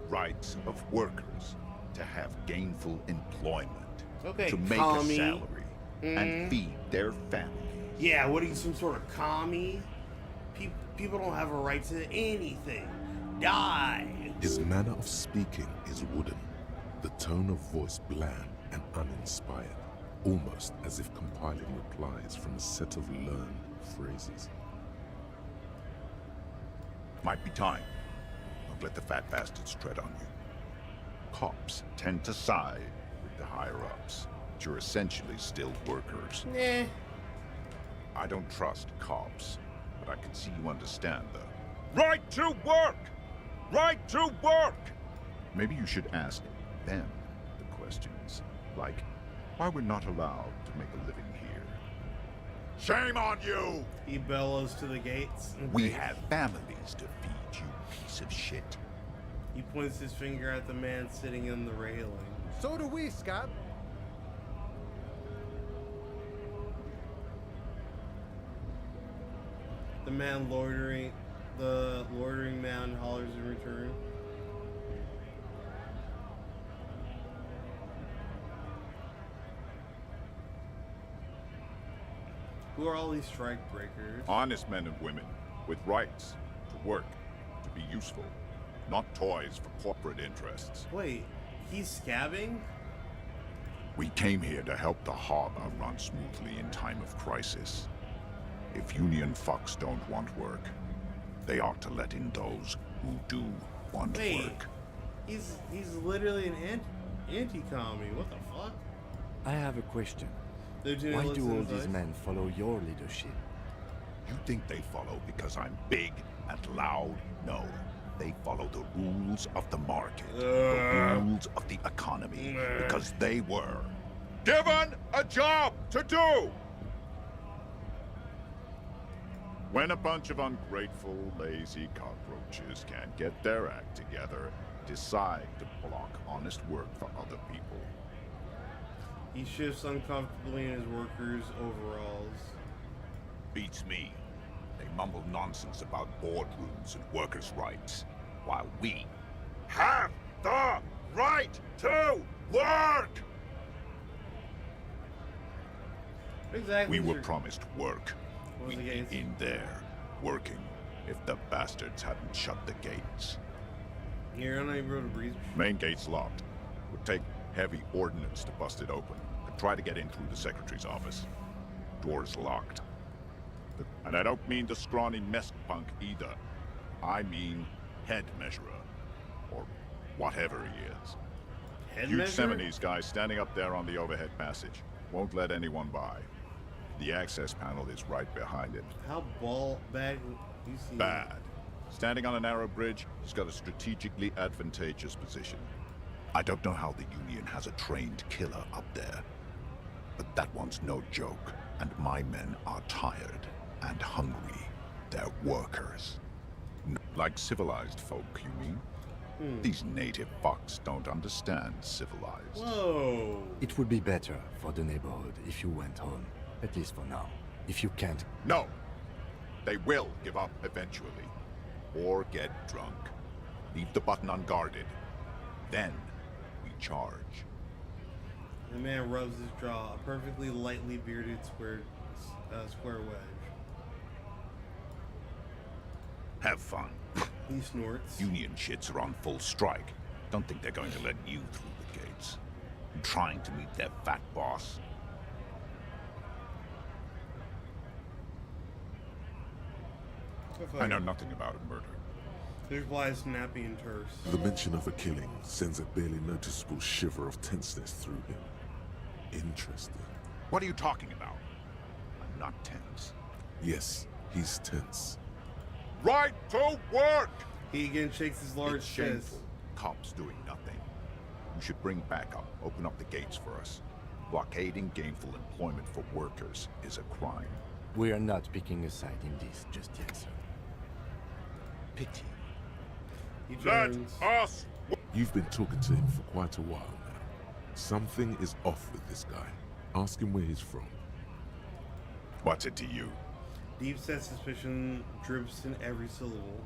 Rights of workers. To have gainful employment. Okay, to make commie. a salary. And feed their families. Yeah, what are you, some sort of commie? People don't have a right to anything. Die! His manner of speaking is wooden, the tone of voice bland and uninspired, almost as if compiling replies from a set of learned phrases. Might be time. Don't let the fat bastards tread on you. Cops tend to side with the higher-ups, but you're essentially still workers. Nah. I don't trust cops, but I can see you understand the right to work! Right to work! Maybe you should ask them the questions, like why we're not allowed to make a living here. Shame on you! He bellows to the gates. We have families to feed, you piece of shit. He points his finger at the man sitting in the railing. So do we, Scott. The loitering man hollers in return. Who are all these strike breakers? Honest men and women with rights to work, to be useful, not toys for corporate interests. Wait, he's scabbing? We came here to help the harbor run smoothly in time of crisis. If union fucks don't want work, they ought to let in those who do want work. He's literally an anti-commie. What the fuck? I have a question. Lieutenant Why looks do in all his these eyes. men follow your leadership? You think they follow because I'm big and loud? No. They follow the rules of the market, the rules of the economy, because they were given a job to do! When a bunch of ungrateful, lazy cockroaches can't get their act together, decide to block honest work for other people. He shifts uncomfortably in his workers' overalls. Beats me. They mumble nonsense about boardrooms and workers' rights, while we have the right to work! Exactly. We were promised work. What was We'd the be gates? in there, working, if the bastards hadn't shut the gates. You're unable to breathe. Main gate's locked. Would take heavy ordnance to bust it open. Could try to get in through the secretary's office. Door's locked. And I don't mean the scrawny mess punk either. I mean head measurer. Or whatever he is. Head Huge measurer? Seminese guy standing up there on the overhead passage. Won't let anyone by. The access panel is right behind it. How bad you see? Bad. Standing on a narrow bridge, he's got a strategically advantageous position. I don't know how the Union has a trained killer up there. But that one's no joke, and my men are tired and hungry. They're workers. Like civilized folk, you mean? These native fucks don't understand civilized. Whoa. It would be better for the neighborhood if you went home, at least for now. If you can't... No! They will give up eventually. Or get drunk. Leave the button unguarded. Then we charge. The man rubs his jaw, a perfectly lightly bearded square wedge. Have fun. He snorts. Union shits are on full strike. Don't think they're going to let you through the gates. I'm trying to meet their fat boss. I know nothing about a murder. His reply is snappy and terse. The mention of a killing sends a barely noticeable shiver of tenseness through him. Interesting. What are you talking about? I'm not tense. Yes, he's tense. Right to work! He again shakes his large It's fist. shameful. Cops doing nothing. You should bring backup. Open up the gates for us. Blockading gainful employment for workers is a crime. We are not picking a side in this just yet, sir. Pity. He Let turns. us. You've been talking to him for quite a while now. Something is off with this guy. Ask him where he's from. What's it to you? Deep-set suspicion drips in every syllable.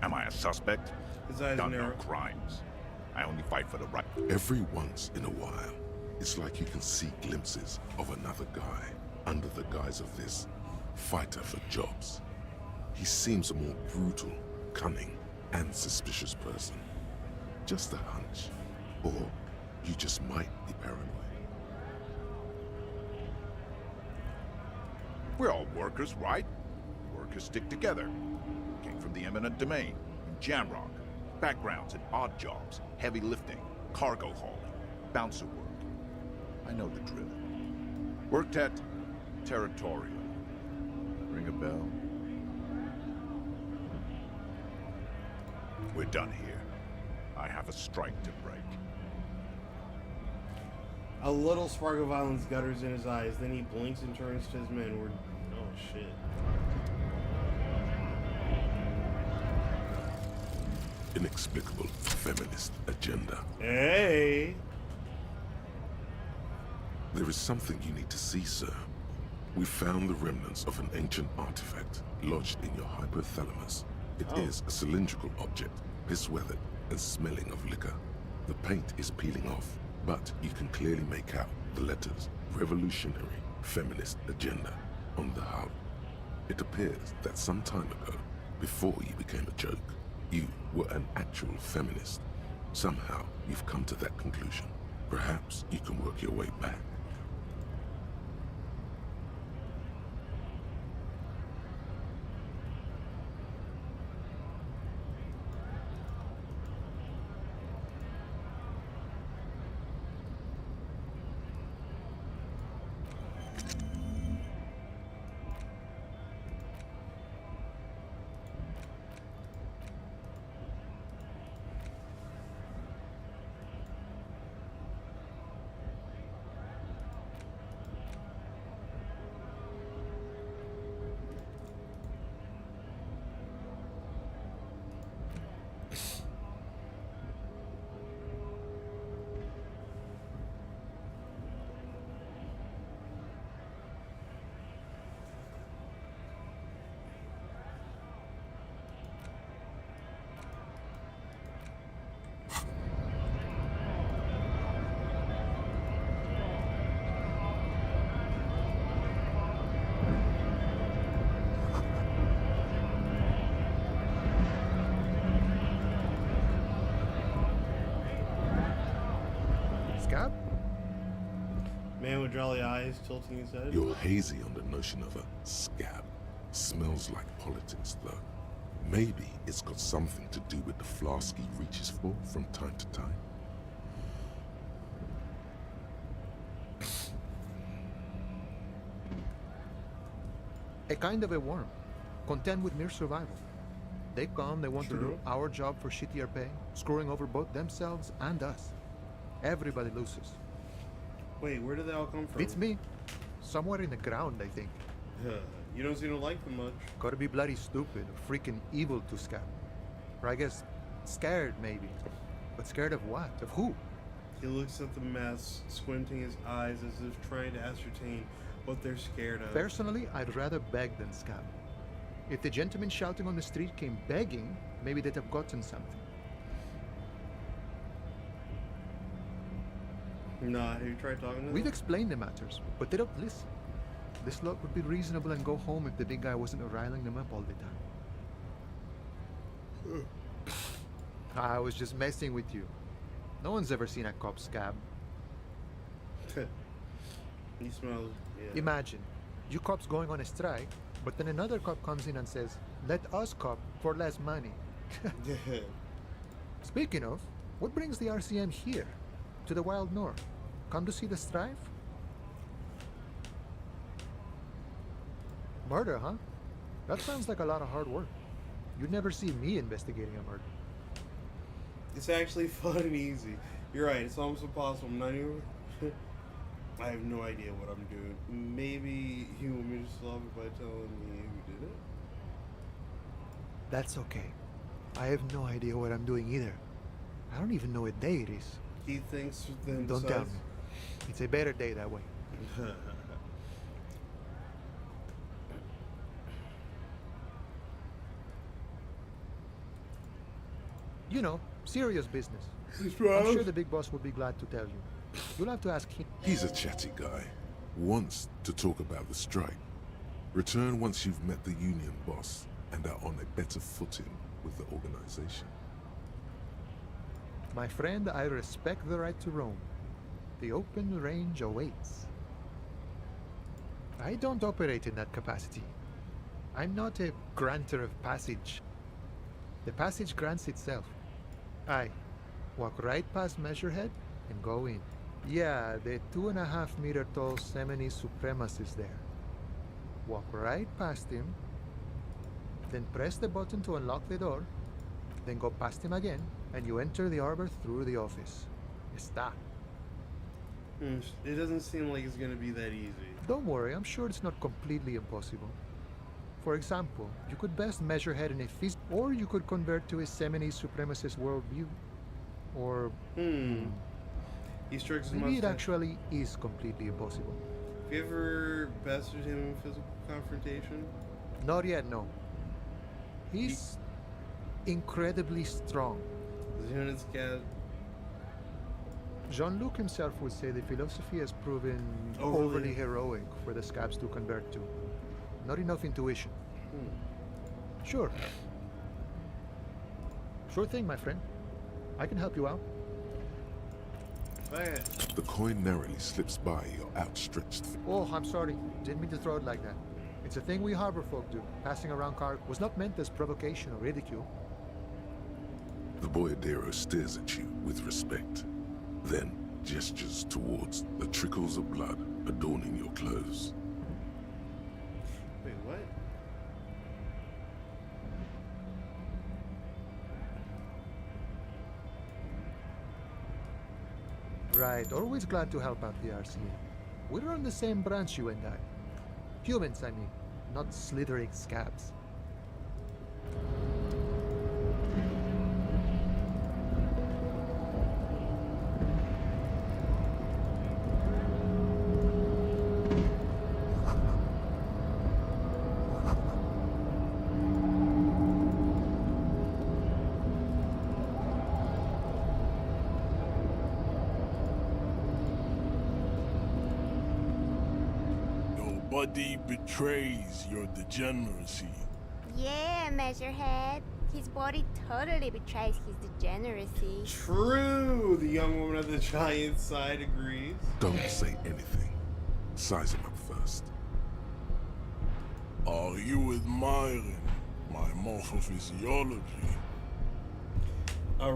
Am I a suspect? His eyes Done no narrow. crimes. I only fight for the right. Every once in a while, it's like you can see glimpses of another guy under the guise of this fighter for jobs. He seems a more brutal, cunning, and suspicious person. Just a hunch. Or you just might be paranoid. We're all workers, right? Workers stick together. Came from the eminent domain, in Jamrock. Backgrounds in odd jobs, heavy lifting, cargo hauling, bouncer work. I know the drill. Worked at Territorial. Ring a bell? We're done here. I have a strike to break. A little spark of violence gutters in his eyes, then he blinks and turns to his men. Oh shit. Inexplicable feminist agenda. Hey! There is something you need to see, sir. We found the remnants of an ancient artifact lodged in your hypothalamus. It is a cylindrical object, piss-weathered and smelling of liquor. The paint is peeling off, but you can clearly make out the letters Revolutionary Feminist Agenda on the hull. It appears that some time ago, before you became a joke, you were an actual feminist. Somehow, you've come to that conclusion. Perhaps you can work your way back. Scab? Man with jolly eyes tilting his head. You're hazy on the notion of a scab. Smells like politics, though. Maybe it's got something to do with the flask he reaches for from time to time. A kind of a worm, content with mere survival. They come, they want to do our job for shittier pay, screwing over both themselves and us. Everybody loses. Wait, where did they all come from? Beats me. Somewhere in the ground, I think. You don't seem to like them much. Gotta be bloody stupid or freaking evil to Scab. Or I guess scared, maybe. But scared of what? Of who? He looks at the mess, squinting his eyes as if trying to ascertain what they're scared of. Personally, I'd rather beg than Scab. If the gentleman shouting on the street came begging, maybe they'd have gotten something. Nah, have you tried talking to them? We've explained the matters, but they don't listen. This lot would be reasonable and go home if the big guy wasn't riling them up all the time. I was just messing with you. No one's ever seen a cop scab. He smells. Yeah. Imagine, you cops going on a strike, but then another cop comes in and says, "Let us cop for less money." Speaking of, what brings the RCM here, to the Wild North? Come to see the strife? Murder, huh? That sounds like a lot of hard work. You'd never see me investigating a murder. It's actually fun and easy. You're right, it's almost impossible. I'm not even... I have no idea what I'm doing. Maybe you want me to solve it by telling me who did it? That's okay. I have no idea what I'm doing either. I don't even know what day it is. He thinks then. Don't tell me. It's a better day that way. You know, serious business. I'm sure the big boss would be glad to tell you. You'll have to ask him. He's a chatty guy. Wants to talk about the strike. Return once you've met the union boss and are on a better footing with the organization. My friend, I respect the right to roam. The open range awaits. I don't operate in that capacity. I'm not a granter of passage. The passage grants itself. I walk right past Measurehead and go in. Yeah, the 2.5 meter tall Semini supremacist there. Walk right past him, then press the button to unlock the door, then go past him again, and you enter the arbor through the office. Está. It doesn't seem like it's gonna be that easy. Don't worry, I'm sure it's not completely impossible. For example, you could best Measurehead in a phys, or you could convert to a Semini supremacist worldview. Or... He strikes his maybe it mustache. actually is completely impossible. Have you ever bested him in physical confrontation? Not yet, no. He's incredibly strong. Is he on his cat? Jean-Luc himself would say the philosophy has proven overly heroic for the scabs to convert to. Not enough intuition. Sure. Sure thing, my friend. I can help you out. The coin narrowly slips by your outstretched fingers. Oh, I'm sorry. Didn't mean to throw it like that. It's a thing we harbor folk do. Passing around cargo was not meant as provocation or ridicule. The boyadero stares at you with respect, then gestures towards the trickles of blood adorning your clothes. Wait, what? Right, always glad to help out the RCA. We're on the same branch, you and I. Humans, I mean, not slithering scabs. Nobody betrays your degeneracy. Yeah, Measurehead. His body totally betrays his degeneracy. True! The young woman at the giant side agrees. Don't say anything. Size him up first. Are you admiring my morphophysiology? A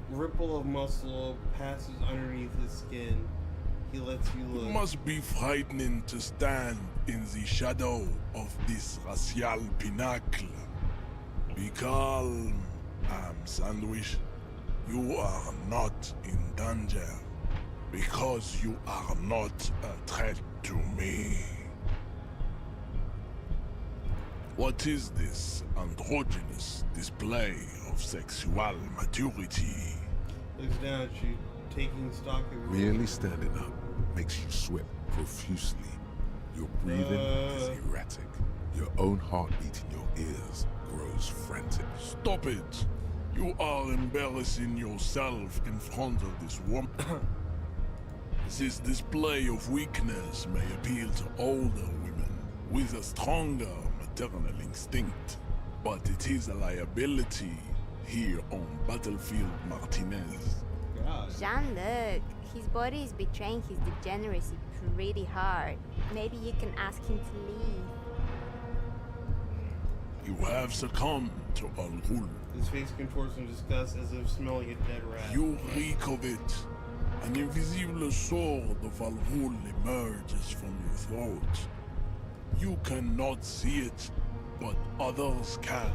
ripple of muscle passes underneath his skin. He lets you look. It must be frightening to stand in the shadow of this racial pinnacle. Be calm, Sandwich. You are not in danger because you are not a threat to me. What is this androgynous display of sexual maturity? Looks down at you, taking stock of your... Merely standing up makes you sweat profusely. Your breathing is erratic, Your own heartbeat in your ears grows frantic. Stop it! You are embarrassing yourself in front of this woman. This display of weakness may appeal to older women with a stronger maternal instinct, but it is a liability here on Battlefield Martinez. Jean-Luc, his body is betraying his degeneracy pretty hard. Maybe you can ask him to leave. You have succumbed to Al Ghul. His face contorts in disgust as if smelling a dead rat. You reek of it. An invisible sword of Al Ghul emerges from your throat. You cannot see it, but others can.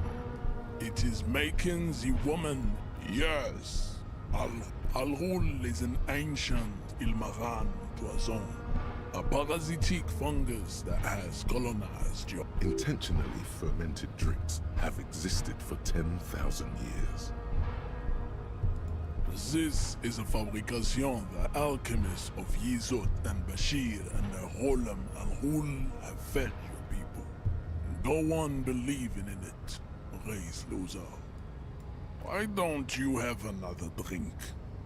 It is making the woman, yes. Al Ghul is an ancient Ilmaran poison, a parasitic fungus that has colonized your... Intentionally fermented drinks have existed for 10,000 years. This is a fabrication the alchemists of Yizot and Bashir and the Rolam Al Ghul have fed your people. Go on believing in it, race loser. Why don't you have another drink?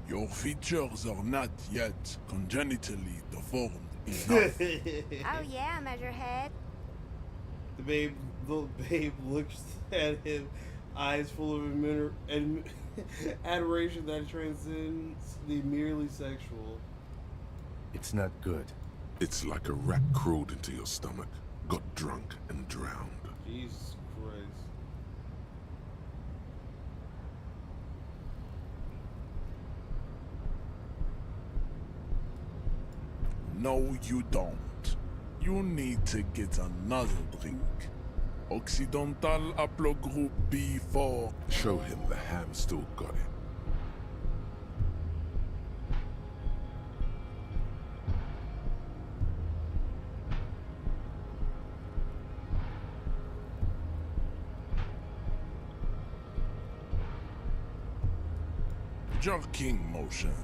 Your features are not yet congenitally deformed enough. Oh yeah, Measurehead. The babe looks at him, eyes full of adoration that transcends the merely sexual. It's not good. It's like a rat crawled into your stomach, got drunk and drowned. Jesus Christ. No, you don't. You need to get another drink. Occidental Haplogroup B4. Show him the ham still got it. Jerking motions.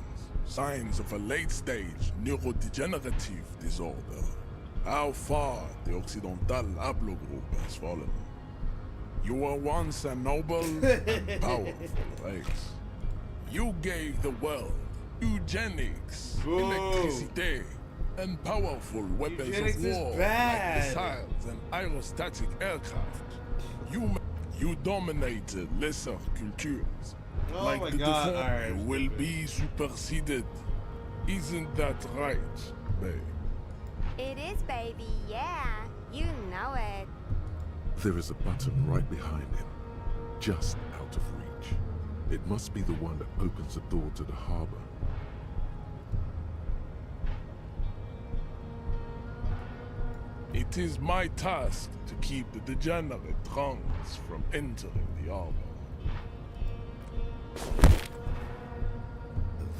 Signs of a late-stage neurodegenerative disorder. How far the Occidental Haplogroup has fallen. You were once a noble and powerful race. You gave the world eugenics, electricity, and powerful weapons Eugenics of is war bad. like missiles and aerostatic aircraft. You dominated lesser cultures. Oh like my the God, deformed alright. will be superseded. Isn't that right, babe? It is, baby, yeah. You know it. There is a button right behind him, just out of reach. It must be the one that opens the door to the harbor. It is my task to keep the degenerate drunks from entering the harbor.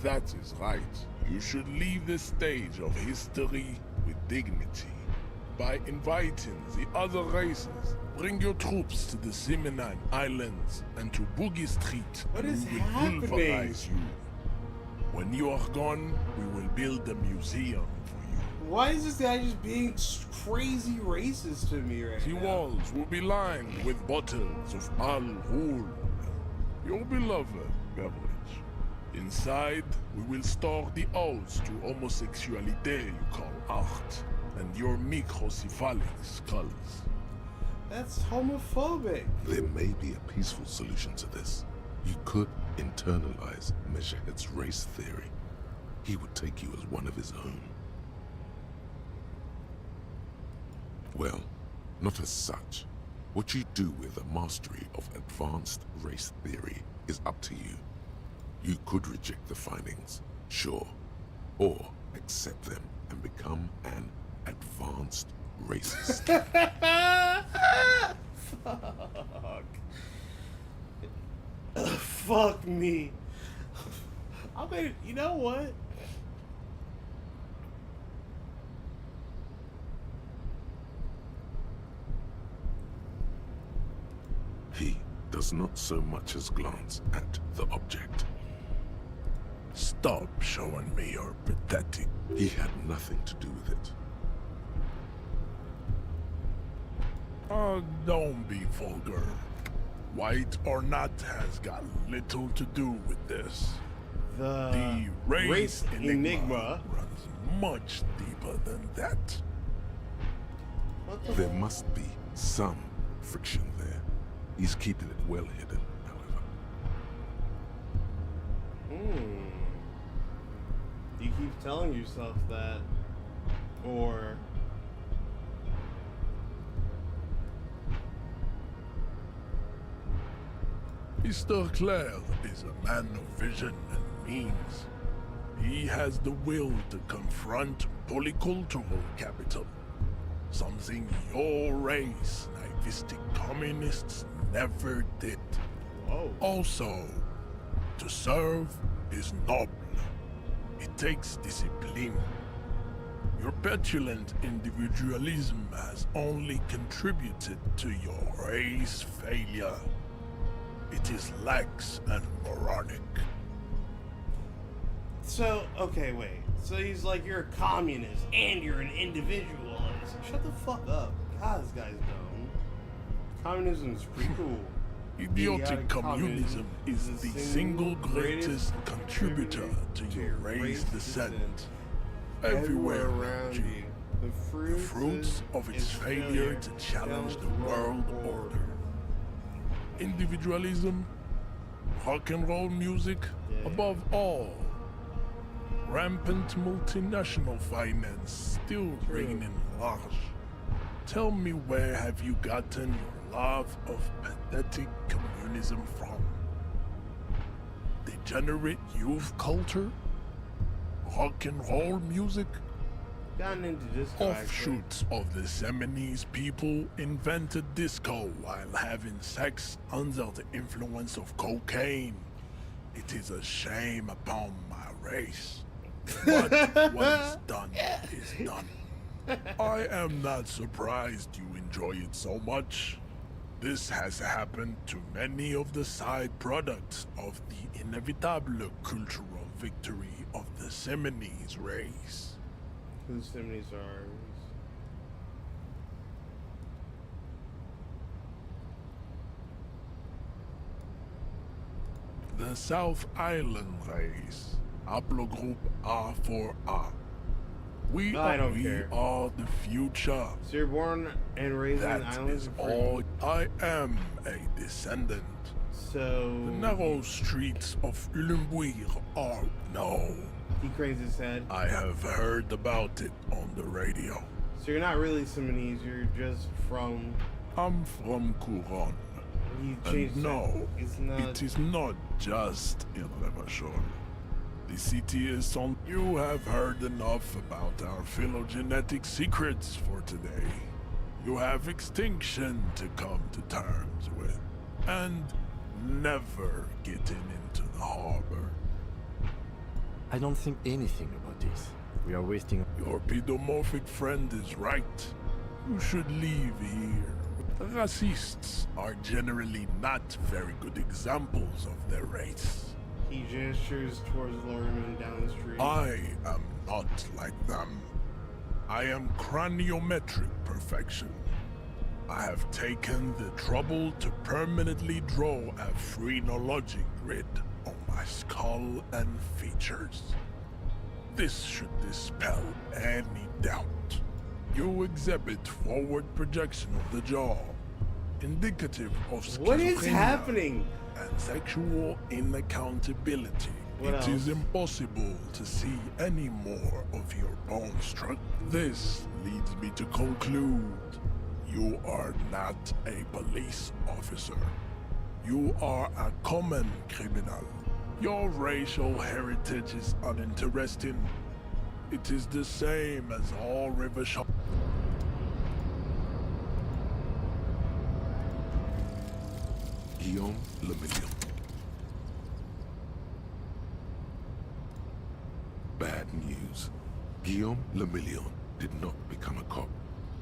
That is right. You should leave the stage of history with dignity. By inviting the other races, bring your troops to the Simenine Islands and to Boogie Street. What and is we will happening? pulverize you. When you are gone, we will build a museum for you. Why is this guy just being crazy racist to me right The now? walls will be lined with bottles of Al Ghul, your beloved beverage. Inside, we will store the odes to homosexuality you call art, and your microcephalic skulls. That's homophobic. There may be a peaceful solution to this. You could internalize Measurehead's race theory. He would take you as one of his own. Well, not as such. What you do with a mastery of advanced race theory is up to you. You could reject the findings, sure, or accept them and become an advanced racist. Fuck. Fuck me. I mean, you know what? He does not so much as glance at the object. Stop showing me your pathetic. He had nothing to do with it. Don't be vulgar. White or not has got little to do with this. The race enigma runs much deeper than that. There must be some friction there. He's keeping it well hidden, however. You keep telling yourself that, or Mr. Clare is a man of vision and means. He has the will to confront polycultural capital, something your race, naivistic communists, never did. Whoa. Also, to serve is noble. It takes discipline. Your petulant individualism has only contributed to your race failure. It is lax and moronic. so okay, wait. So he's like, you're a communist and you're an individualist. Shut the fuck up. God, this guy's dumb. Communism is pretty cool. Idiotic communism is the single greatest contributor to your race descent. Everywhere around you, the fruits of its failure to challenge the world order. Individualism, rock and roll music, above all. Rampant multinational finance still reigning large. Tell me, where have you gotten your love of pathetic communism from? Degenerate youth culture? Rock and roll music? Gotten into disco, Offshoots of the Seminoles people invented disco while having sex under the influence of cocaine. It is a shame upon my race. But what is done is done. I am not surprised you enjoy it so much. This has happened to many of the side products of the inevitable cultural victory of the Seminoles race. Whose Seminoles are? The South Island race, haplogroup A4A. We I don't we care. are the future. So you're born and raised in That islands is of all. I am a descendant. So The narrow streets of Ulimbuir are no. He cranes his head. I have heard about it on the radio. So you're not really Seminoles, you're just from... I'm from Couronne. He And changed no, it's not... it is not just irreversible. The city is on. You have heard enough about our phylogenetic secrets for today. You have extinction to come to terms with. And never getting into the harbor. I don't think anything about this. We are wasting... Your pedomorphic friend is right. You should leave here. Racists are generally not very good examples of their race. He gestures towards the lorryman down the street. I am not like them. I am craniometric perfection. I have taken the trouble to permanently draw a phrenologic grid on my skull and features. This should dispel any doubt. You exhibit forward projection of the jaw, indicative of schizophrenia. What is happening? And sexual inaccountability. What It is else? impossible to see any more of your bone structure. This leads me to conclude you are not a police officer. You are a common criminal. Your racial heritage is uninteresting. It is the same as all river shop. Guillaume Le Million. Bad news. Guillaume Le Million did not become a cop.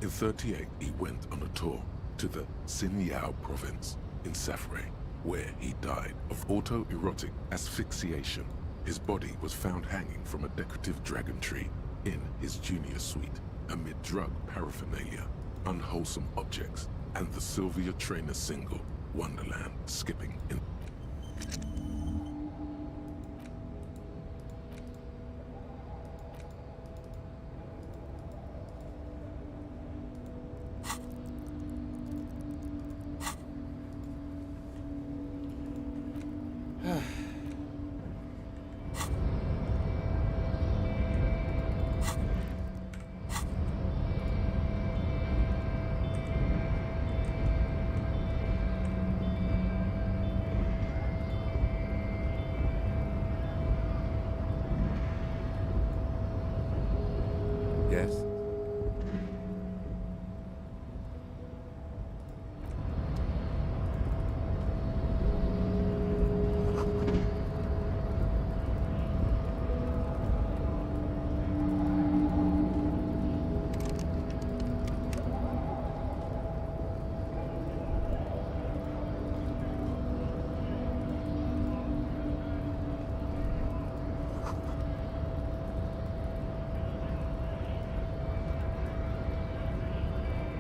In 38, he went on a tour to the Sinyao province in Safre, where he died of autoerotic asphyxiation. His body was found hanging from a decorative dragon tree in his junior suite, amid drug paraphernalia, unwholesome objects, and the Sylvia Trainer single, Wonderland, skipping in. Yes?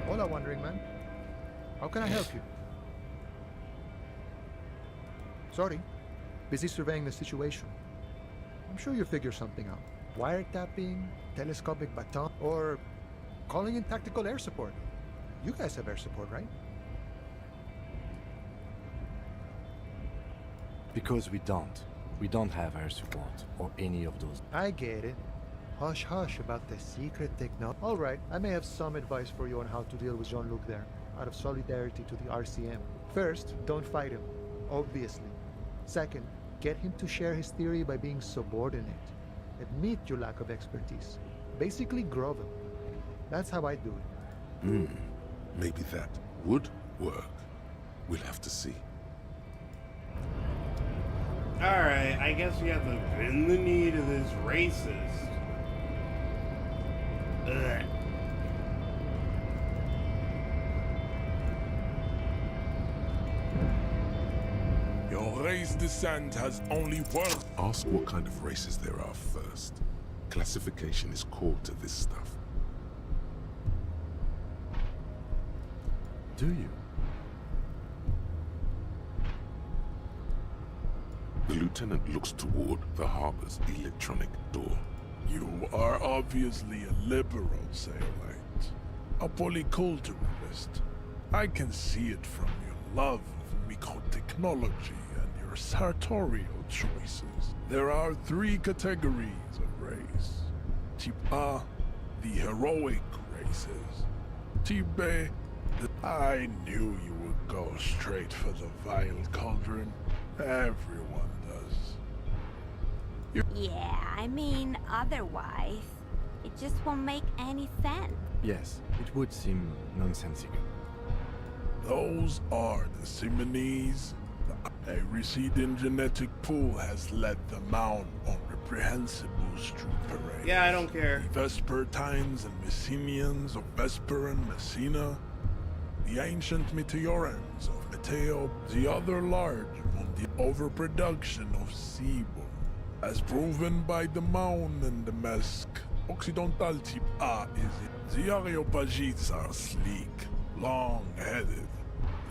Hola, Wandering Man. How can I help you? Sorry. Busy surveying the situation. I'm sure you'll figure something out. Wiretapping, telescopic baton, or calling in tactical air support. You guys have air support, right? Because we don't. We don't have air support or any of those. I get it. Hush hush about the secret technology. Alright, I may have some advice for you on how to deal with Jean-Luc there, out of solidarity to the RCM. First, don't fight him, obviously. Second, get him to share his theory by being subordinate. Admit your lack of expertise. Basically grovel. That's how I do it. Maybe that would work. We'll have to see. Alright, I guess we have to bend the knee to this racist. Ugh. Your race descent has only worked. Ask what kind of races there are first. Classification is core to this stuff. Do you? The lieutenant looks toward the harbor's electronic door. You are obviously a liberal, Sailite. A polyculturalist. I can see it from your love of microtechnology and your sartorial choices. There are 3 categories of race. Type A, the heroic races. Type B, I knew you would go straight for the vile cauldron. Everyone does. Yeah, I mean, otherwise, it just won't make any sense. Yes, it would seem nonsensical. Those are the Simonees. A receding genetic pool has led them out on reprehensible street parades. Yeah, I don't care. The Vespertines and Messenians of Vesper and Messina. The ancient Meteorans of Meteo. The other large among the overproduction of sebum. As proven by the Maun and the Mesk. Occidental type A is it. The Areopagites are sleek, long-headed.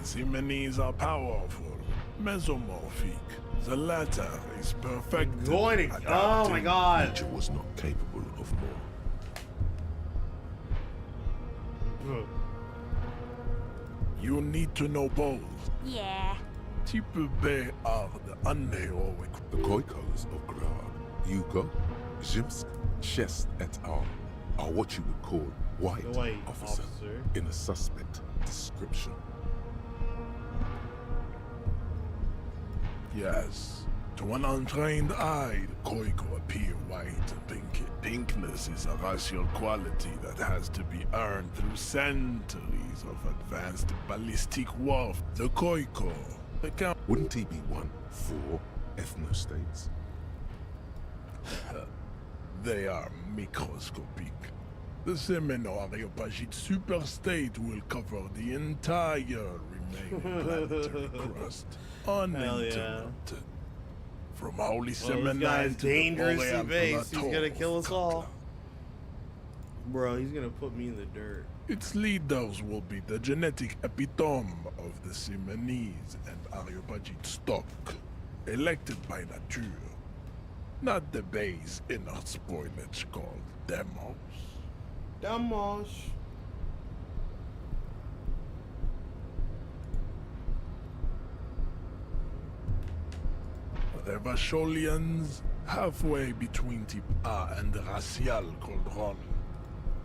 The Simonese are powerful, mesomorphic. The latter is perfect. Oh my god. Nature was not capable of more. You need to know both. Yeah. Type B are the unheroic. The Koikos of Grad, Yuko, Zhimsk, Shest et al. Are what you would call white, officer in a suspect description. Yes. To an untrained eye, the Koiko appear white and pinky. Pinkness is a racial quality that has to be earned through centuries of advanced ballistic warfare. The Koiko, the count. Wouldn't he be one for ethnostates? They are microscopic. The Semeno-Areopagite superstate will cover the entire remaining planetary crust, uninterrupted. From Holy This Seminary guy's to dangerously the based. He's gonna kill us all. Bro, he's gonna put me in the dirt. Its leaders will be the genetic epitome of the Simonese and Areopagite stock, elected by nature, not the base inner spoilage called demos. Demos. The Vacholians, halfway between Type A and the racial called Ron.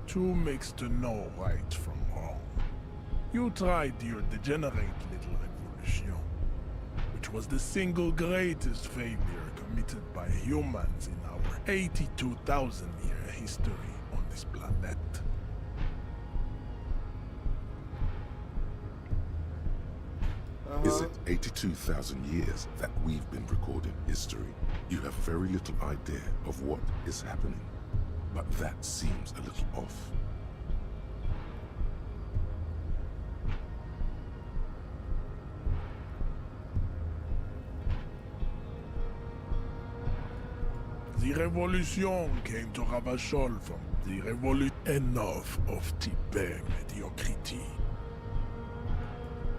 Two makes to know right from wrong. You tried your degenerate little revolution, which was the single greatest failure committed by humans in our 82,000-year history on this planet. Is it 82,000 years that we've been recording history? You have very little idea of what is happening, but that seems a little off. The revolution came to Ravachol from the revolution. Enough of Type mediocrity.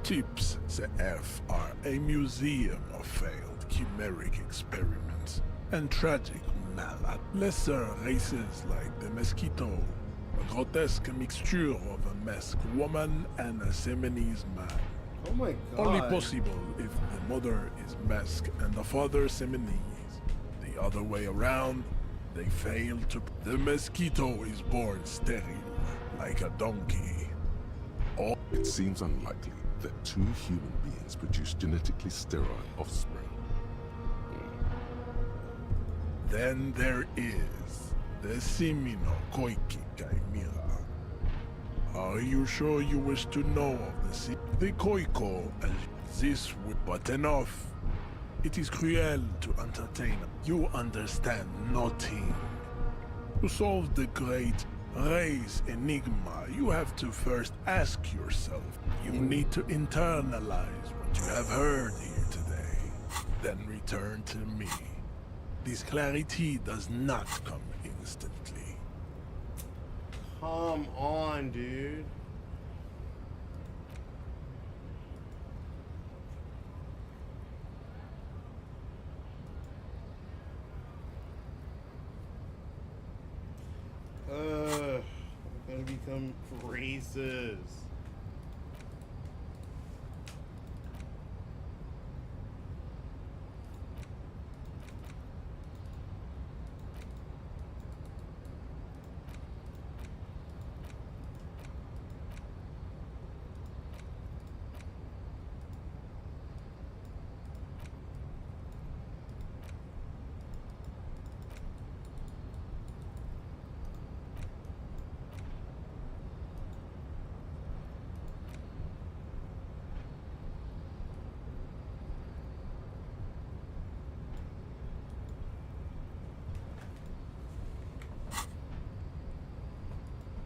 Tips CF are a museum of failed chimeric experiments and tragic malad. Lesser races like the mosquito, a grotesque mixture of a masked woman and a Seminese man. Oh my god. Only possible if the mother is masked and the father Seminese. The other way around, they fail to... The mosquito is born sterile, like a donkey. Or it seems unlikely that two human beings produce genetically sterile offspring. then there is the Simino Koiki Chimera. Are you sure you wish to know of the Koiko as this would but enough? It is cruel to entertain. You understand nothing. To solve the great race enigma, you have to first ask yourself. You need to internalize what you have heard here today, then return to me. This clarity does not come instantly. Come on, dude. I'm gonna become racist.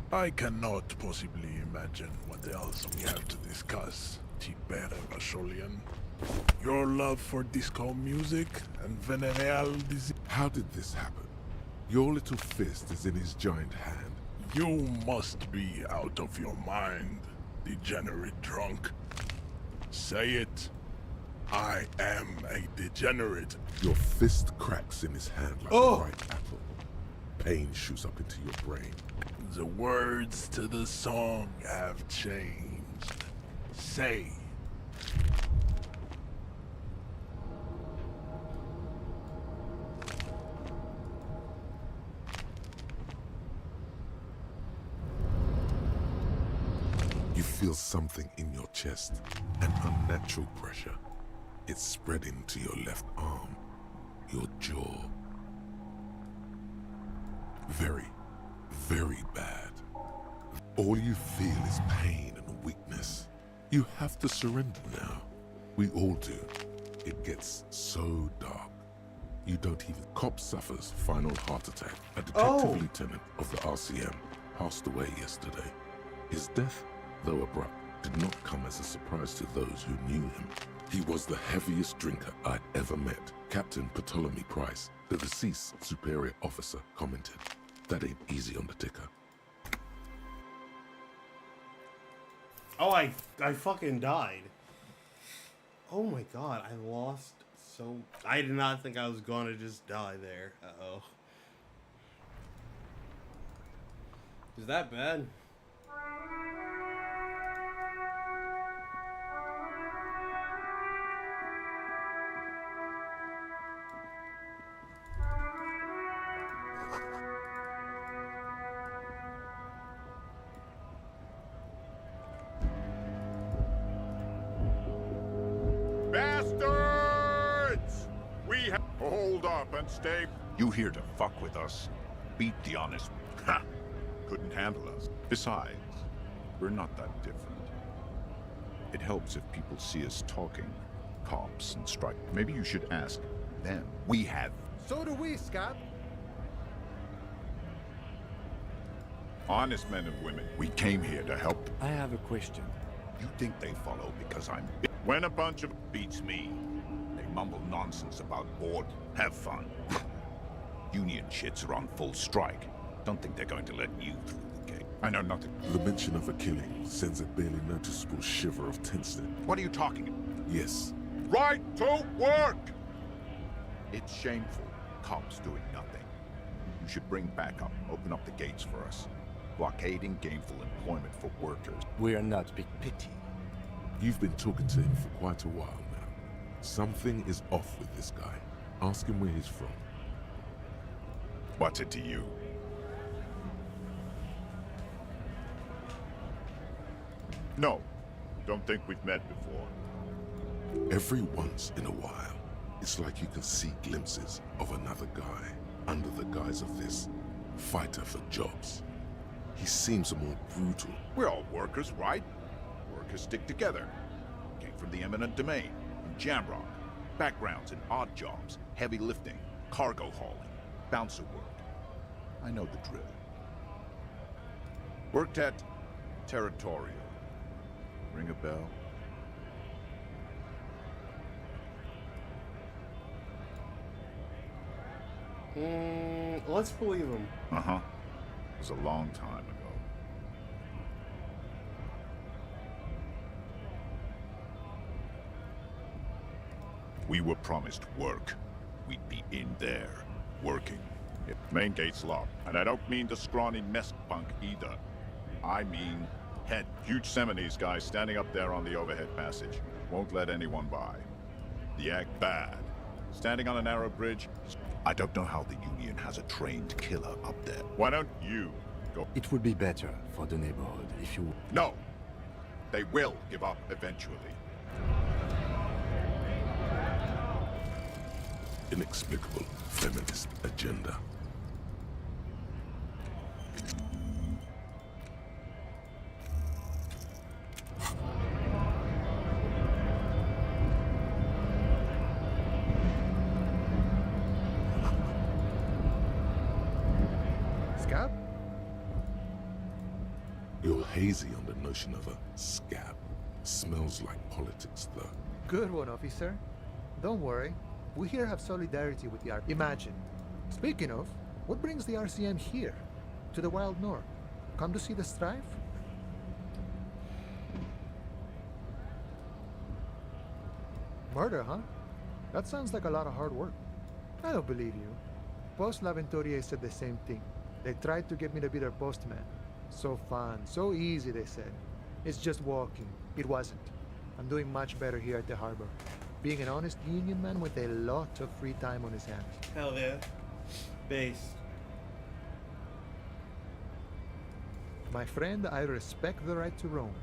I cannot possibly imagine what else we have to discuss, Yippe Vacholian. Your love for disco music and venereal disease. How did this happen? Your little fist is in his giant hand. You must be out of your mind, degenerate drunk. Say it. I am a degenerate. Your fist cracks in his hand like a ripe apple. Pain shoots up into your brain. The words to the song have changed. Say. You feel something in your chest, an unnatural pressure. It's spreading to your left arm, your jaw. Very, very bad. All you feel is pain and weakness. You have to surrender now. We all do. It gets so dark. You don't even... Cop suffers final heart attack. A detective lieutenant of the RCM passed away yesterday. His death, though abrupt, did not come as a surprise to those who knew him. He was the heaviest drinker I'd ever met. Captain Ptolemy Price, the deceased superior officer, commented. That ain't easy on the ticker. Oh, I fucking died. Oh my god, I lost so... I did not think I was gonna just die there. Uh-oh. Is that bad? Bastards! We have... Hold up and stay... You here to fuck with us? Beat the honest... Ha! Couldn't handle us. Besides, we're not that different. It helps if people see us talking. Cops and strike. Maybe you should ask them. We have... So do we, Scott. Honest men and women. We came here to help. I have a question. You think they follow because I'm... When a bunch of... Beats me. They mumble nonsense about board. Have fun. Union shits are on full strike. Don't think they're going to let you through the gate. I know nothing. The mention of a killing sends a barely noticeable shiver of tenseness. What are you talking about? Yes. Right to work! It's shameful. Cops doing nothing. You should bring backup. Open up the gates for us. Blockading gainful employment for workers. We are not big pity. You've been talking to him for quite a while now. Something is off with this guy. Ask him where he's from. What's it to you? No. Don't think we've met before. Every once in a while, it's like you can see glimpses of another guy under the guise of this fighter for jobs. He seems more brutal. We're all workers, right? Workers stick together. Came from the eminent domain, from Jamrock. Backgrounds in odd jobs, heavy lifting, cargo hauling, bouncer work. I know the drill. Worked at Territorial. Ring a bell? Let's believe him. Uh-huh. It was a long time ago. We were promised work. We'd be in there, working. Main gate's locked, and I don't mean the scrawny mess punk either. I mean head. Huge Seminese guy standing up there on the overhead passage. Won't let anyone by. The act bad. Standing on a narrow bridge. I don't know how the Union has a trained killer up there. Why don't you go? It would be better for the neighborhood if you... No! They will give up eventually. Inexplicable feminist agenda. Scab? You're hazy on the notion of a scab. Smells like politics, though. Good one, officer. Don't worry. We here have solidarity with the R. Imagine. Speaking of, what brings the RCM here? To the Wild North? Come to see the strife? Murder, huh? That sounds like a lot of hard work. I don't believe you. Post L'Aventurier said the same thing. They tried to get me to be their postman. So fun, so easy, they said. It's just walking. It wasn't. I'm doing much better here at the harbor. Being an honest union man with a lot of free time on his hands. Hell yeah. Based. My friend, I respect the right to roam.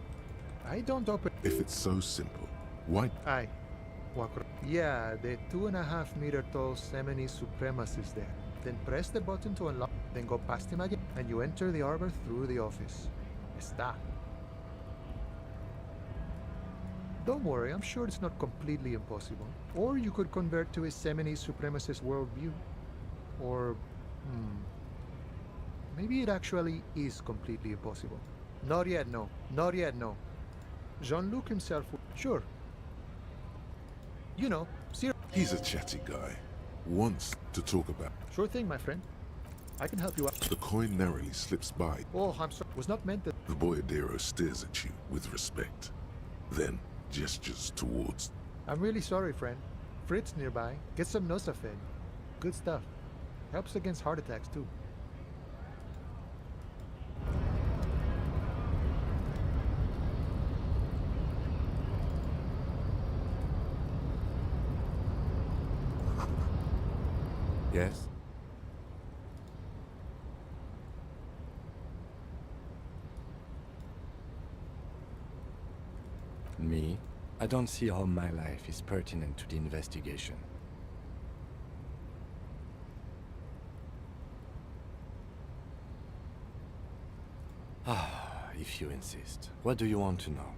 I don't open... If it's so simple, why... Aye. Yeah, the 2.5-meter tall Seminese supremacist there. Then press the button to unlock, then go past him again, and you enter the arbor through the office. Está. Don't worry, I'm sure it's not completely impossible. Or you could convert to a Seminese supremacist worldview. Or, maybe it actually is completely impossible. Not yet, no. Not yet, no. Jean-Luc himself, sure. You know, He's a chatty guy. Wants to talk about... Sure thing, my friend. I can help you out. The coin narrowly slips by. Oh, I'm sorry. Was not meant to. The boyardero stares at you with respect, then gestures towards. I'm really sorry, friend. Fritz nearby. Get some Nosafed. Good stuff. Helps against heart attacks, too. Yes? Me? I don't see how my life is pertinent to the investigation. Ah, if you insist. What do you want to know?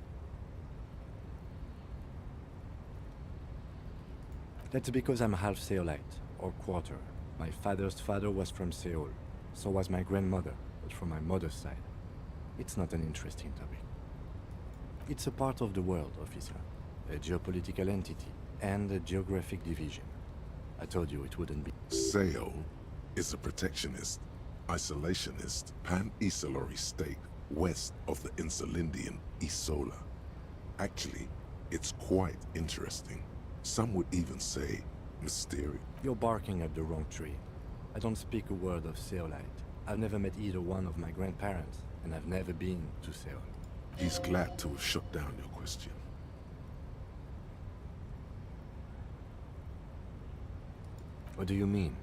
That's because I'm half Seolite, or quarter. My father's father was from Seoul. So was my grandmother, but from my mother's side. It's not an interesting topic. It's a part of the world, officer. A geopolitical entity, and a geographic division. I told you it wouldn't be. Seoul is a protectionist, isolationist, pan-Isolari state west of the Insulindian Isola. Actually, it's quite interesting. Some would even say mysterious. You're barking at the wrong tree. I don't speak a word of Seolite. I've never met either one of my grandparents, and I've never been to Seoul. He's glad to have shut down your question. What do you mean?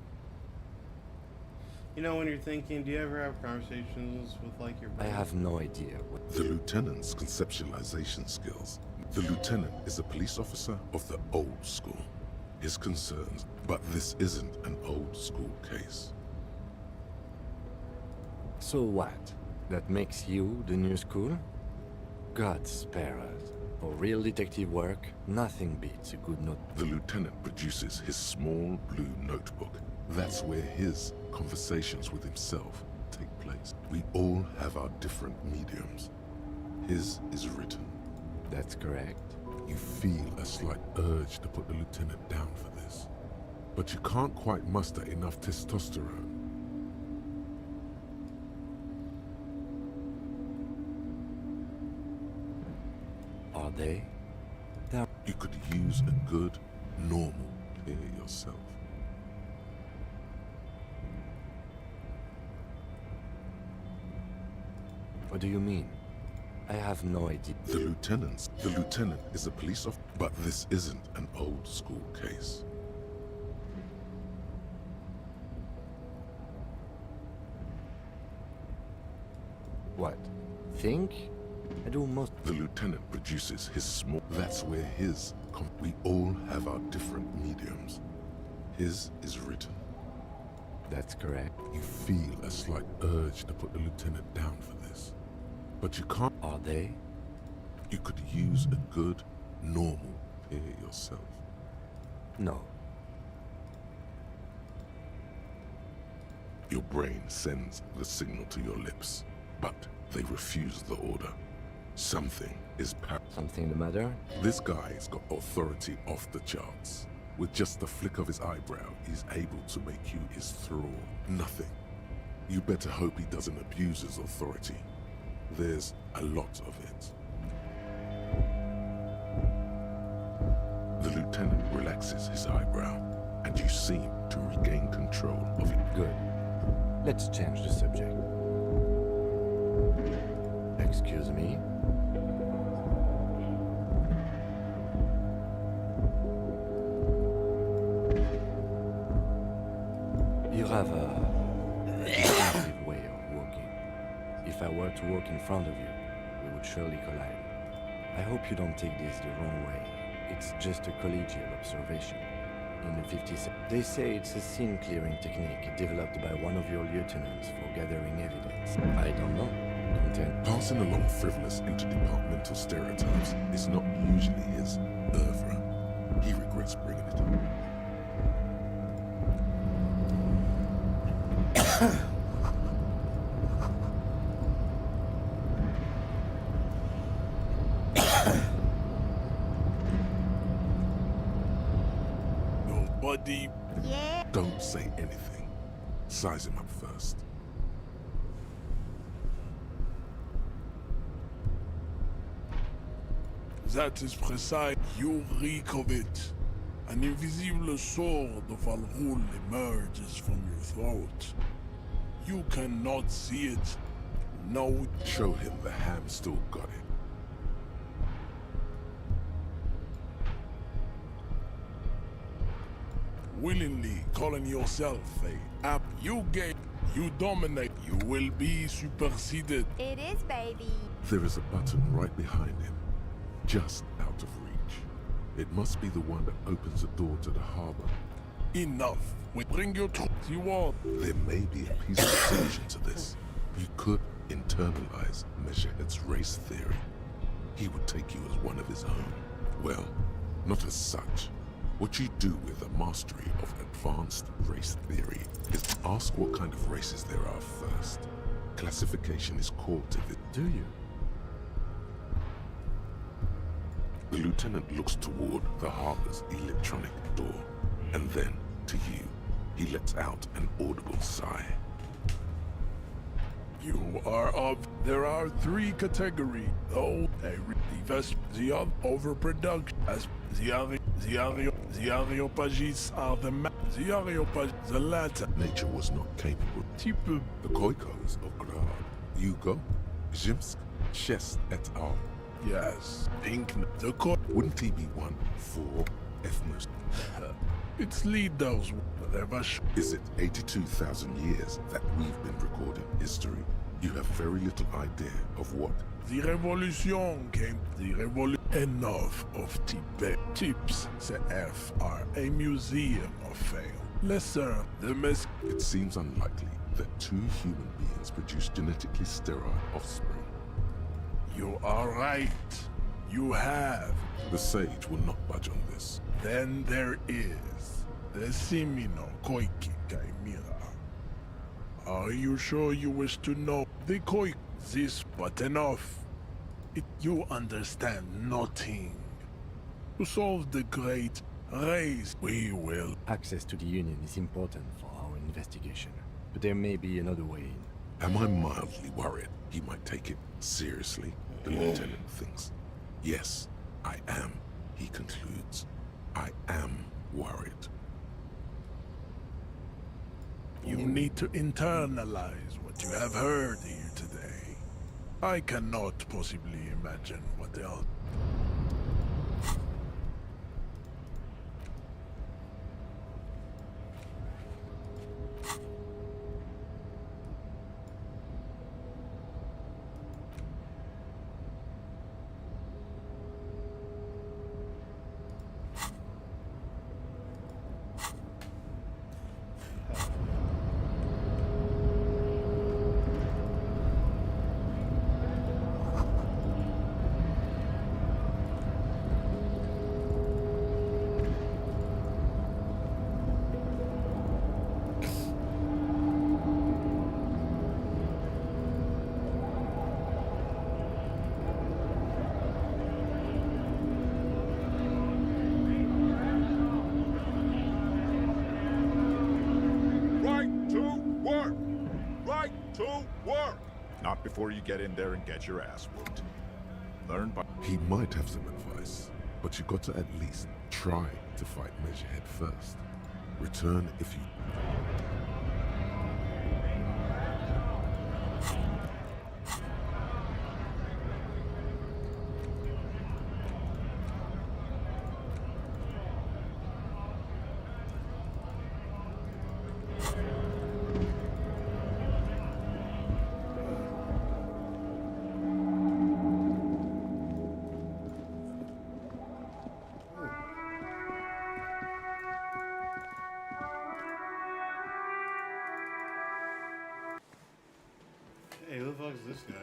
You know, when you're thinking, do you ever have conversations with, like, your I brother? have no idea. The lieutenant's conceptualization skills. The lieutenant is a police officer of the old school. His concerns, but this isn't an old school case. So what? That makes you the new school? God spare us. For real detective work, nothing beats a good note. The lieutenant produces his small blue notebook. That's where his conversations with himself take place. We all have our different mediums. His is written. That's correct. You feel a slight urge to put the lieutenant down for this, but you can't quite muster enough testosterone. Are they? You could use a good, normal peer yourself. What do you mean? I have no idea. The lieutenant is a police officer, but this isn't an old school case. What? Think? I do most. The lieutenant produces his small. That's where his. We all have our different mediums. His is written. That's correct. You feel a slight urge to put the lieutenant down for this, but you can't. Are they? You could use a good, normal peer yourself. No. Your brain sends the signal to your lips, but they refuse the order. Something is Something the matter? This guy's got authority off the charts. With just the flick of his eyebrow, he's able to make you his thrall. Nothing. You better hope he doesn't abuse his authority. There's a lot of it. The lieutenant relaxes his eyebrow, and you seem to regain control of it. Good. Let's change the subject. Excuse me? You have a distinctive way of walking. If I were to walk in front of you, we would surely collide. I hope you don't take this the wrong way. It's just a collegial observation. In the 50s, they say it's a scene-clearing technique developed by one of your lieutenants for gathering evidence. I don't know. Content. Passing along frivolous interdepartmental stereotypes is not usually his oeuvre. He regrets bringing it up. Nobody. Yeah. Don't say anything. Size him up first. That is precise. You reek of it. An invisible sword of Al Ghul emerges from your throat. You cannot see it. No. Show him the ham still got it. Willingly calling yourself a app, you gave, you dominate, you will be superseded. It is, baby. There is a button right behind him, just out of reach. It must be the one that opens the door to the harbor. Enough. We bring you to the wall. There may be a piece of solution to this. You could internalize Measurehead's race theory. He would take you as one of his own. Well, not as such. What you do with a mastery of advanced race theory is ask what kind of races there are first. Classification is called to it. Do you? The lieutenant looks toward the harbor's electronic door, and then, to you, he lets out an audible sigh. You are of. There are three categories. Oh, the of overproduction. As the Areopages are the Areopages, the latter. Nature was not capable. The Khoikhos of Grad, Hugo, Zimsk, Chest et al. Yes, Pink. The Wouldn't he be one for Fmus? Its leaders. Is it 82,000 years that we've been recording history? You have very little idea of what. The revolution came. The revolution. Enough of Tibet. Tips, CF, are a museum of fail. Lesser, the mess. It seems unlikely that two human beings produce genetically sterile offspring. You are right. You have. The sage will not budge on this. Then there is the Simino Koiki Kaimira. Are you sure you wish to know the Koik? This, but enough. You understand nothing. To solve the great race, we will. Access to the Union is important for our investigation, but there may be another way in. Am I mildly worried he might take it seriously? The lieutenant thinks. Yes, I am, he concludes. I am worried. You need to internalize what you have heard here today. I cannot possibly imagine what else. Not before you get in there and get your ass whooped. Learn by... He might have some advice, but you got to at least try to fight Measurehead first. Return if you... Hey, who the fuck is this guy?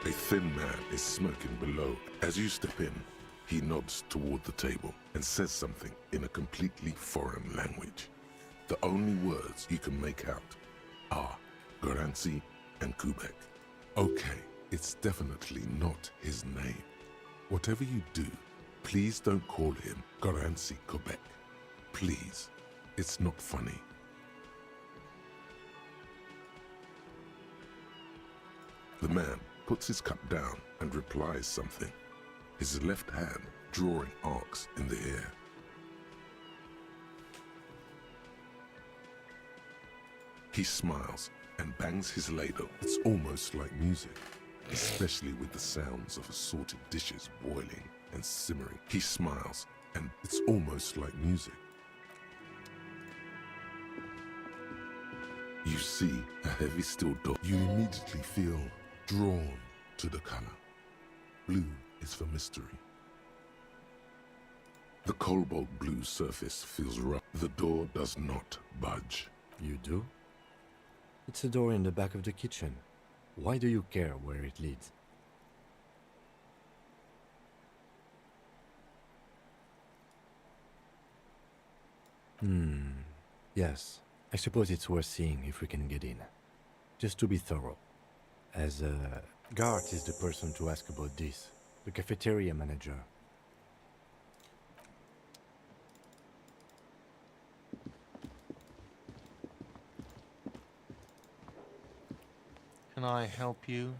A thin man is smoking below. As you step in, He nods toward the table and says something in a completely foreign language. The only words you can make out are Garancy and Kubek. Okay, it's definitely not his name. Whatever you do, please don't call him Garancy Kubek. Please, it's not funny. The man puts his cup down and replies something, his left hand drawing arcs in the air. He smiles and bangs his ladle. It's almost like music, especially with the sounds of assorted dishes boiling and simmering. He smiles and it's almost like music. You see a heavy steel door. You immediately feel drawn to the color. Blue is for mystery. The cobalt blue surface feels rough. The door does not budge. You do? It's a door in the back of the kitchen. Why do you care where it leads? Yes. I suppose it's worth seeing if we can get in. Just to be thorough. As Gart is the person to ask about this. The cafeteria manager. Can I help you?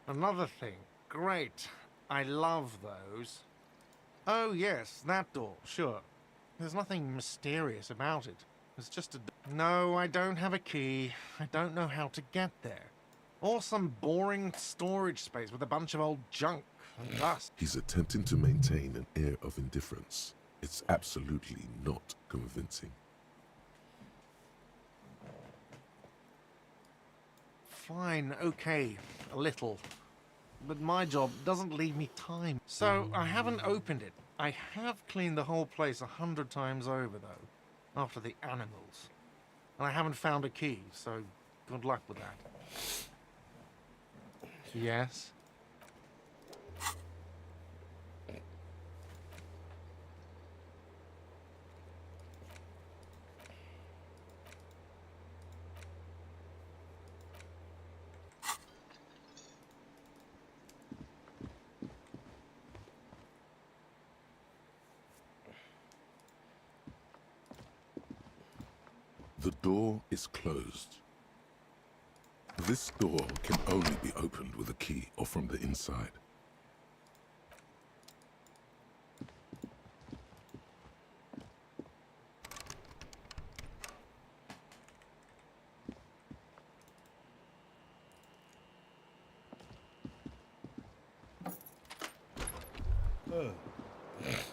Another thing. Great. I love those. Oh, yes, that door, sure. There's nothing mysterious about it. It's just a... No, I don't have a key. I don't know how to get there. Or some boring storage space with a bunch of old junk and dust. He's attempting to maintain an air of indifference. It's absolutely not convincing. Fine, okay, a little. But my job doesn't leave me time. So I haven't opened it. I have cleaned the whole place 100 times over, though, after the animals. And I haven't found a key, so good luck with that. Yes? The door is closed. This door can only be opened with a key or from the inside.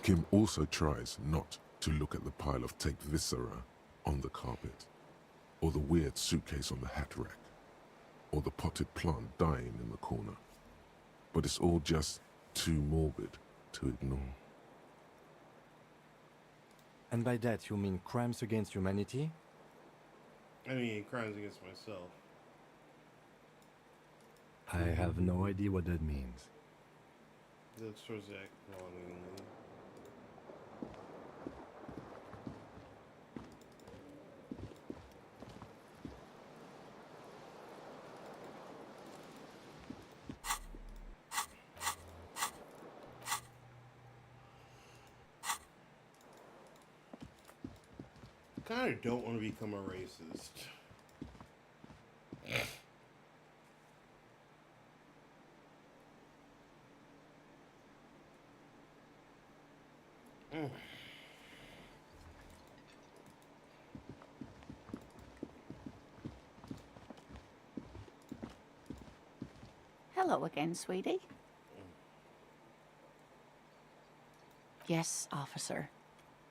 Kim also tries not to look at the pile of taped viscera on the carpet, or the weird suitcase on the hat rack, or the potted plant dying in the corner. But it's all just too morbid to ignore. And by that you mean crimes against humanity? I mean, crimes against myself. I have no idea what that means. That's towards the longingly. I kind of don't want to become a racist. Hello again, sweetie. Yes, officer.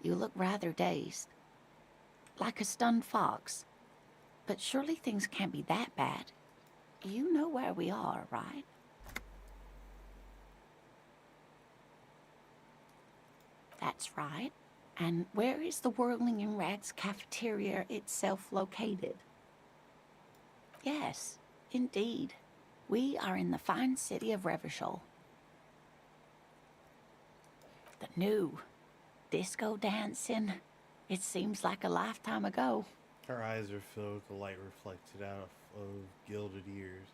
You look rather dazed. Like a stunned fox. But surely things can't be that bad. You know where we are, right? That's right. And where is the Whirling in Rags cafeteria itself located? Yes, indeed. We are in the fine city of Revachol. The new disco dancing. It seems like a lifetime ago. Her eyes are filled with the light reflected out of gilded ears.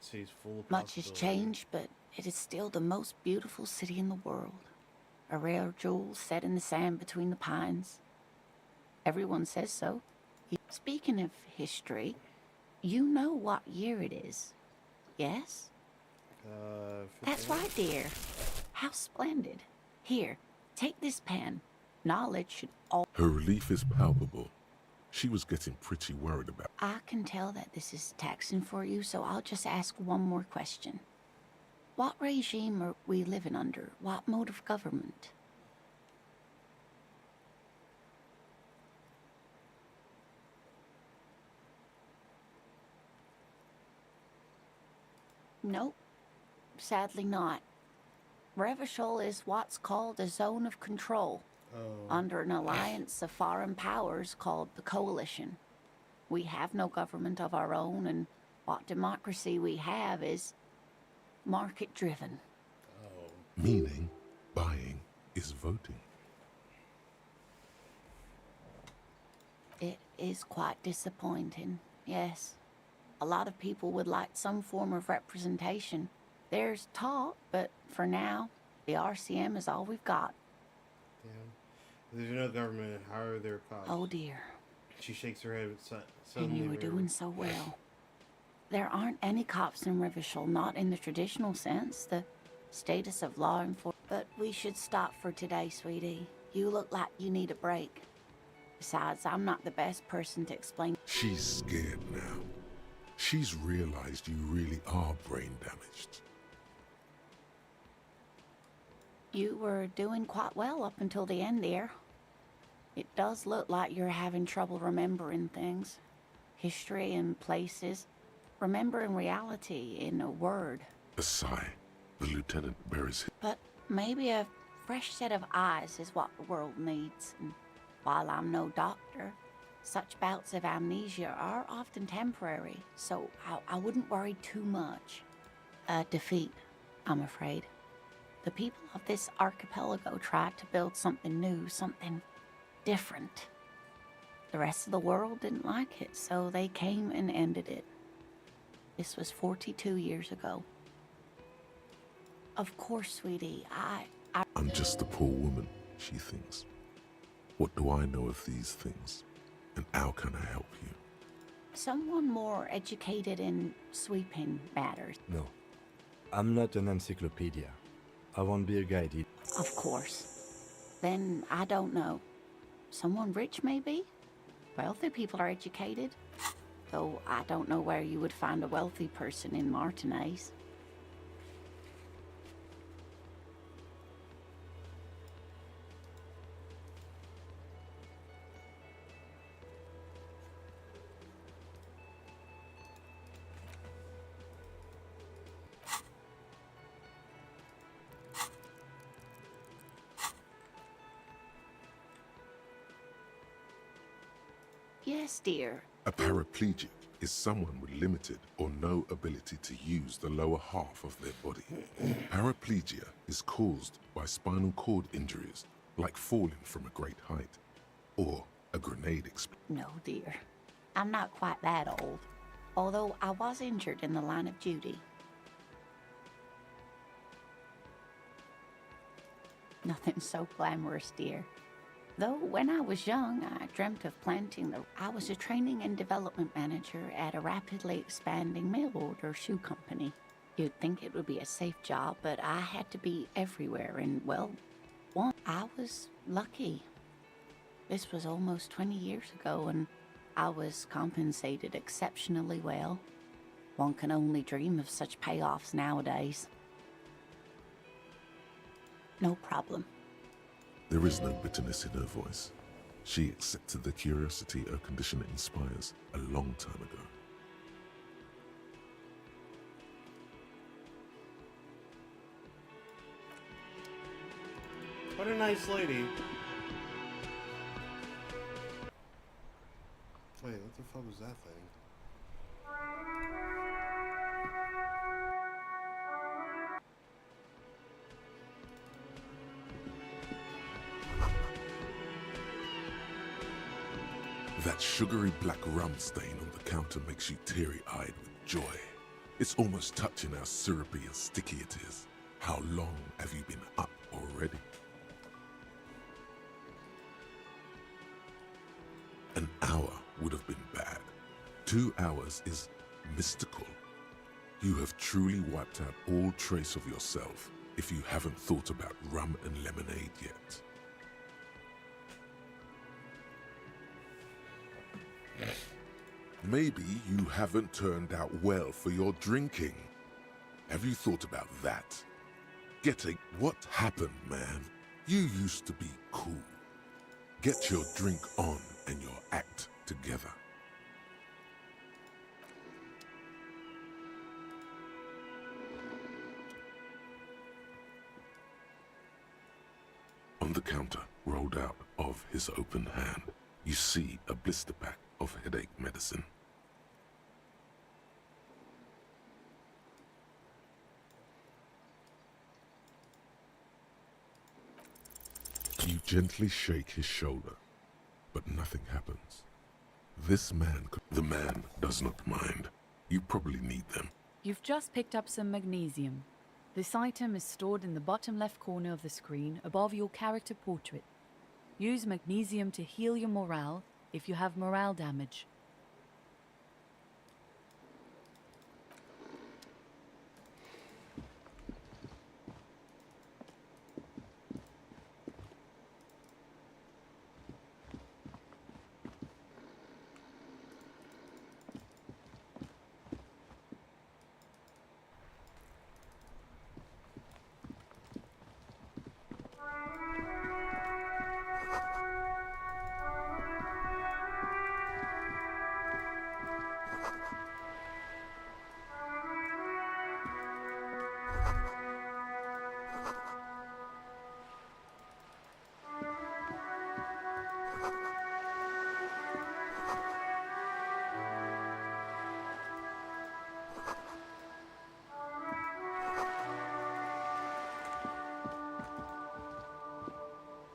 The city's full of Much has possibilities. changed, but it is still the most beautiful city in the world. A rare jewel set in the sand between the pines. Everyone says so. Speaking of history, you know what year it is, yes? That's 15. right, dear. How splendid. Here, take this pen. Knowledge should all... Her relief is palpable. She was getting pretty worried about. I can tell that this is taxing for you, so I'll just ask one more question. What regime are we living under? What mode of government? Nope. Sadly not. Revachol is what's called a zone of control, under an alliance of foreign powers called the Coalition. We have no government of our own, and what democracy we have is market-driven. Meaning, buying is voting. It is quite disappointing, yes. A lot of people would like some form of representation. There's talk, but for now, the RCM is all we've got. Damn. There's no government. How are there cops? Oh dear. She shakes her head. And Suddenly you were doing so well. There aren't any cops in Revachol, not in the traditional sense, the status of law enforcement. But we should stop for today, sweetie. You look like you need a break. Besides, I'm not the best person to explain. She's scared now. She's realized you really are brain damaged. You were doing quite well up until the end, dear. It does look like you're having trouble remembering things. History and places. Remembering reality in a word. A sigh. The lieutenant buries his... But maybe a fresh set of eyes is what the world needs. And while I'm no doctor, such bouts of amnesia are often temporary, so I wouldn't worry too much. A defeat, I'm afraid. The people of this archipelago tried to build something new, something different. The rest of the world didn't like it, so they came and ended it. This was 42 years ago. Of course, sweetie, I'm just a poor woman, she thinks. What do I know of these things? And how can I help you? Someone more educated in sweeping matters. No, I'm not an encyclopedia. I won't be a guide either. Of course. Then I don't know. Someone rich, maybe? Wealthy people are educated. Though I don't know where you would find a wealthy person in Martinez. Yes, dear. A paraplegic is someone with limited or no ability to use the lower half of their body. Paraplegia is caused by spinal cord injuries, like falling from a great height, or a grenade explosion. No, dear. I'm not quite that old. Although I was injured in the line of duty. Nothing so glamorous, dear. Though when I was young, I dreamt of planting the... I was a training and development manager at a rapidly expanding mail order shoe company. You'd think it would be a safe job, but I had to be everywhere, and, well, I was lucky. This was almost 20 years ago, and I was compensated exceptionally well. One can only dream of such payoffs nowadays. No problem. There is no bitterness in her voice. She accepted the curiosity her condition inspires a long time ago. What a nice lady. Wait, what the fuck was that thing? That sugary black rum stain on the counter makes you teary-eyed with joy. It's almost touching how syrupy and sticky it is. How long have you been up already? An hour would have been bad. 2 hours is mystical. You have truly wiped out all trace of yourself if you haven't thought about rum and lemonade yet. Maybe you haven't turned out well for your drinking. Have you thought about that? What happened, man? You used to be cool. Get your drink on and your act together. On the counter, rolled out of his open hand, you see a blister pack of headache medicine. You gently shake his shoulder, but nothing happens. The man does not mind. You probably need them. You've just picked up some magnesium. This item is stored in the bottom left corner of the screen above your character portrait. Use magnesium to heal your morale if you have morale damage.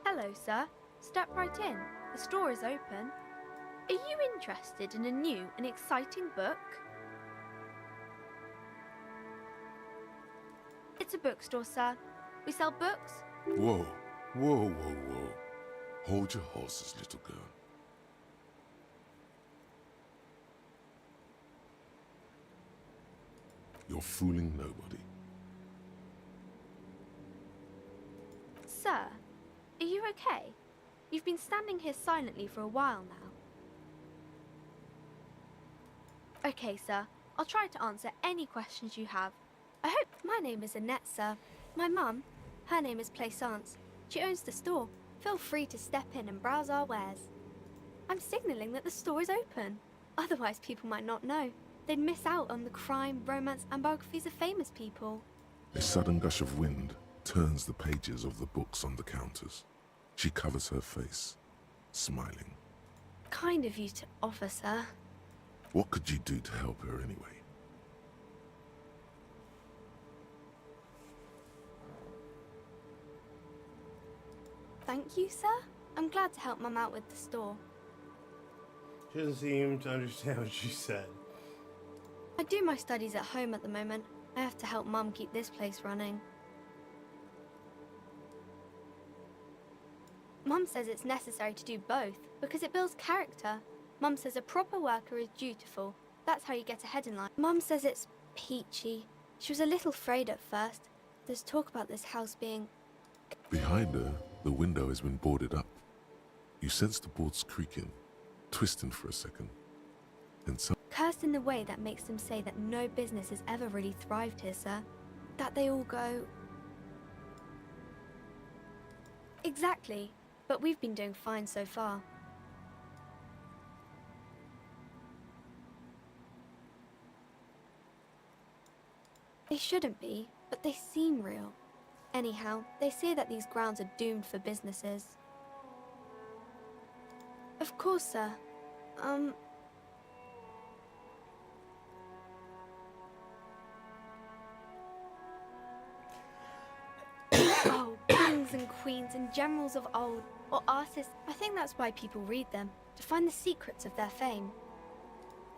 Hello, sir. Step right in. The store is open. Are you interested in a new and exciting book? It's a bookstore, sir. We sell books. Whoa, whoa, whoa, whoa. Hold your horses, little girl. You're fooling nobody. Sir, are you okay? You've been standing here silently for a while now. Okay, sir. I'll try to answer any questions you have. I hope. My name is Annette, sir. My mum, her name is Plaisance. She owns the store. Feel free to step in and browse our wares. I'm signalling that the store is open. Otherwise, people might not know. They'd miss out on the crime, romance, and biographies of famous people. A sudden gush of wind turns the pages of the books on the counters. She covers her face, smiling. Kind of you to offer, sir. What could you do to help her anyway? Thank you, sir. I'm glad to help Mum out with the store. She doesn't seem to understand what she said. I do my studies at home at the moment. I have to help Mum keep this place running. Mum says it's necessary to do both because it builds character. Mum says a proper worker is dutiful. That's how you get ahead in life. Mum says it's peachy. She was a little afraid at first. There's talk about this house being... Behind her, the window has been boarded up. You sense the boards creaking, twisting for a second. Then some... Cursed in the way that makes them say that no business has ever really thrived here, sir. That they all go... Exactly. But we've been doing fine so far. They shouldn't be, but they seem real. Anyhow, they say that these grounds are doomed for businesses. Of course, sir. Oh, kings and queens and generals of old, or artists. I think that's why people read them, to find the secrets of their fame.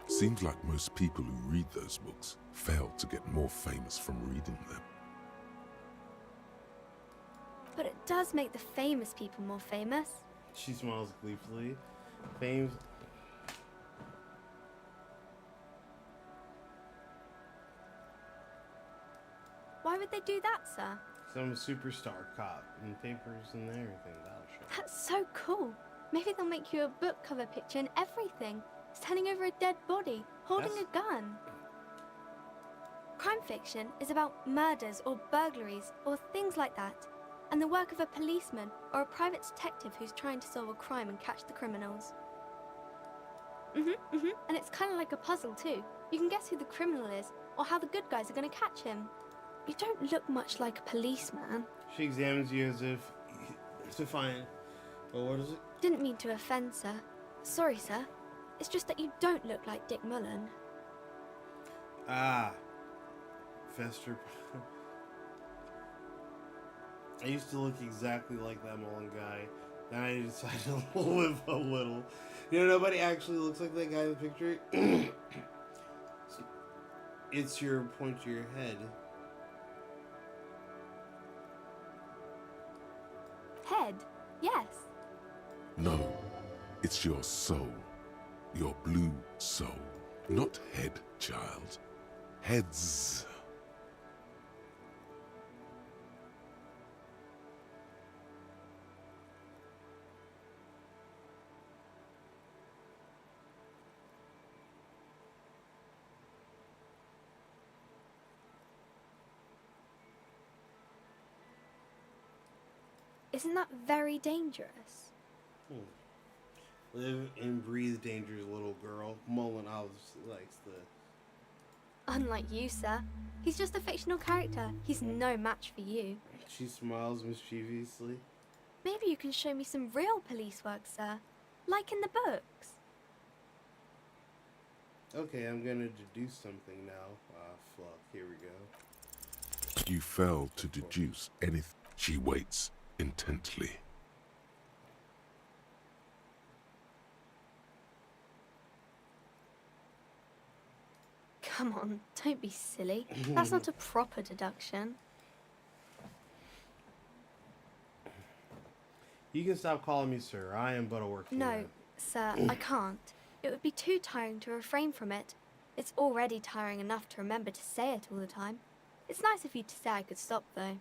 Seems like most people who read those books fail to get more famous from reading them. But it does make the famous people more famous. She smiles gleefully. Fame. Why would they do that, sir? Some superstar cop in papers and everything. That'll show. That's so cool. Maybe they'll make you a book cover picture and everything. Standing over a dead body, holding a gun. Crime fiction is about murders or burglaries or things like that, and the work of a policeman or a private detective who's trying to solve a crime and catch the criminals. And it's kind of like a puzzle too. You can guess who the criminal is or how the good guys are going to catch him. You don't look much like a policeman. She examines you as if to find. Well, what is it? Didn't mean to offend, sir. Sorry, sir. It's just that you don't look like Dick Mullen. Ah. Fester. I used to look exactly like that Mullen guy. Then I decided to live a little. You know, nobody actually looks like that guy in the picture. It's your point to your head. Head? Yes. No, it's your soul. Your blue soul. Not head, child. Heads. Isn't that very dangerous? Live and breathe dangers, little girl. Mullen obviously likes the... Unlike you, sir. He's just a fictional character. He's no match for you. She smiles mischievously. Maybe you can show me some real police work, sir. Like in the books. Okay, I'm gonna deduce something now. Ah, fuck. Here we go. You fail to deduce anything. She waits intently. Come on, don't be silly. That's not a proper deduction. You can stop calling me sir. I am but a working No, man. sir, I can't. It would be too tiring to refrain from it. It's already tiring enough to remember to say it all the time. It's nice of you to say I could stop, though.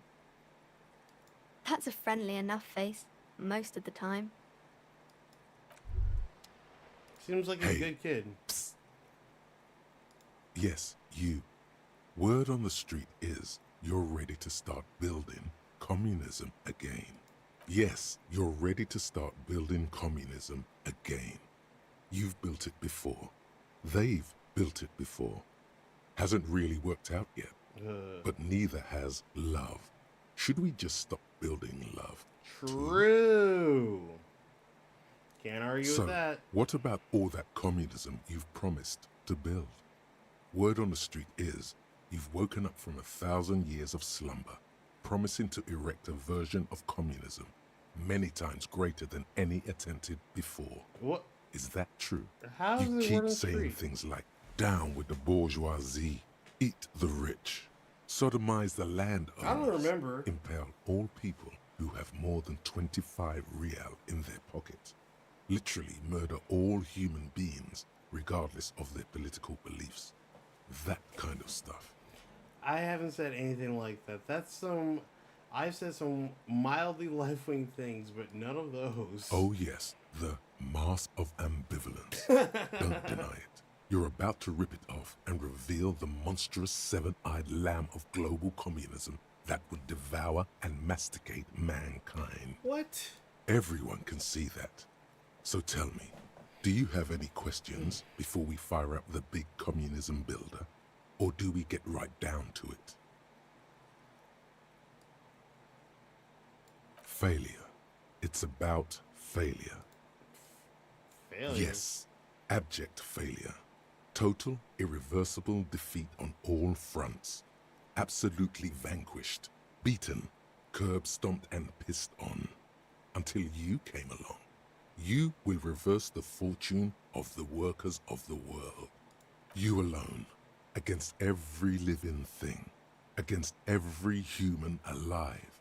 That's a friendly enough face, most of the time. Seems like a good kid. Psst. Yes, you. Word on the street is you're ready to start building communism again. Yes, you're ready to start building communism again. You've built it before. They've built it before. Hasn't really worked out yet. But neither has love. Should we just stop building love? True. Can't argue So, with that. what about all that communism you've promised to build? Word on the street is you've woken up from 1,000 years of slumber, promising to erect a version of communism many times greater than any attempted before. What? Is that true? How is You it word keep on the saying street? things like, down with the bourgeoisie, eat the rich, sodomize the land owners, I don't remember. impale all people who have more than 25 real in their pockets, literally murder all human beings regardless of their political beliefs. That kind of stuff. I haven't said anything like that. That's some... I've said some mildly left-wing things, but none of those. Oh yes, the mask of ambivalence. Don't deny it. You're about to rip it off and reveal the monstrous seven-eyed lamb of global communism that would devour and masticate mankind. What? Everyone can see that. So tell me, do you have any questions before we fire up the big communism builder? Or do we get right down to it? Failure. It's about failure. Failure? Yes, abject failure. Total, irreversible defeat on all fronts. Absolutely vanquished, beaten, curb stomped and pissed on, until you came along. You will reverse the fortune of the workers of the world. You alone, against every living thing, against every human alive.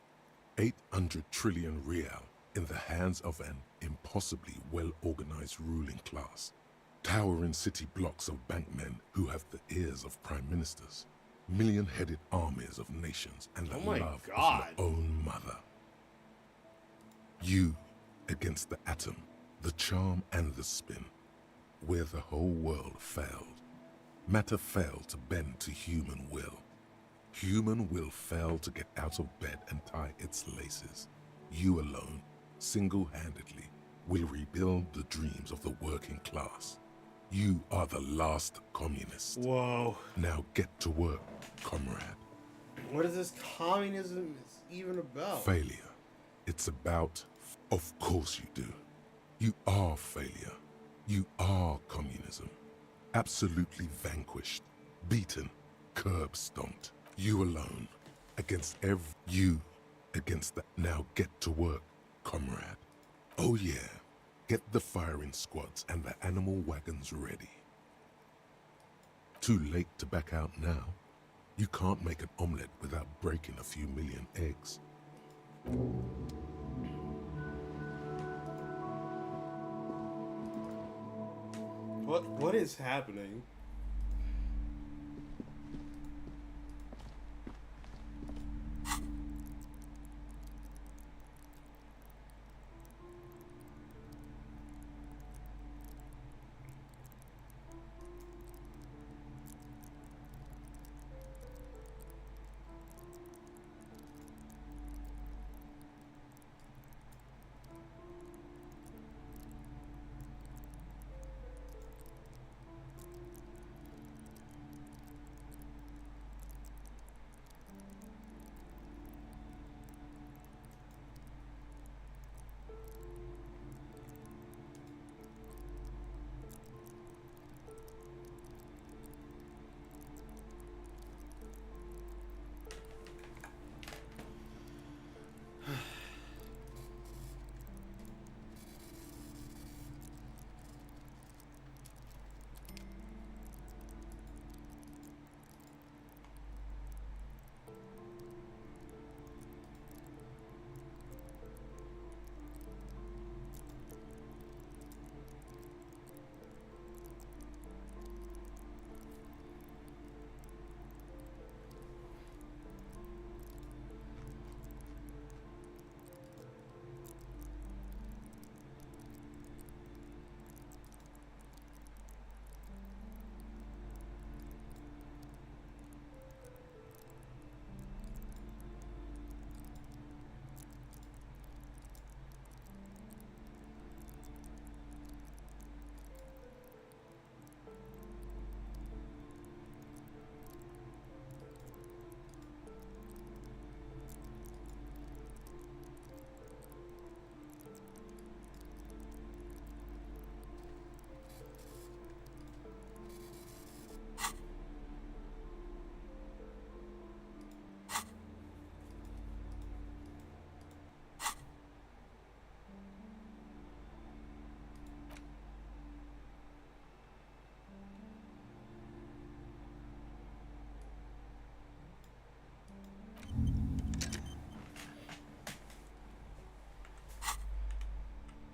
800 trillion real in the hands of an impossibly well-organized ruling class. Towering city blocks of bankmen who have the ears of prime ministers. Million-headed armies of nations and the love of your own mother. You against the atom, the charm and the spin, where the whole world failed. Matter failed to bend to human will. Human will failed to get out of bed and tie its laces. You alone, single-handedly, will rebuild the dreams of the working class. You are the last communist. Whoa. Now get to work, comrade. What is this communism even about? Failure. It's about... Of course you do. You are failure. You are communism. Absolutely vanquished. Beaten. Curb stomped. You alone. Against you. Against the... Now get to work, comrade. Oh yeah. Get the firing squads and the animal wagons ready. Too late to back out now. You can't make an omelette without breaking a few million eggs. What is happening?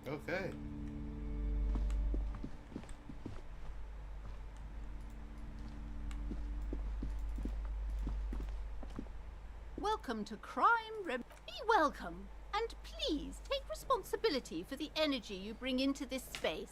Okay. Welcome to Crime Be welcome, and please take responsibility for the energy you bring into this space.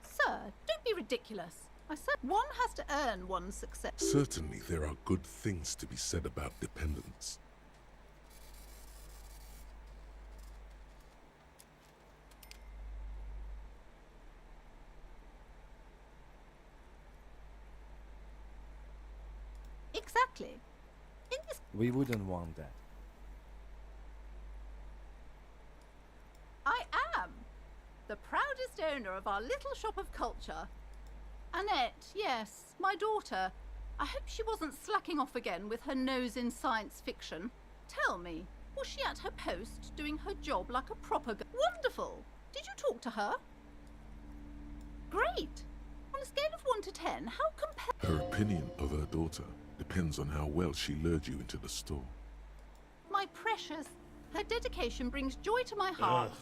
Sir, don't be ridiculous. I said one has to earn one's success. Certainly there are good things to be said about dependence. Exactly. In this We wouldn't want that. the proudest owner of our little shop of culture. Annette, yes, my daughter. I hope she wasn't slacking off again with her nose in science fiction. Tell me, was she at her post doing her job like a proper Wonderful! Did you talk to her? Great! On a scale of 1 to 10, how Her opinion of her daughter depends on how well she lured you into the store. My precious, her dedication brings joy to my heart. Ugh.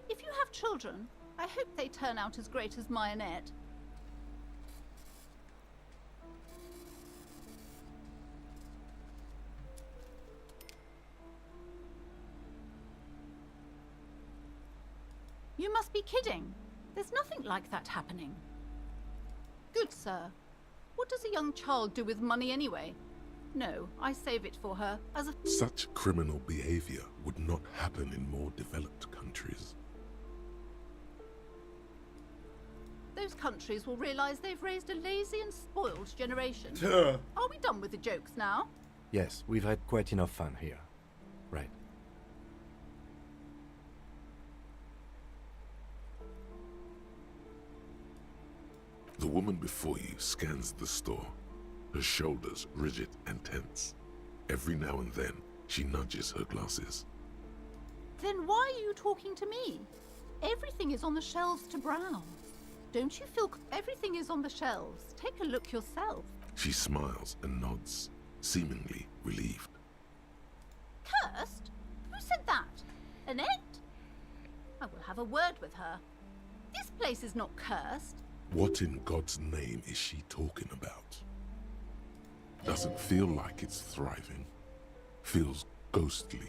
If you have children, I hope they turn out as great as my Annette. You must be kidding. There's nothing like that happening. Good, sir. What does a young child do with money anyway? No, I save it for her as a... Such criminal behavior would not happen in more developed countries. Those countries will realize they've raised a lazy and spoiled generation. Duh. Are we done with the jokes now? Yes, we've had quite enough fun here. Right. The woman before you scans the store, her shoulders rigid and tense. Every now and then, she nudges her glasses. Then why are you talking to me? Everything is on the shelves to browse. Don't you feel everything is on the shelves? Take a look yourself. She smiles and nods, seemingly relieved. Cursed? Who said that? Annette? I will have a word with her. This place is not cursed. What in God's name is she talking about? Doesn't feel like it's thriving. Feels ghostly.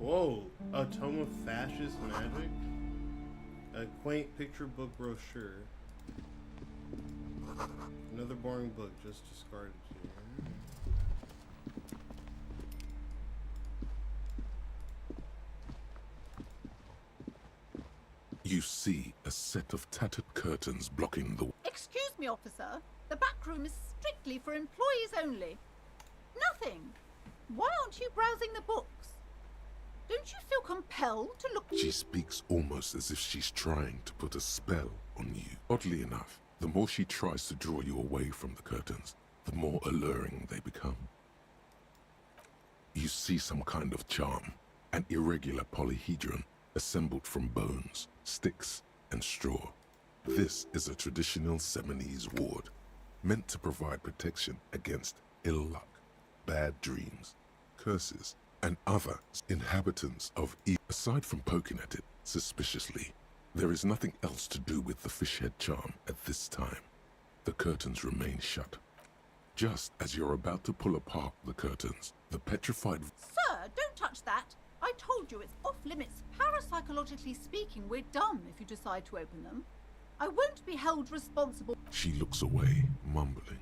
Whoa, a tome of fascist magic? A quaint picture book brochure. Another boring book just discarded here. You see a set of tattered curtains blocking the... Excuse me, officer. The back room is strictly for employees only. Nothing. Why aren't you browsing the books? Don't you feel compelled to look... She speaks almost as if she's trying to put a spell on you. Oddly enough, the more she tries to draw you away from the curtains, the more alluring they become. You see some kind of charm, an irregular polyhedron assembled from bones, sticks, and straw. This is a traditional Seminese ward, meant to provide protection against ill luck, bad dreams, curses, and other inhabitants of Aside from poking at it suspiciously, there is nothing else to do with the fishhead charm at this time. The curtains remain shut. Just as you're about to pull apart the curtains, the petrified... Sir, don't touch that. I told you it's off limits. Parapsychologically speaking, we're done if you decide to open them. I won't be held responsible. She looks away, mumbling.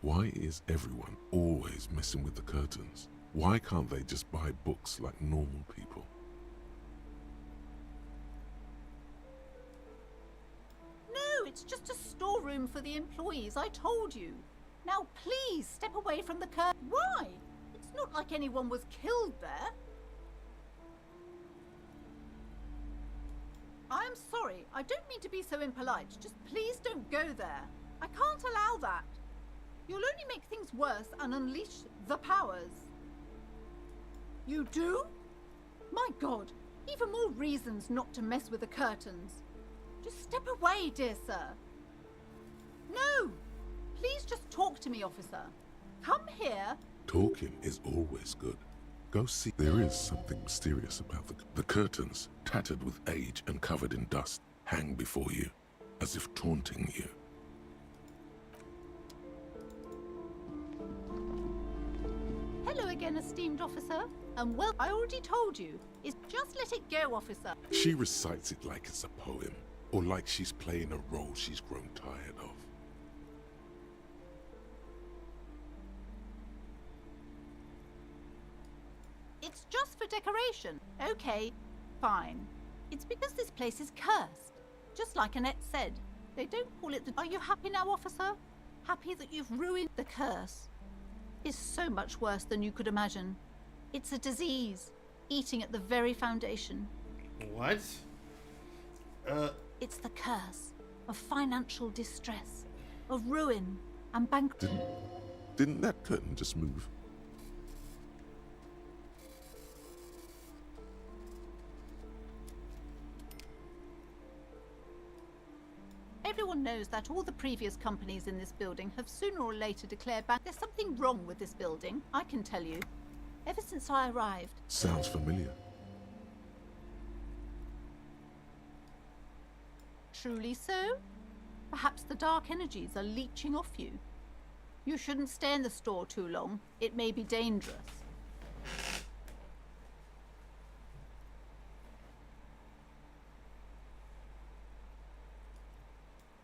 Why is everyone always messing with the curtains? Why can't they just buy books like normal people? No, it's just a storeroom for the employees, I told you. Now please step away from the curtain. Why? It's not like anyone was killed there. I am sorry, I don't mean to be so impolite. Just please don't go there. I can't allow that. You'll only make things worse and unleash the powers. You do? My God, even more reasons not to mess with the curtains. Just step away, dear sir. No! Please just talk to me, officer. Come here. Talking is always good. Go see. There is something mysterious about the curtains, tattered with age and covered in dust, hang before you, as if taunting you. Hello again, esteemed officer. And well, I already told you. Is just let it go, officer. She recites it like it's a poem, or like she's playing a role she's grown tired of. It's just for decoration. Okay, fine. It's because this place is cursed. Just like Annette said. They don't call it the... Are you happy now, officer? Happy that you've ruined the curse? Is so much worse than you could imagine. It's a disease, eating at the very foundation. What? It's the curse of financial distress, of ruin and bankruptcy. Didn't that curtain just move? Everyone knows that all the previous companies in this building have sooner or later declared back. There's something wrong with this building, I can tell you. Ever since I arrived. Sounds familiar. Truly so? Perhaps the dark energies are leeching off you. You shouldn't stay in the store too long. It may be dangerous.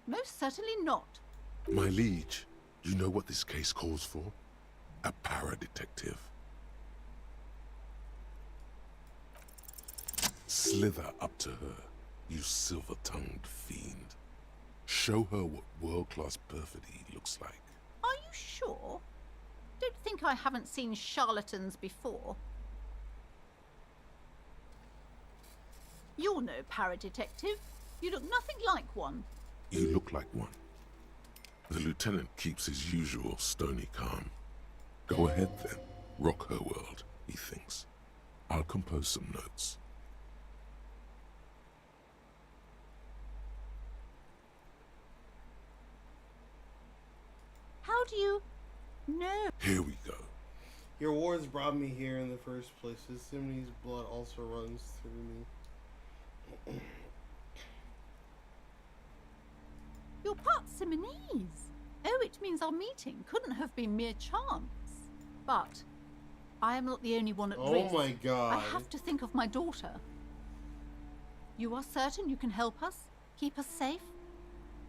Most certainly not. My liege, you know what this case calls for? A para-detective. Slither up to her, you silver-tongued fiend. Show her what world-class perfidy looks like. Are you sure? Don't think I haven't seen charlatans before. You're no para-detective. You look nothing like one. You look like one. The lieutenant keeps his usual stony calm. Go ahead then, rock her world, he thinks. I'll compose some notes. How do you know? Here we go. Your wars brought me here in the first place. Simoni's blood also runs through me. You're part Simonese. Oh, it means our meeting couldn't have been mere chance. But I am not the only one at risk. Oh my god. I have to think of my daughter. You are certain you can help us? Keep us safe?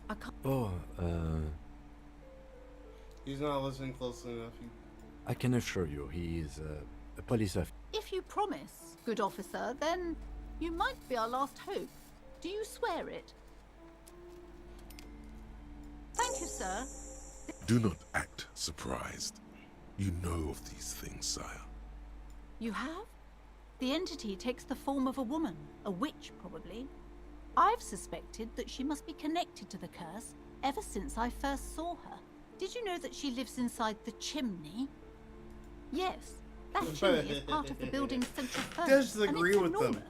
I can't... Oh, He's not listening closely enough. I can assure you he is a police officer. If you promise, good officer, then you might be our last hope. Do you swear it? Thank you, sir. Do not act surprised. You know of these things, sire. You have? The entity takes the form of a woman, a witch probably. I've suspected that she must be connected to the curse ever since I first saw her. Did you know that she lives inside the chimney? Yes, that chimney is part of the building's central furnace, and Disagree it's with them. enormous.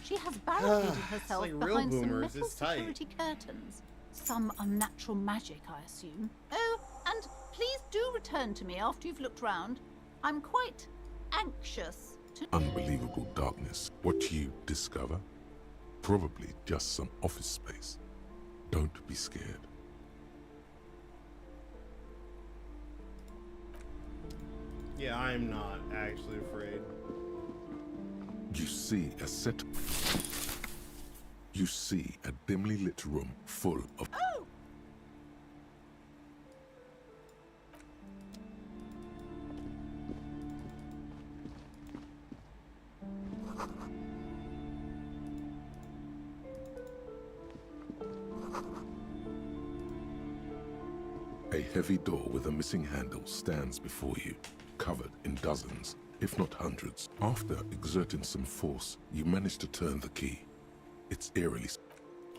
She has barricaded herself like real behind some boomers, metal it's tight. security curtains. Some unnatural magic, I assume. Oh, and please do return to me after you've looked round. I'm quite anxious to... Unbelievable darkness. What you discover? Probably just some office space. Don't be scared. Yeah, I'm not actually afraid. You see a set... You see a dimly lit room full of... Oh! A heavy door with a missing handle stands before you, covered in dozens, if not hundreds. After exerting some force, you manage to turn the key. It's eerily...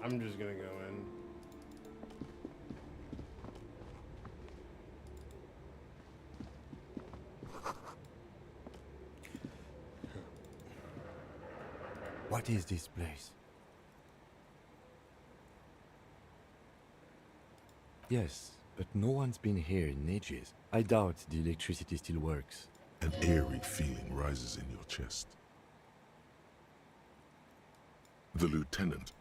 I'm just gonna go in. What is this place? Yes, but no one's been here in ages. I doubt the electricity still works. An eerie feeling rises in your chest. The lieutenant...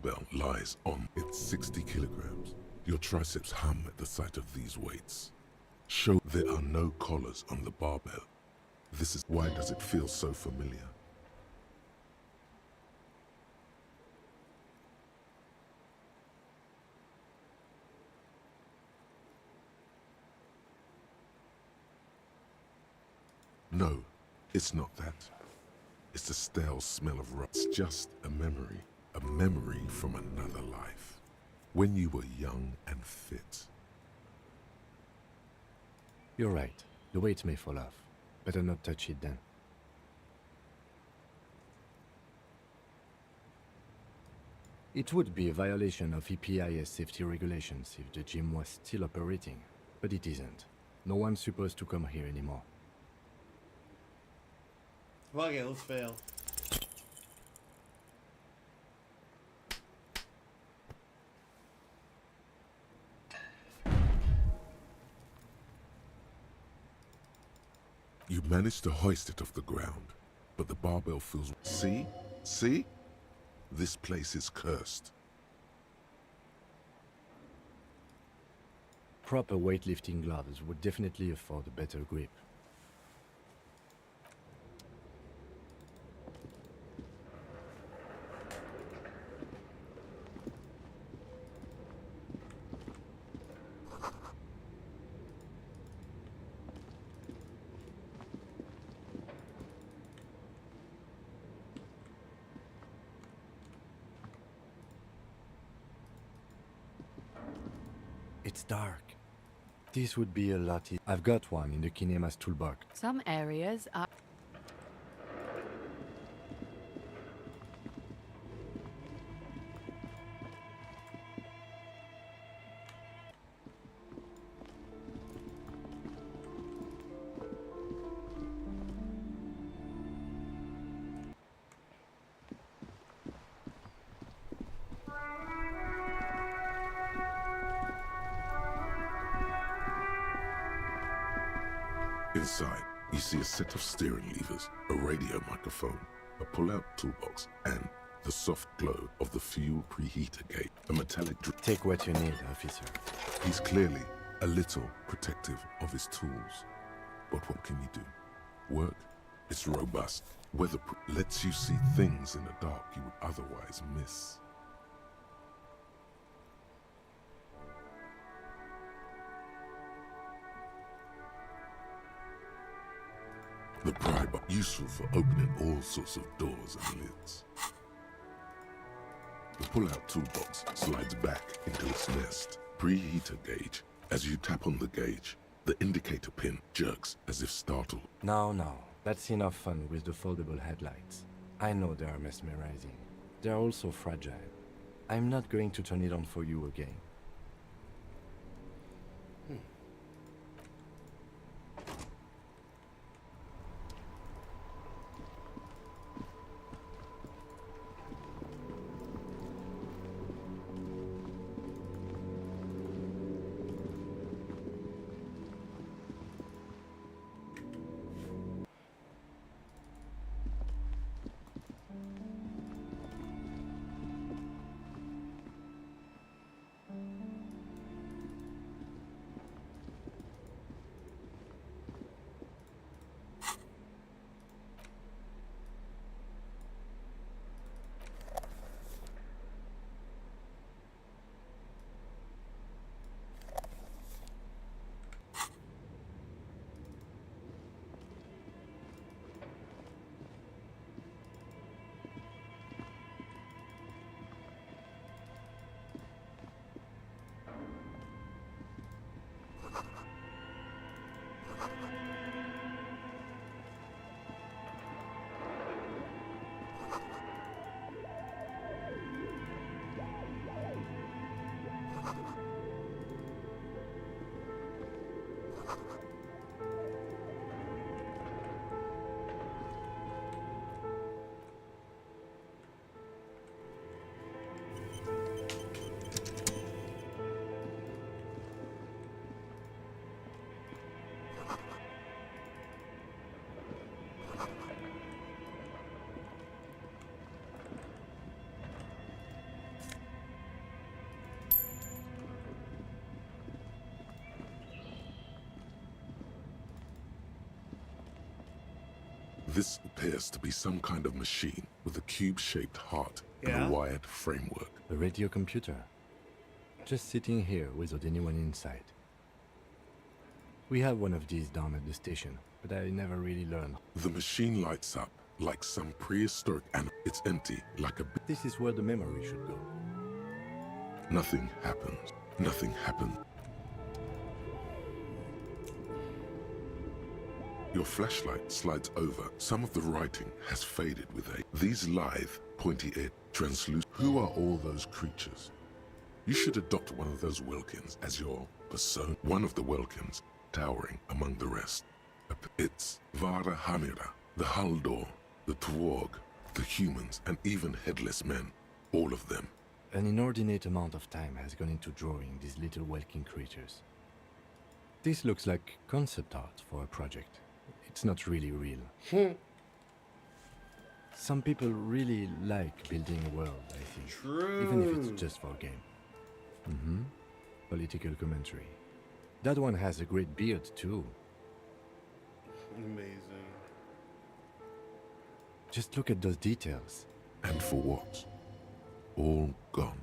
barbell lies on its 60 kilograms. Your triceps hum at the sight of these weights. Show there are no collars on the barbell. This is why does it feel so familiar? No, it's not that. It's the stale smell of rot. It's just a memory from another life. When you were young and fit. You're right. The weight may fall off. Better not touch it then. It would be a violation of EPIS safety regulations if the gym was still operating, but it isn't. No one's supposed to come here anymore. Fuck it, let's fail. You managed to hoist it off the ground, but the barbell feels... See? See? This place is cursed. Proper weightlifting gloves would definitely afford a better grip. It's dark. This would be a lot easier. I've got one in the Kinema's toolbox. Some areas are... Inside, you see a set of steering levers, a radio microphone, a pull-out toolbox, and the soft glow of the fuel preheater gate. A metallic Take what you need, officer. He's clearly a little protective of his tools. But what can you do? Work? It's robust. Weatherproof. Lets you see things in the dark you would otherwise miss. The pry bar, useful for opening all sorts of doors and lids. The pull-out toolbox slides back into its nest. Preheater gauge. As you tap on the gauge, the indicator pin jerks as if startled. No, that's enough fun with the foldable headlights. I know they are mesmerizing. They're also fragile. I'm not going to turn it on for you again. This appears to be some kind of machine with a cube-shaped heart and Yeah? a wired framework. A radio computer. Just sitting here without anyone inside. We have one of these down at the station, but I never really learned. The machine lights up like some prehistoric animal. It's empty, like a... This is where the memory should go. Nothing happens. Nothing happens. Your flashlight slides over. Some of the writing has faded with a... These lithe, pointy edge, translucent... Who are all those creatures? You should adopt one of those Wilkins as your persona. One of the Wilkins, towering among the rest. It's Vara Hamira, the Haldor, the Tuareg, the humans, and even headless men. All of them. An inordinate amount of time has gone into drawing these little walking creatures. This looks like concept art for a project. It's not really real. Some people really like building a world, I think. True. Even if it's just for a game. Political commentary. That one has a great beard, too. Amazing. Just look at those details. And for what? All gone.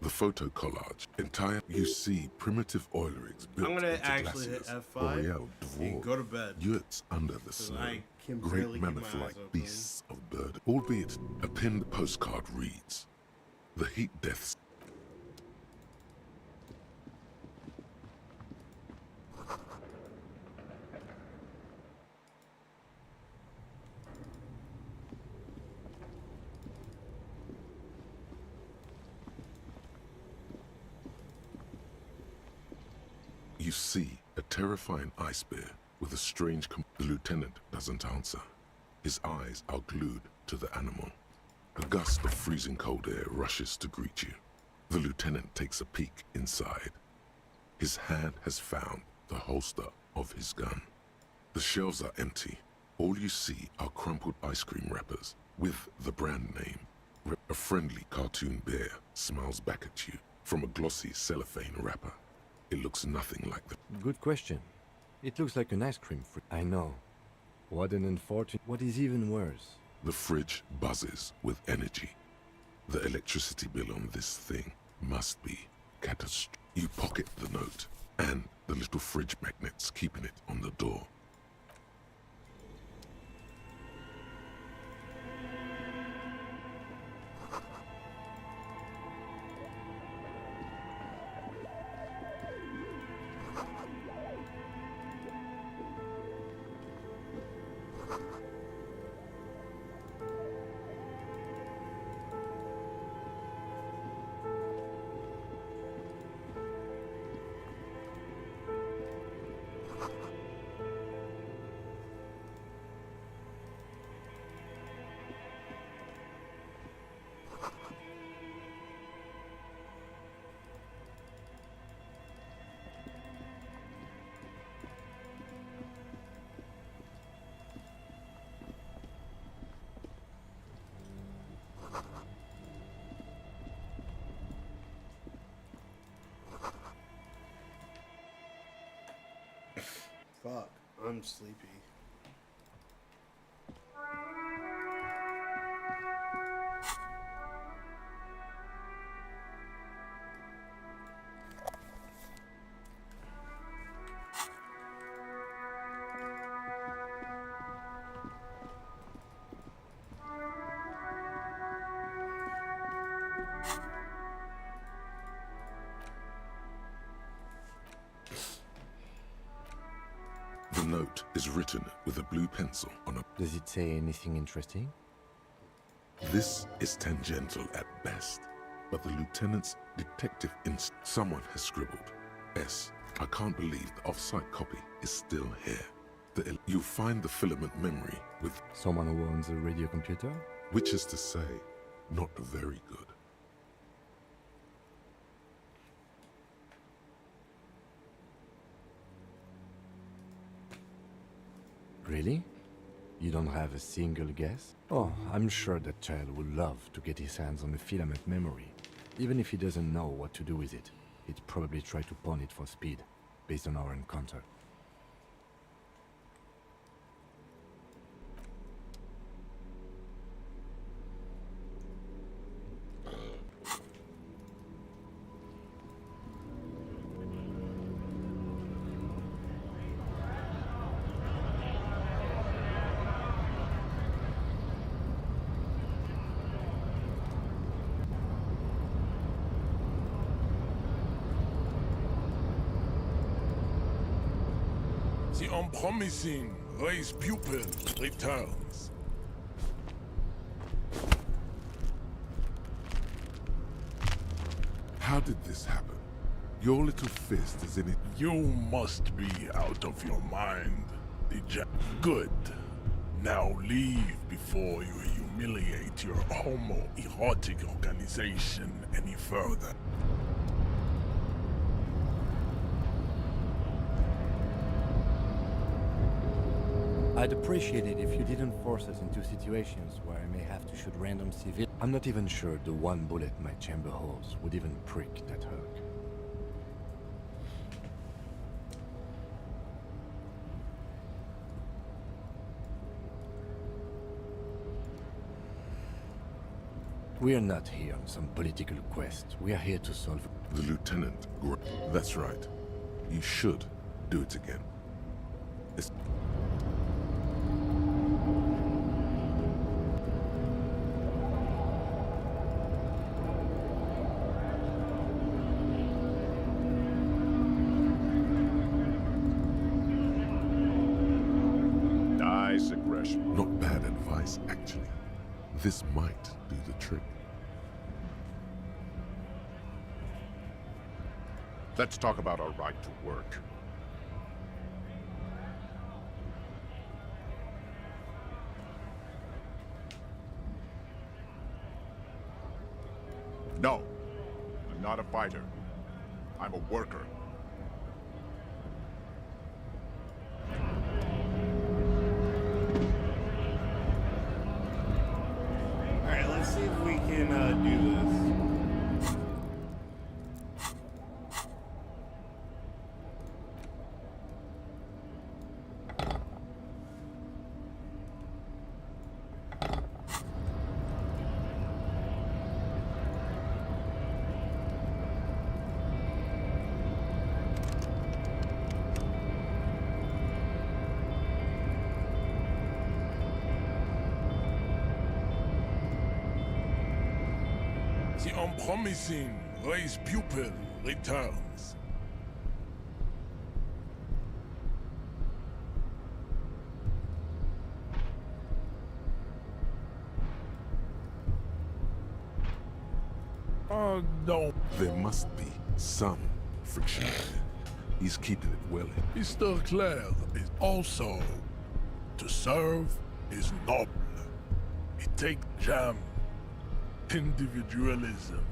The photo collage, entire... You see primitive oil rigs built I'm gonna into actually hit glaciers, F5 boreal and dwarf, go to bed. yurts under the snow, I can barely great keep my eyes mammoth-like open. beasts of burden. Albeit, a pinned postcard reads, "The heat deaths." You see a terrifying ice bear with a strange... The lieutenant doesn't answer. His eyes are glued to the animal. A gust of freezing cold air rushes to greet you. The lieutenant takes a peek inside. His hand has found the holster of his gun. The shelves are empty. All you see are crumpled ice cream wrappers with the brand name. A friendly cartoon bear smiles back at you from a glossy cellophane wrapper. It looks nothing like the... Good question. It looks like an ice cream fridge. I know. What an unfortunate... What is even worse? The fridge buzzes with energy. The electricity bill on this thing must be catastrophic. You pocket the note and the little fridge magnets keeping it on the door. Fuck, I'm sleepy. The note is written with a blue pencil on a... Does it say anything interesting? This is tangential at best, but the lieutenant's detective instinct... Someone has scribbled, S. I can't believe the off-site copy is still here. You'll find the filament memory with... Someone who owns a radio computer? Which is to say, not very good. Really? You don't have a single guess? Oh, I'm sure that child would love to get his hands on a filament memory. Even if he doesn't know what to do with it, he'd probably try to pawn it for speed, based on our encounter. The unpromising race pupil returns. How did this happen? Your little fist is in it. You must be out of your mind. Good. Now leave before you humiliate your homoerotic organization any further. I'd appreciate it if you didn't force us into situations where I may have to shoot random civilians. I'm not even sure the one bullet my chamber holds would even prick that hurt. We are not here on some political quest. We are here to solve... The lieutenant... That's right. You should do it again. It's... Nice aggression. Not bad advice, actually. This might do the trick. Let's talk about our right to work. No, I'm not a fighter. I'm a worker. Alright, let's see if we can do this. The unpromising race pupil returns. Oh, no. There must be some friction. He's keeping it well in. Mr. Claire is also to serve is noble. It takes jam, individualism.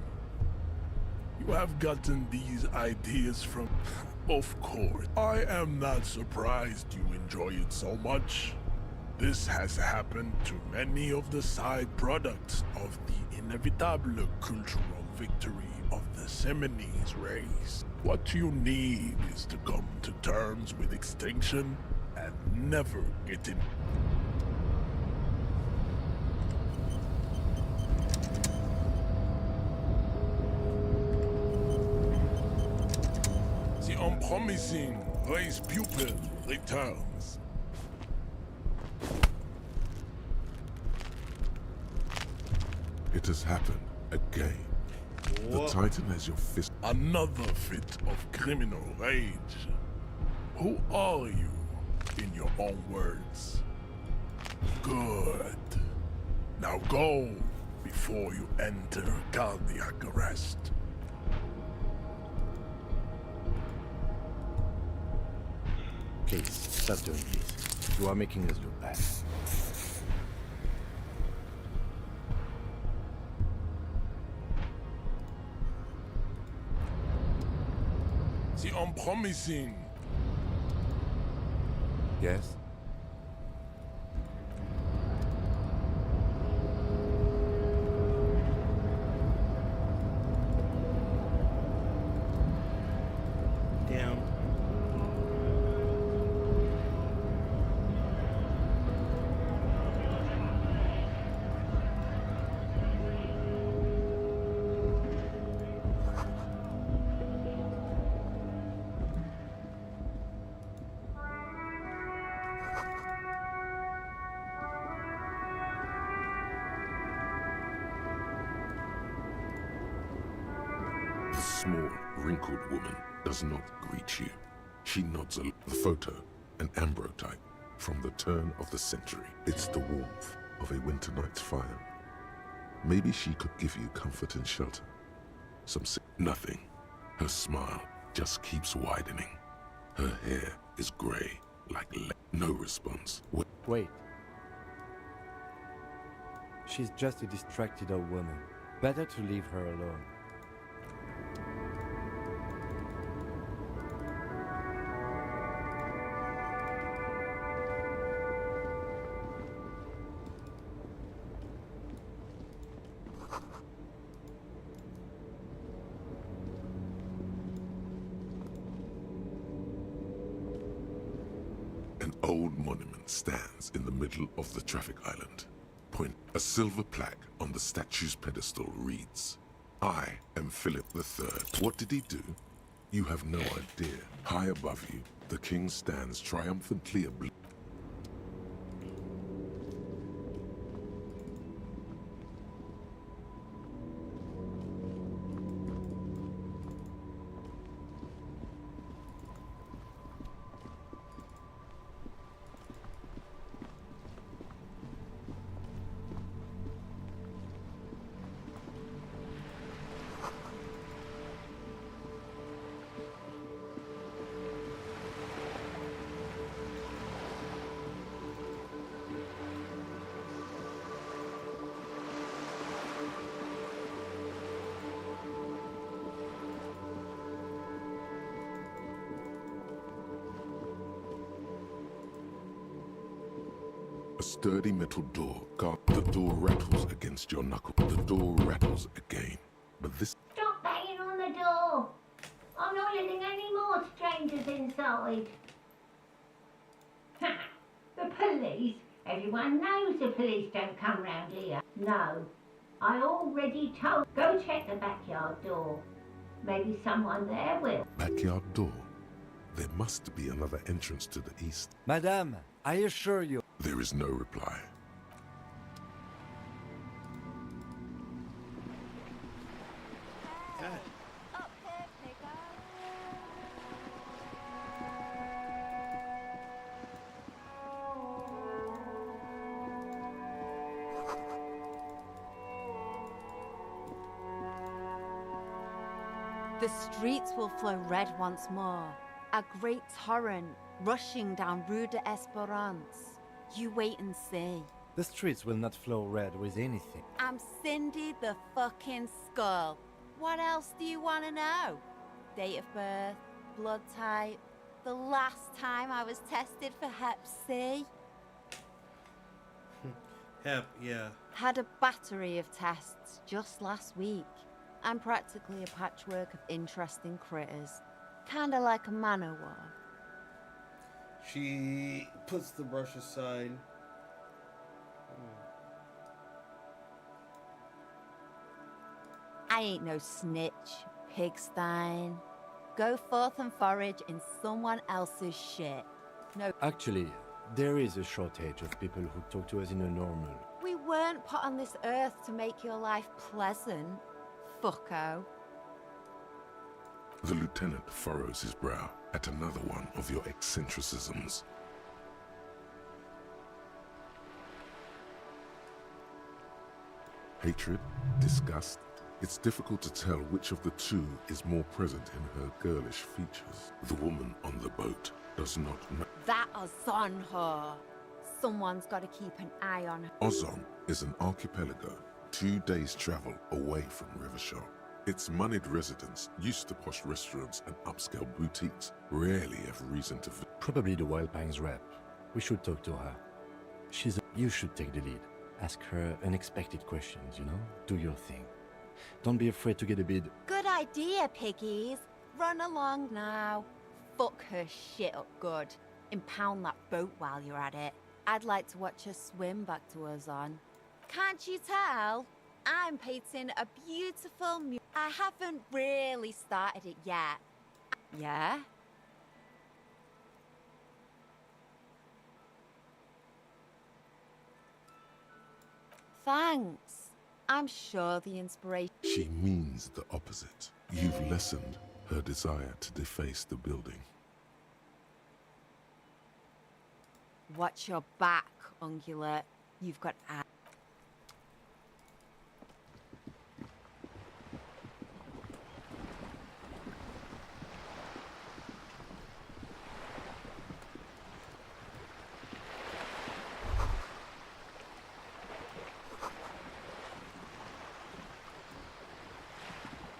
You have gotten these ideas from... Of course. I am not surprised you enjoy it so much. This has happened to many of the side products of the inevitable cultural victory of the Seminese race. What you need is to come to terms with extinction and never get in... The unpromising race pupil returns. It has happened again. The Titan has your fist. Another fit of criminal rage. Who are you, in your own words? Good. Now go before you enter cardiac arrest. Please, stop doing this. You are making us look bad. The unpromising. Yes? Damn. The small, wrinkled woman does not greet you. She nods a the photo. an ambrotype from the turn of the century. It's the warmth of a winter night's fire. Maybe she could give you comfort and shelter. Nothing. Her smile just keeps widening. Her hair is gray, like no response. Wait. She's just a distracted old woman. Better to leave her alone. An old monument stands in the middle of the traffic island. A silver plaque on the statue's pedestal reads, "I am Philip III." What did he do? You have no idea. High above you, the king stands triumphantly ablaze. A sturdy metal door. The door rattles against your knuckle. The door rattles again. But this... Stop banging on the door! I'm not letting any more strangers inside. The police? Everyone knows the police don't come round here. No, I already told. Go check the backyard door. Maybe someone there will. Backyard door? There must be another entrance to the east. Madame, I assure you. There is no reply. The streets will flow red once more. A great torrent rushing down Rue de Esperance. You wait and see. The streets will not flow red with anything. I'm Cindy the fucking Skull. What else do you want to know? Date of birth, blood type, the last time I was tested for Hep C. Hep, yeah. Had a battery of tests just last week. I'm practically a patchwork of interesting critters. Kinda like a manowar. She puts the brush aside. I ain't no snitch, pigstein. Go forth and forage in someone else's shit. No. Actually, there is a shortage of people who talk to us in a normal. We weren't put on this earth to make your life pleasant, fucko. The lieutenant furrows his brow at another one of your eccentricisms. Hatred, disgust. It's difficult to tell which of the two is more present in her girlish features. The woman on the boat does not know. That Ozon her. Someone's got to keep an eye on her. Ozon is an archipelago 2 days' travel away from Rivershore. Its moneyed residents, used to posh restaurants and upscale boutiques, rarely have reason to... Probably the Wild Pines rep. We should talk to her. You should take the lead. Ask her unexpected questions, you know? Do your thing. Don't be afraid to get a bit... Good idea, piggies. Run along now. Fuck her shit up good. Impound that boat while you're at it. I'd like to watch her swim back to Ozon. Can't you tell? I'm painting a beautiful I haven't really started it yet. Yeah? Thanks. I'm sure the inspiration... She means the opposite. You've lessened her desire to deface the building. Watch your back, ungulate. You've got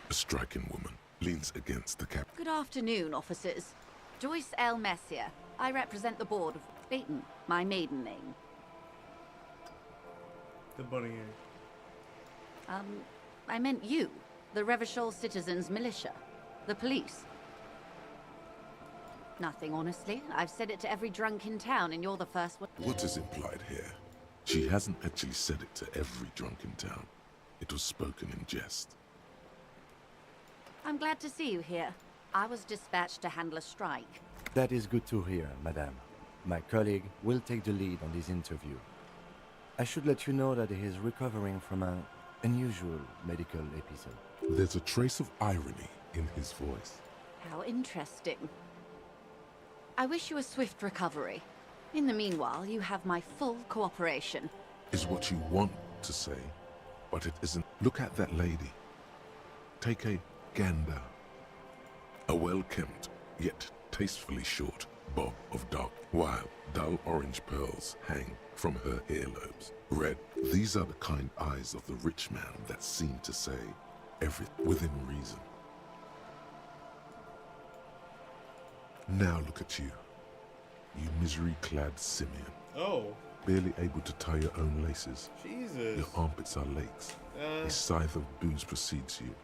A striking woman leans against the cap. Good afternoon, officers. Joyce L. Messier. I represent the board of Baton, my maiden name. The bunny egg. I meant you, the Revachol Citizens Militia, the police. Nothing, honestly. I've said it to every drunk in town, and you're the first one. What is implied here? She hasn't actually said it to every drunk in town. It was spoken in jest. I'm glad to see you here. I was dispatched to handle a strike. That is good to hear, madame. My colleague will take the lead on this interview. I should let you know that he is recovering from an unusual medical episode. There's a trace of irony in his voice. How interesting. I wish you a swift recovery. In the meanwhile, you have my full cooperation. Is what you want to say, but it isn't. Look at that lady. Take a gander. A well-kempt, yet tastefully short bob of dark, while dull orange pearls hang from her earlobes. Red, these are the kind eyes of the rich man that seem to say everything within reason. Now look at you, you misery-clad simian. Oh. Barely able to tie your own laces. Jesus. Your armpits are lakes. A scythe of booze precedes you.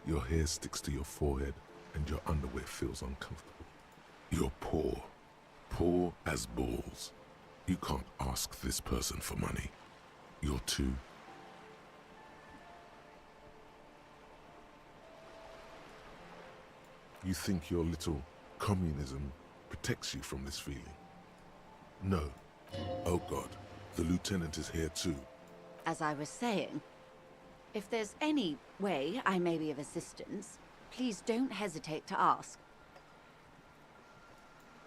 Your hair sticks to your forehead, and your underwear feels uncomfortable. You're poor. Poor as balls. You can't ask this person for money. You're too... You think your little communism protects you from this feeling? No. Oh God, the lieutenant is here too. As I was saying, if there's any way I may be of assistance, please don't hesitate to ask.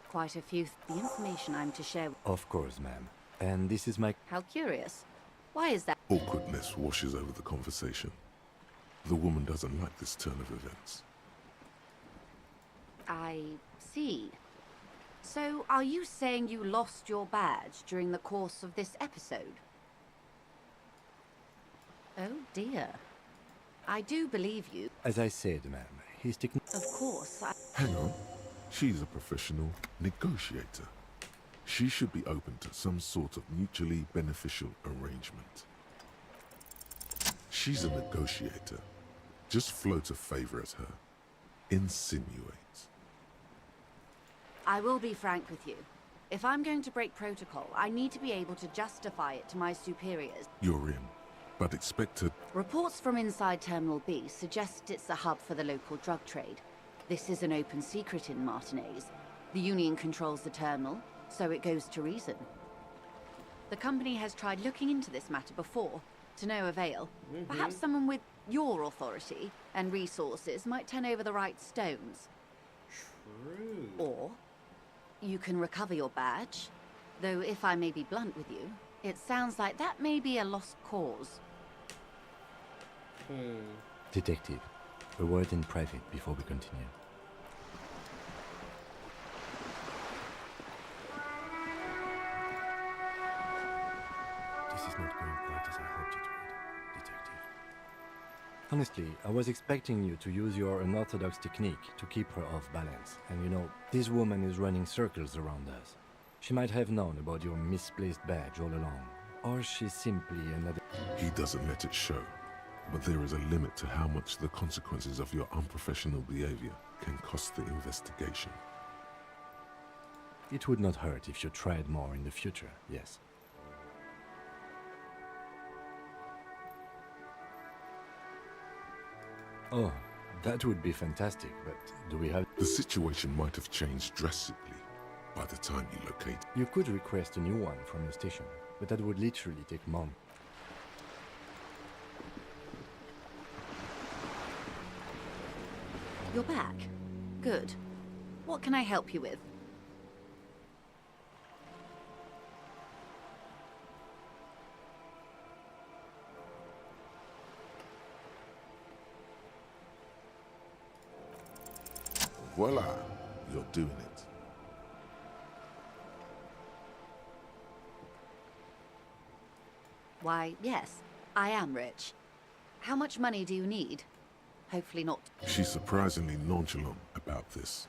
Quite a few. The information I'm to share. Of course, ma'am. And this is my... How curious. Why is that? Awkwardness washes over the conversation. The woman doesn't like this turn of events. I see. So, are you saying you lost your badge during the course of this episode? Oh dear. I do believe you. As I said, ma'am, he's taking... Of course, Hang on. She's a professional negotiator. She should be open to some sort of mutually beneficial arrangement. She's a negotiator. Just float a favor at her. Insinuates. I will be frank with you. If I'm going to break protocol, I need to be able to justify it to my superiors. You're in, but expect her... Reports from inside Terminal B suggest it's a hub for the local drug trade. This is an open secret in Martinez. The Union controls the terminal, so it goes to reason. The company has tried looking into this matter before, to no avail. Perhaps someone with your authority and resources might turn over the right stones. True. Or you can recover your badge, though if I may be blunt with you, it sounds like that may be a lost cause. Detective, a word in private before we continue. This is not going quite as I hoped it would, Detective. Honestly, I was expecting you to use your unorthodox technique to keep her off balance. And you know, this woman is running circles around us. She might have known about your misplaced badge all along. Or she's simply another... He doesn't let it show. But there is a limit to how much the consequences of your unprofessional behavior can cost the investigation. It would not hurt if you tried more in the future, yes. Oh, that would be fantastic, but do we have... The situation might have changed drastically by the time you locate... You could request a new one from the station, but that would literally take months. You're back. Good. What can I help you with? Voila, you're doing it. Why, yes, I am rich. How much money do you need? Hopefully not. She's surprisingly nonchalant about this.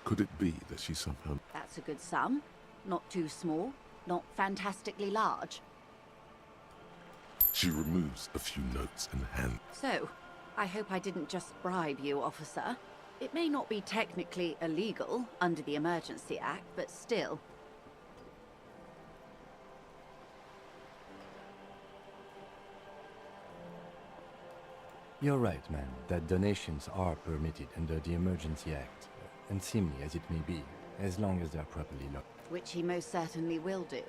Could it be that she somehow... That's a good sum. Not too small, not fantastically large. She removes a few notes and hands. So, I hope I didn't just bribe you, officer. It may not be technically illegal under the Emergency Act, but still. You're right, man, that donations are permitted under the Emergency Act, unseemly as it may be, as long as they're properly looked. Which he most certainly will do.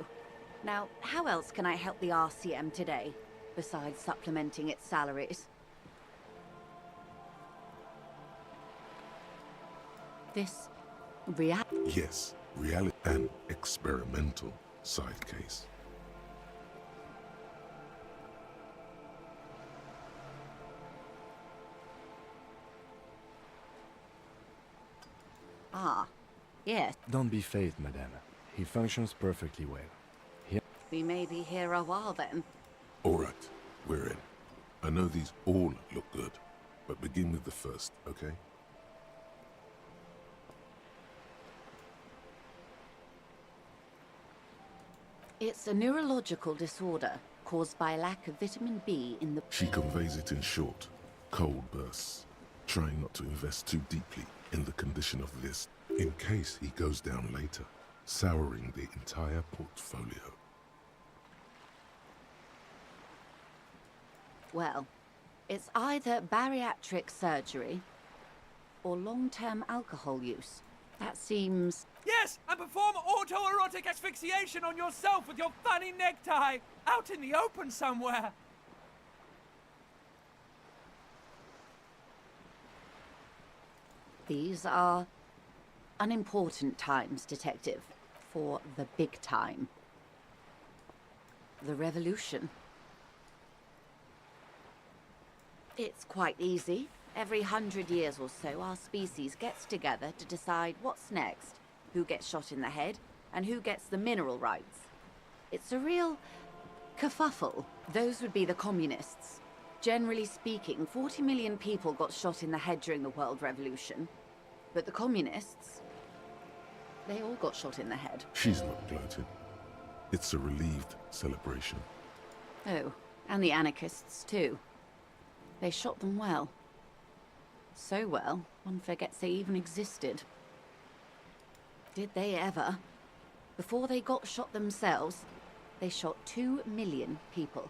Now, how else can I help the RCM today, besides supplementing its salaries? This Yes, reality and experimental side case. Ah, yes. Don't be phased, madame. He functions perfectly well. We may be here a while then. All right, we're in. I know these all look good, but begin with the first, okay? It's a neurological disorder caused by a lack of vitamin B in the... She conveys it in short, cold bursts, trying not to invest too deeply in the condition of this, in case he goes down later, souring the entire portfolio. Well, it's either bariatric surgery or long-term alcohol use. That seems... Yes, and perform autoerotic asphyxiation on yourself with your funny necktie, out in the open somewhere. These are unimportant times, Detective, for the big time. The revolution. It's quite easy. Every 100 years or so, our species gets together to decide what's next, who gets shot in the head, and who gets the mineral rights. It's a real kerfuffle. Those would be the communists. Generally speaking, 40 million people got shot in the head during the World Revolution. But the communists, they all got shot in the head. She's not gloating. It's a relieved celebration. Oh, and the anarchists too. They shot them well. So well, one forgets they even existed. Did they ever? Before they got shot themselves, they shot 2 million people.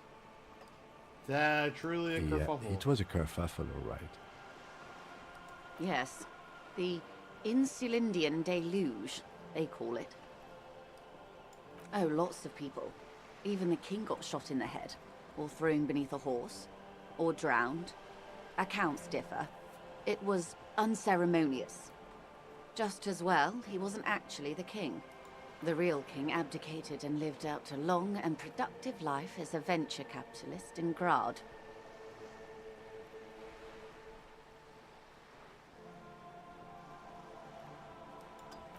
That truly a kerfuffle. Yeah, it was a kerfuffle, all right. Yes, the Insulindian deluge, they call it. Oh, lots of people. Even the king got shot in the head, or thrown beneath a horse, or drowned. Accounts differ. It was unceremonious. Just as well, he wasn't actually the king. The real king abdicated and lived out a long and productive life as a venture capitalist in Grad.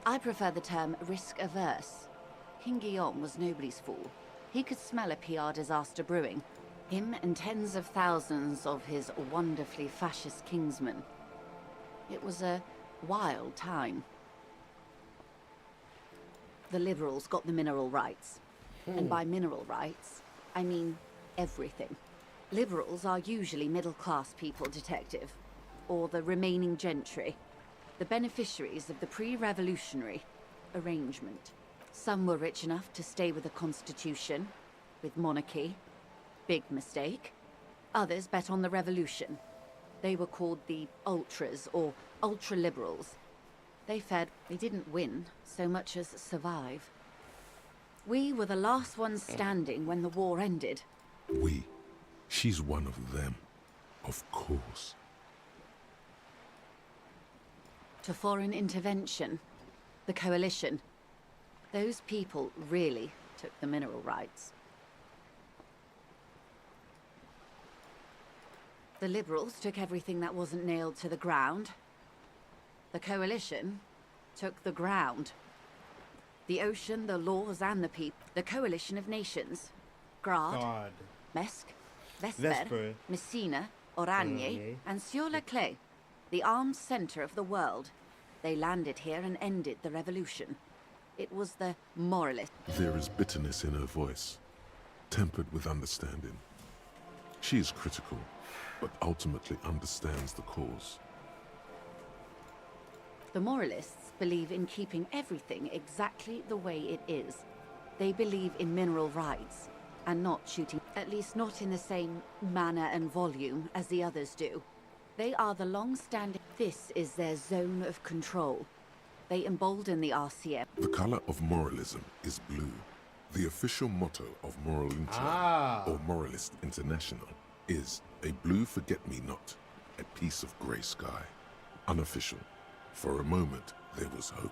I prefer the term risk-averse. King Guillaume was nobody's fool. He could smell a PR disaster brewing. Him and tens of thousands of his wonderfully fascist kingsmen. It was a wild time. The liberals got the mineral rights. And by mineral rights, I mean everything. Liberals are usually middle-class people, Detective. Or the remaining gentry. The beneficiaries of the pre-revolutionary arrangement. Some were rich enough to stay with the Constitution, with monarchy. Big mistake. Others bet on the revolution. They were called the ultras, or ultra-liberals. They didn't win so much as survive. We were the last ones standing when the war ended. We? She's one of them. Of course. To foreign intervention. The coalition. Those people really took the mineral rights. The liberals took everything that wasn't nailed to the ground. The Coalition took the ground. The ocean, the laws, and the people. The Coalition of Nations. Grad, God. Mesk, Vesper, Vesper. Messina, Oranje, and Sur-le-Clay, the armed center of the world. They landed here and ended the revolution. It was the moralist. There is bitterness in her voice, tempered with understanding. She is critical, but ultimately understands the cause. The moralists believe in keeping everything exactly the way it is. They believe in mineral rights, and not shooting, at least not in the same manner and volume as the others do. They are the long-standing... This is their zone of control. They embolden the RCM. The color of moralism is blue. The official motto of Moral Inter, or Moralist International, is a blue forget-me-not, a piece of grey sky. Unofficial. For a moment, there was hope.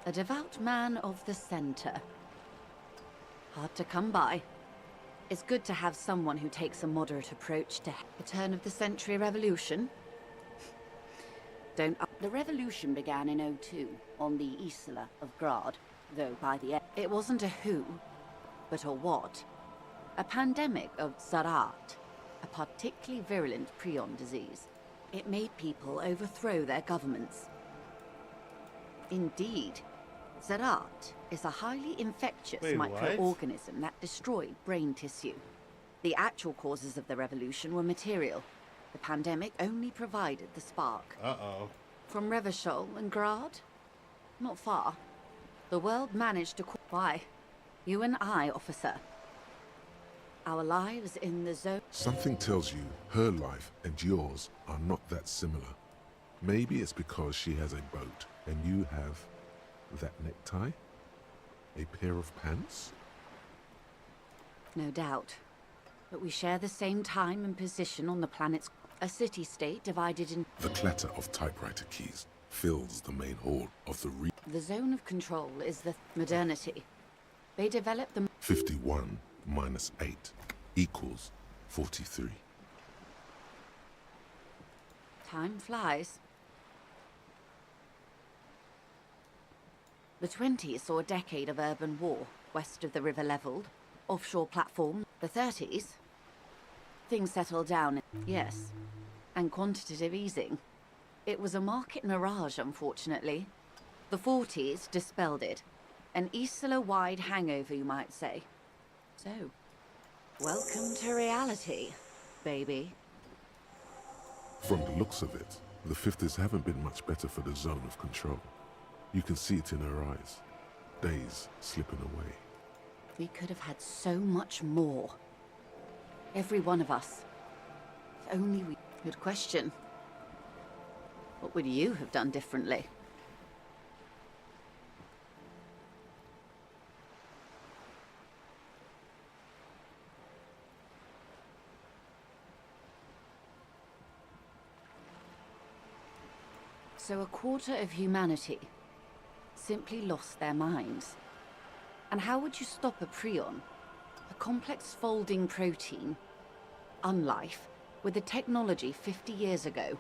A devout man of the center. Hard to come by. It's good to have someone who takes a moderate approach to the turn of the century revolution. The revolution began in '02 on the Isla of Grad, though by the end it wasn't a who, but a what. A pandemic of Zarat, a particularly virulent prion disease. It made people overthrow their governments. Indeed, Zarat is a highly infectious microorganism that destroyed brain tissue. The actual causes of the revolution were material. The pandemic only provided the spark. Uh-oh. From Revachol and Grad? Not far. The world managed to... Why? You and I, officer. Our lives in the zone... Something tells you her life and yours are not that similar. Maybe it's because she has a boat and you have that necktie? A pair of pants? No doubt. But we share the same time and position on the planet's... A city-state divided in... The clatter of typewriter keys fills the main hall of the The zone of control is the modernity. They developed the... 51 minus 8 equals 43. Time flies. The 20s saw a decade of urban war, west of the river leveled, offshore platform. The 30s, things settled down, yes, and quantitative easing. It was a market mirage, unfortunately. The 40s dispelled it. An Isla-wide hangover, you might say. So, welcome to reality, baby. From the looks of it, the 50s haven't been much better for the zone of control. You can see it in her eyes. Days slipping away. We could have had so much more. Every one of us. If only we... Good question. What would you have done differently? So a quarter of humanity simply lost their minds. And how would you stop a prion, a complex folding protein, unlife, with the technology 50 years ago?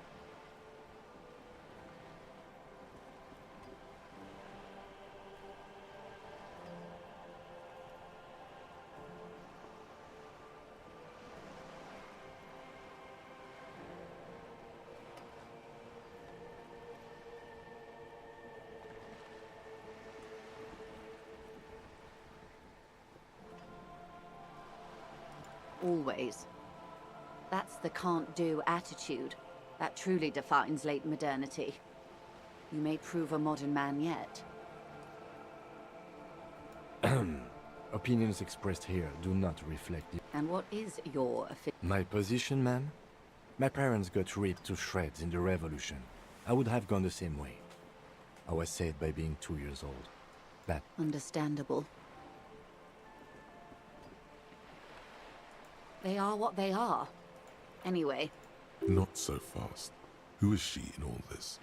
Always. That's the can't-do attitude that truly defines late modernity. You may prove a modern man yet. Opinions expressed here do not reflect the... And what is your My position, ma'am? My parents got ripped to shreds in the revolution. I would have gone the same way. I was saved by being 2 years old. That... Understandable. They are what they are. Anyway. Not so fast. Who is she in all this?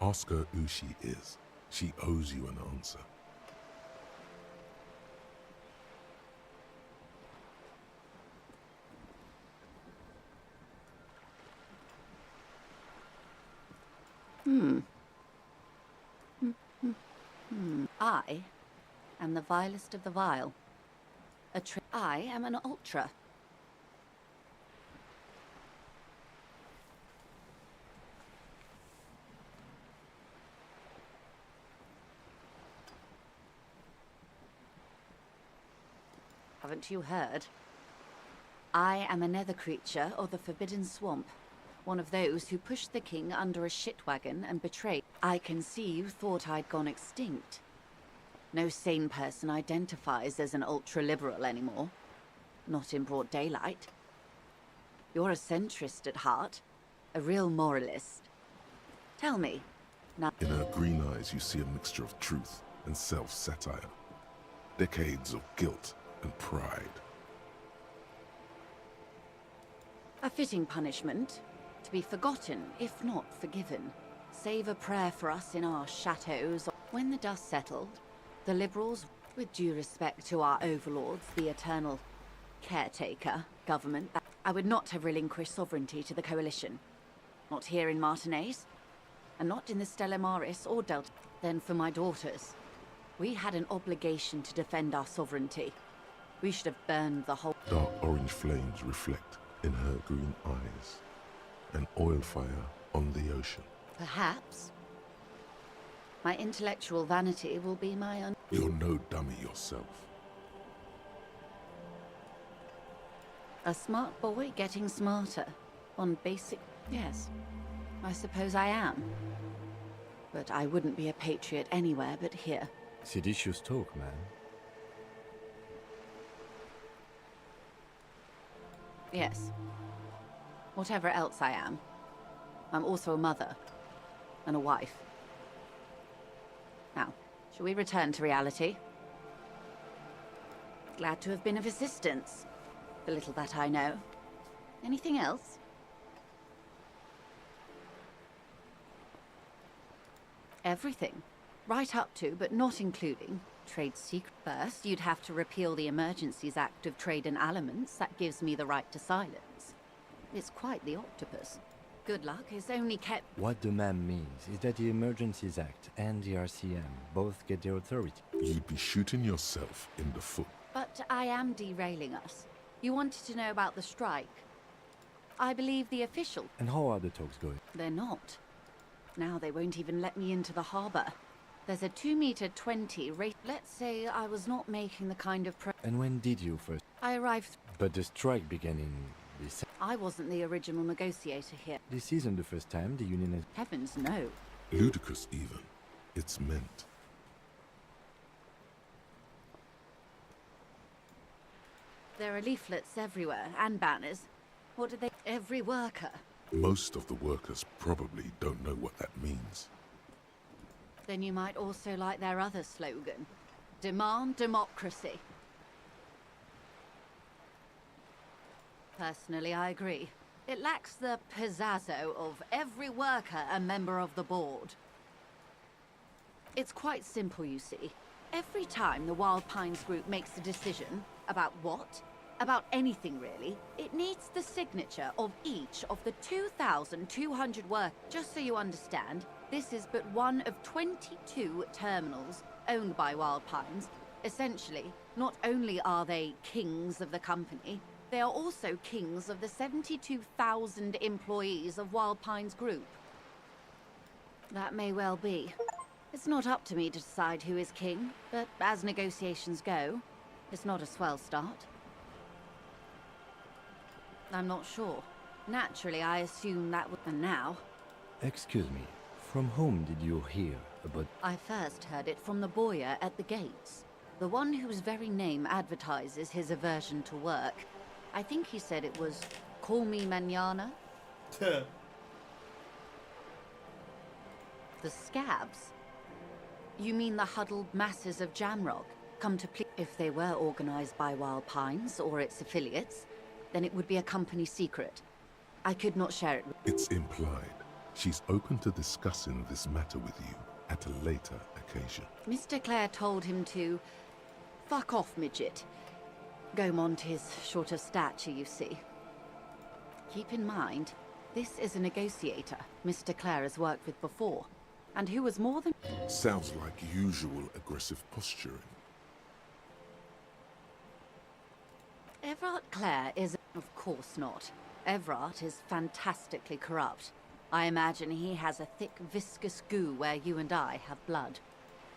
Ask her who she is. She owes you an answer. I am the vilest of the vile. I am an ultra. Haven't you heard? I am a nether creature of the Forbidden Swamp. One of those who pushed the king under a shit wagon and betrayed. I can see you thought I'd gone extinct. No sane person identifies as an ultra-liberal anymore. Not in broad daylight. You're a centrist at heart. A real moralist. Tell me, now... In her green eyes you see a mixture of truth and self-satire. Decades of guilt and pride. A fitting punishment. To be forgotten, if not forgiven. Save a prayer for us in our chateaus. When the dust settled, the Liberals, with due respect to our overlords, the eternal caretaker government, I would not have relinquished sovereignty to the Coalition. Not here in Martinez, and not in the Stella Maris or Delta. Then for my daughters, we had an obligation to defend our sovereignty. We should have burned the whole... Dark orange flames reflect in her green eyes. An oil fire on the ocean. Perhaps. My intellectual vanity will be my You're no dummy yourself. A smart boy getting smarter. On basic... Yes. I suppose I am. But I wouldn't be a patriot anywhere but here. Seditious talk, man. Yes. Whatever else I am, I'm also a mother. And a wife. Now, shall we return to reality? Glad to have been of assistance. The little that I know. Anything else? Everything. Right up to, but not including, trade secret. First, you'd have to repeal the Emergencies Act of Trade in Aliments. That gives me the right to silence. It's quite the octopus. Good luck is only kept... What the ma'am means is that the Emergencies Act and the RCM both get the authority. You'd be shooting yourself in the foot. But I am derailing us. You wanted to know about the strike. I believe the official... And how are the talks going? They're not. Now they won't even let me into the harbor. There's a 2-meter-20 rate. Let's say I was not making the kind of And when did you first? I arrived... But the strike began in... I wasn't the original negotiator here. This isn't the first time the union has... Heavens, no. Ludicrous even. It's meant. There are leaflets everywhere, and banners. What do they... Every worker. Most of the workers probably don't know what that means. Then you might also like their other slogan. Demand democracy. Personally, I agree. It lacks the pizzazzo of every worker a member of the board. It's quite simple, you see. Every time the Wild Pines Group makes a decision about what? About anything, really, it needs the signature of each of the 2,200 workers. Just so you understand, this is but one of 22 terminals owned by Wild Pines. Essentially, not only are they kings of the company, they are also kings of the 72,000 employees of Wild Pines Group. That may well be. It's not up to me to decide who is king, but as negotiations go, it's not a swell start. I'm not sure. Naturally, I assume that would... And now... Excuse me, from whom did you hear about... I first heard it from the boyer at the gates. The one whose very name advertises his aversion to work. I think he said it was, call me mañana. The scabs? You mean the huddled masses of Jamrock, come to plead? If they were organized by Wild Pines or its affiliates, then it would be a company secret. I could not share it with... It's implied. She's open to discussing this matter with you. at a later occasion. Mr. Clare told him to fuck off, midget. Gaumont is short of stature, you see. Keep in mind, this is a negotiator Mr. Clare has worked with before, and who was more than... Sounds like usual aggressive posturing. Everard Clare is... Of course not. Everard is fantastically corrupt. I imagine he has a thick, viscous goo where you and I have blood.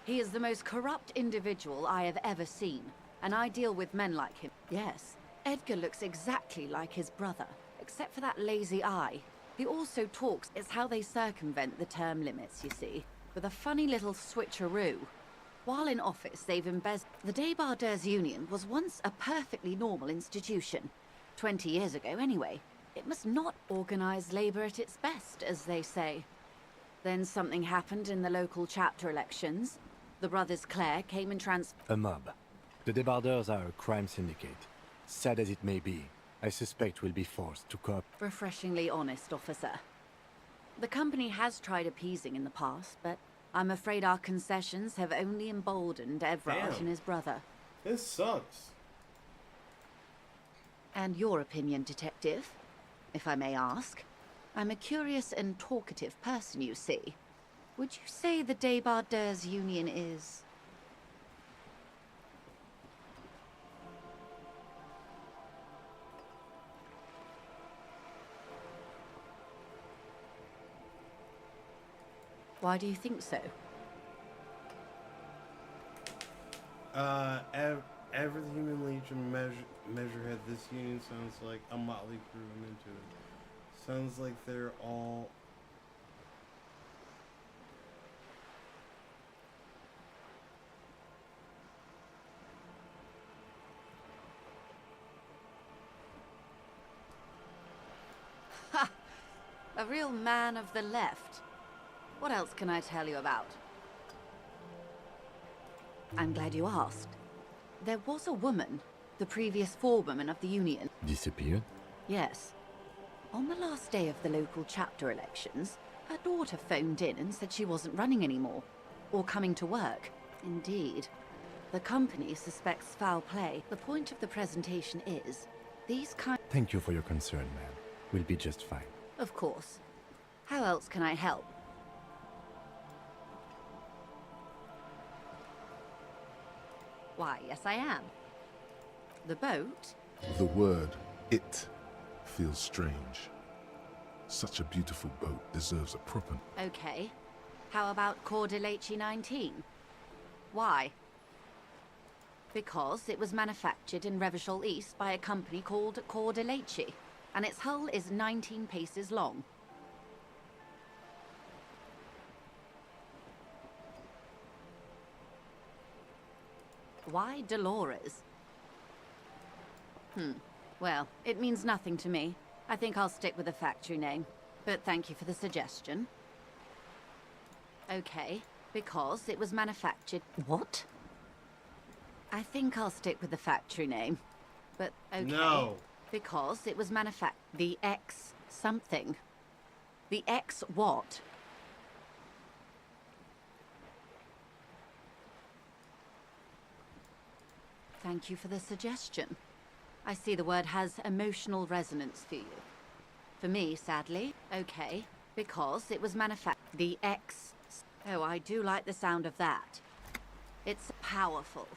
He is the most corrupt individual I have ever seen, and I deal with men like him. Yes, Edgar looks exactly like his brother, except for that lazy eye. He also talks, it's how they circumvent the term limits, you see, with a funny little switcheroo. While in office, they've embezzled... The Débardeurs Union was once a perfectly normal institution. 20 years ago, anyway. It must not organize labor at its best, as they say. Then something happened in the local chapter elections. The brothers Clare came and A mob. The Débardeurs are a crime syndicate. Sad as it may be, I suspect we'll be forced to cooperate. Refreshingly honest, officer. The company has tried appeasing in the past, but I'm afraid our concessions have only emboldened Everard Damn. and his brother. This sucks. And your opinion, detective, if I may ask? I'm a curious and talkative person, you see. Would you say the Débardeurs Union is... Why do you think so? Ever the Human Legion measurehead, this union sounds like a motley crew. I'm into it. Sounds like they're all... Ha! A real man of the left. What else can I tell you about? I'm glad you asked. There was a woman, the previous forewoman of the union. Disappeared? Yes. On the last day of the local chapter elections, her daughter phoned in and said she wasn't running anymore, or coming to work. Indeed. The company suspects foul play. The point of the presentation is, these kind... Thank you for your concern, ma'am. We'll be just fine. Of course. How else can I help? Why, yes I am. The boat? The word, it, feels strange. Such a beautiful boat deserves a proper... Okay. How about Cordeleche 19? Why? Because it was manufactured in Revachol East by a company called Cordeleche, and its hull is 19 paces long. Why Dolores? Well, it means nothing to me. I think I'll stick with the factory name. But thank you for the suggestion. Okay, because it was manufactured... What? I think I'll stick with the factory name. But okay. No. Because it was manufactured... The X something. The X what? Thank you for the suggestion. I see the word has emotional resonance for you. For me, sadly, okay, because it was manufactured. The X... Oh, I do like the sound of that. It's powerful.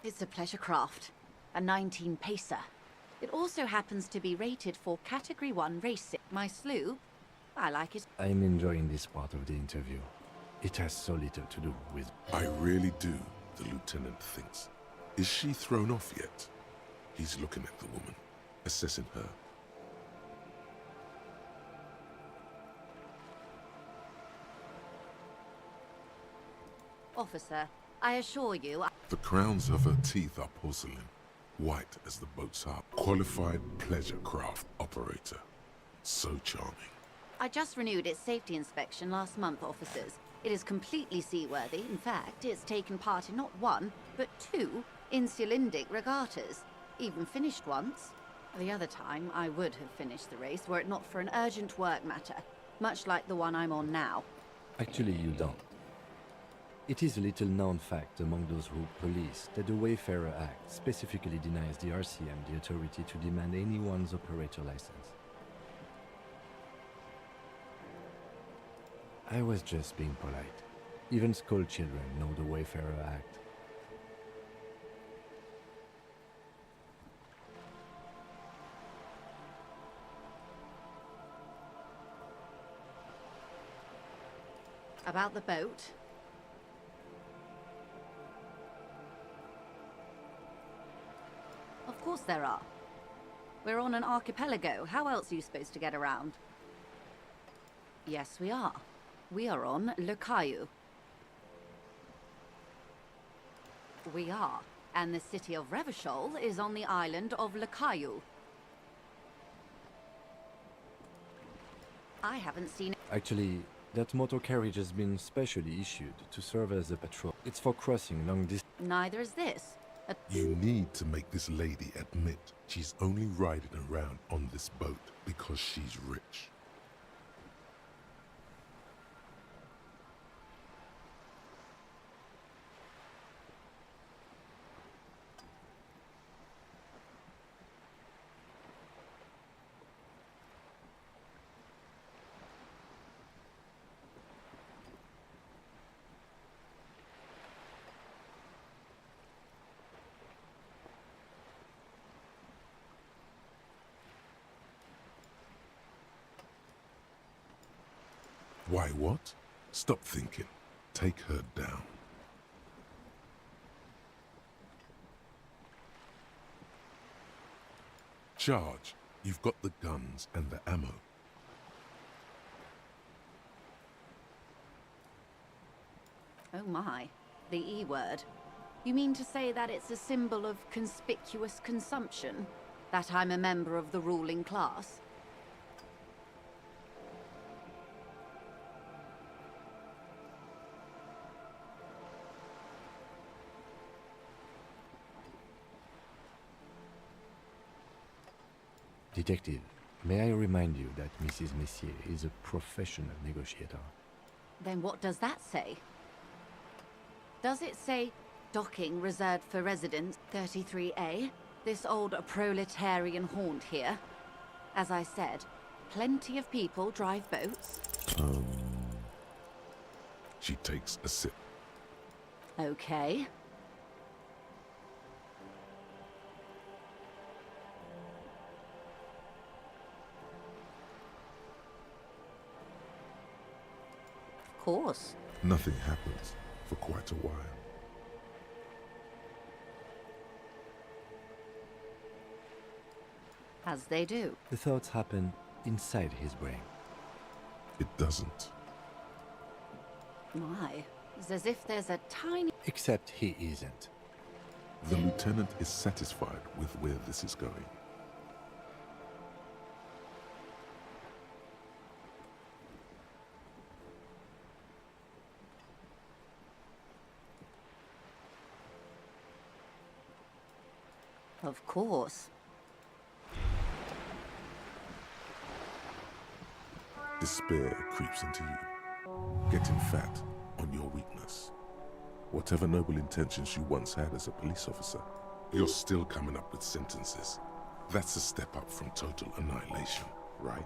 It's a pleasure craft. A 19-pacer. It also happens to be rated for Category 1 racing. My sloop, I like it. I'm enjoying this part of the interview. It has so little to do with... I really do, the lieutenant thinks. Is she thrown off yet? He's looking at the woman, assessing her. Officer, I assure you... The crowns of her teeth are porcelain, white as the boat's hull. Qualified pleasure craft operator. So charming. I just renewed its safety inspection last month, officers. It is completely seaworthy. In fact, it's taken part in not one, but two insulindic regattas. Even finished once. The other time, I would have finished the race were it not for an urgent work matter, much like the one I'm on now. Actually, you don't. It is a little known fact among those who police that the Wayfarer Act specifically denies the RCM the authority to demand anyone's operator license. I was just being polite. Even school children know the Wayfarer Act. About the boat? Of course there are. We're on an archipelago. How else are you supposed to get around? Yes, we are. We are on Le Caillou. We are. And the city of Revachol is on the island of Le Caillou. I haven't seen... Actually, that motor carriage has been specially issued to serve as a patrol. It's for crossing long distance. Neither is this. You need to make this lady admit she's only riding around on this boat because she's rich. Why what? Stop thinking. Take her down. Charge. You've got the guns and the ammo. Oh my, the E word. You mean to say that it's a symbol of conspicuous consumption? That I'm a member of the ruling class? Detective, may I remind you that Mrs. Messier is a professional negotiator? Then what does that say? Does it say docking reserved for residents 33A? This old proletarian haunt here? As I said, plenty of people drive boats. She takes a sip. Okay. Of course. Nothing happens for quite a while. As they do. The thoughts happen inside his brain. It doesn't. My, it's as if there's a tiny... Except he isn't. The lieutenant is satisfied with where this is going. Of course. Despair creeps into you, getting fat on your weakness. Whatever noble intentions you once had as a police officer, you're still coming up with sentences. That's a step up from total annihilation, right?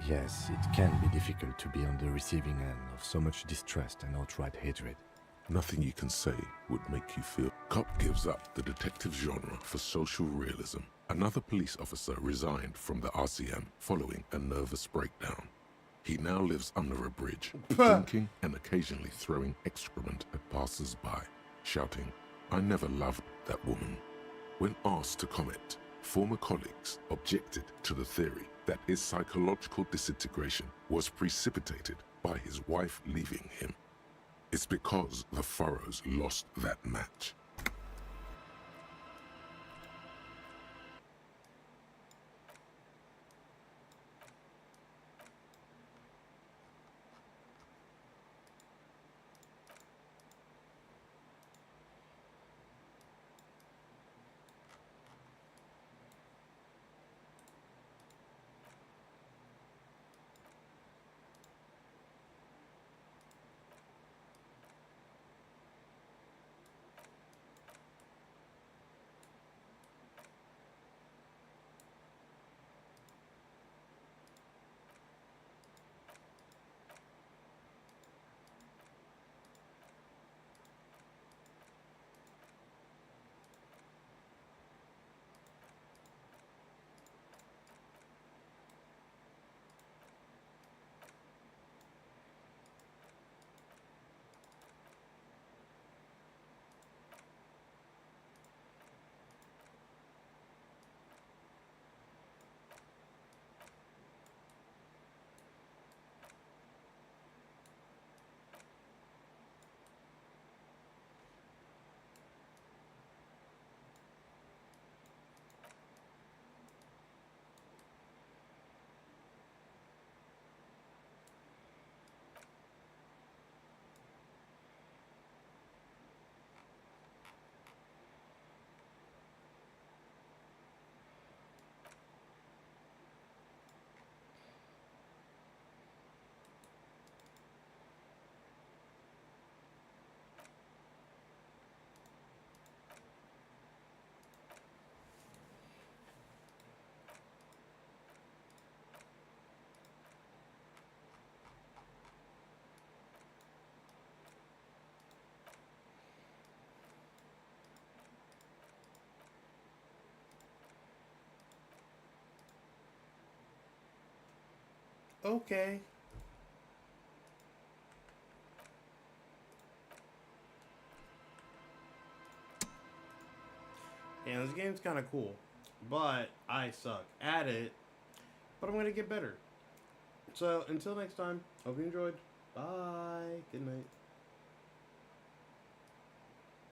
Yes, it can be difficult to be on the receiving end of so much distrust and outright hatred. Nothing you can say would make you feel. Cop gives up the detective genre for social realism. Another police officer resigned from the RCM following a nervous breakdown. He now lives under a bridge, drinking and occasionally throwing excrement at passers-by, shouting, "I never loved that woman." When asked to comment, former colleagues objected to the theory that his psychological disintegration was precipitated by his wife leaving him. It's because the Furrows lost that match. Okay. Yeah, this game's kind of cool, but I suck at it. But I'm gonna get better. So until next time, hope you enjoyed. Bye. Good night.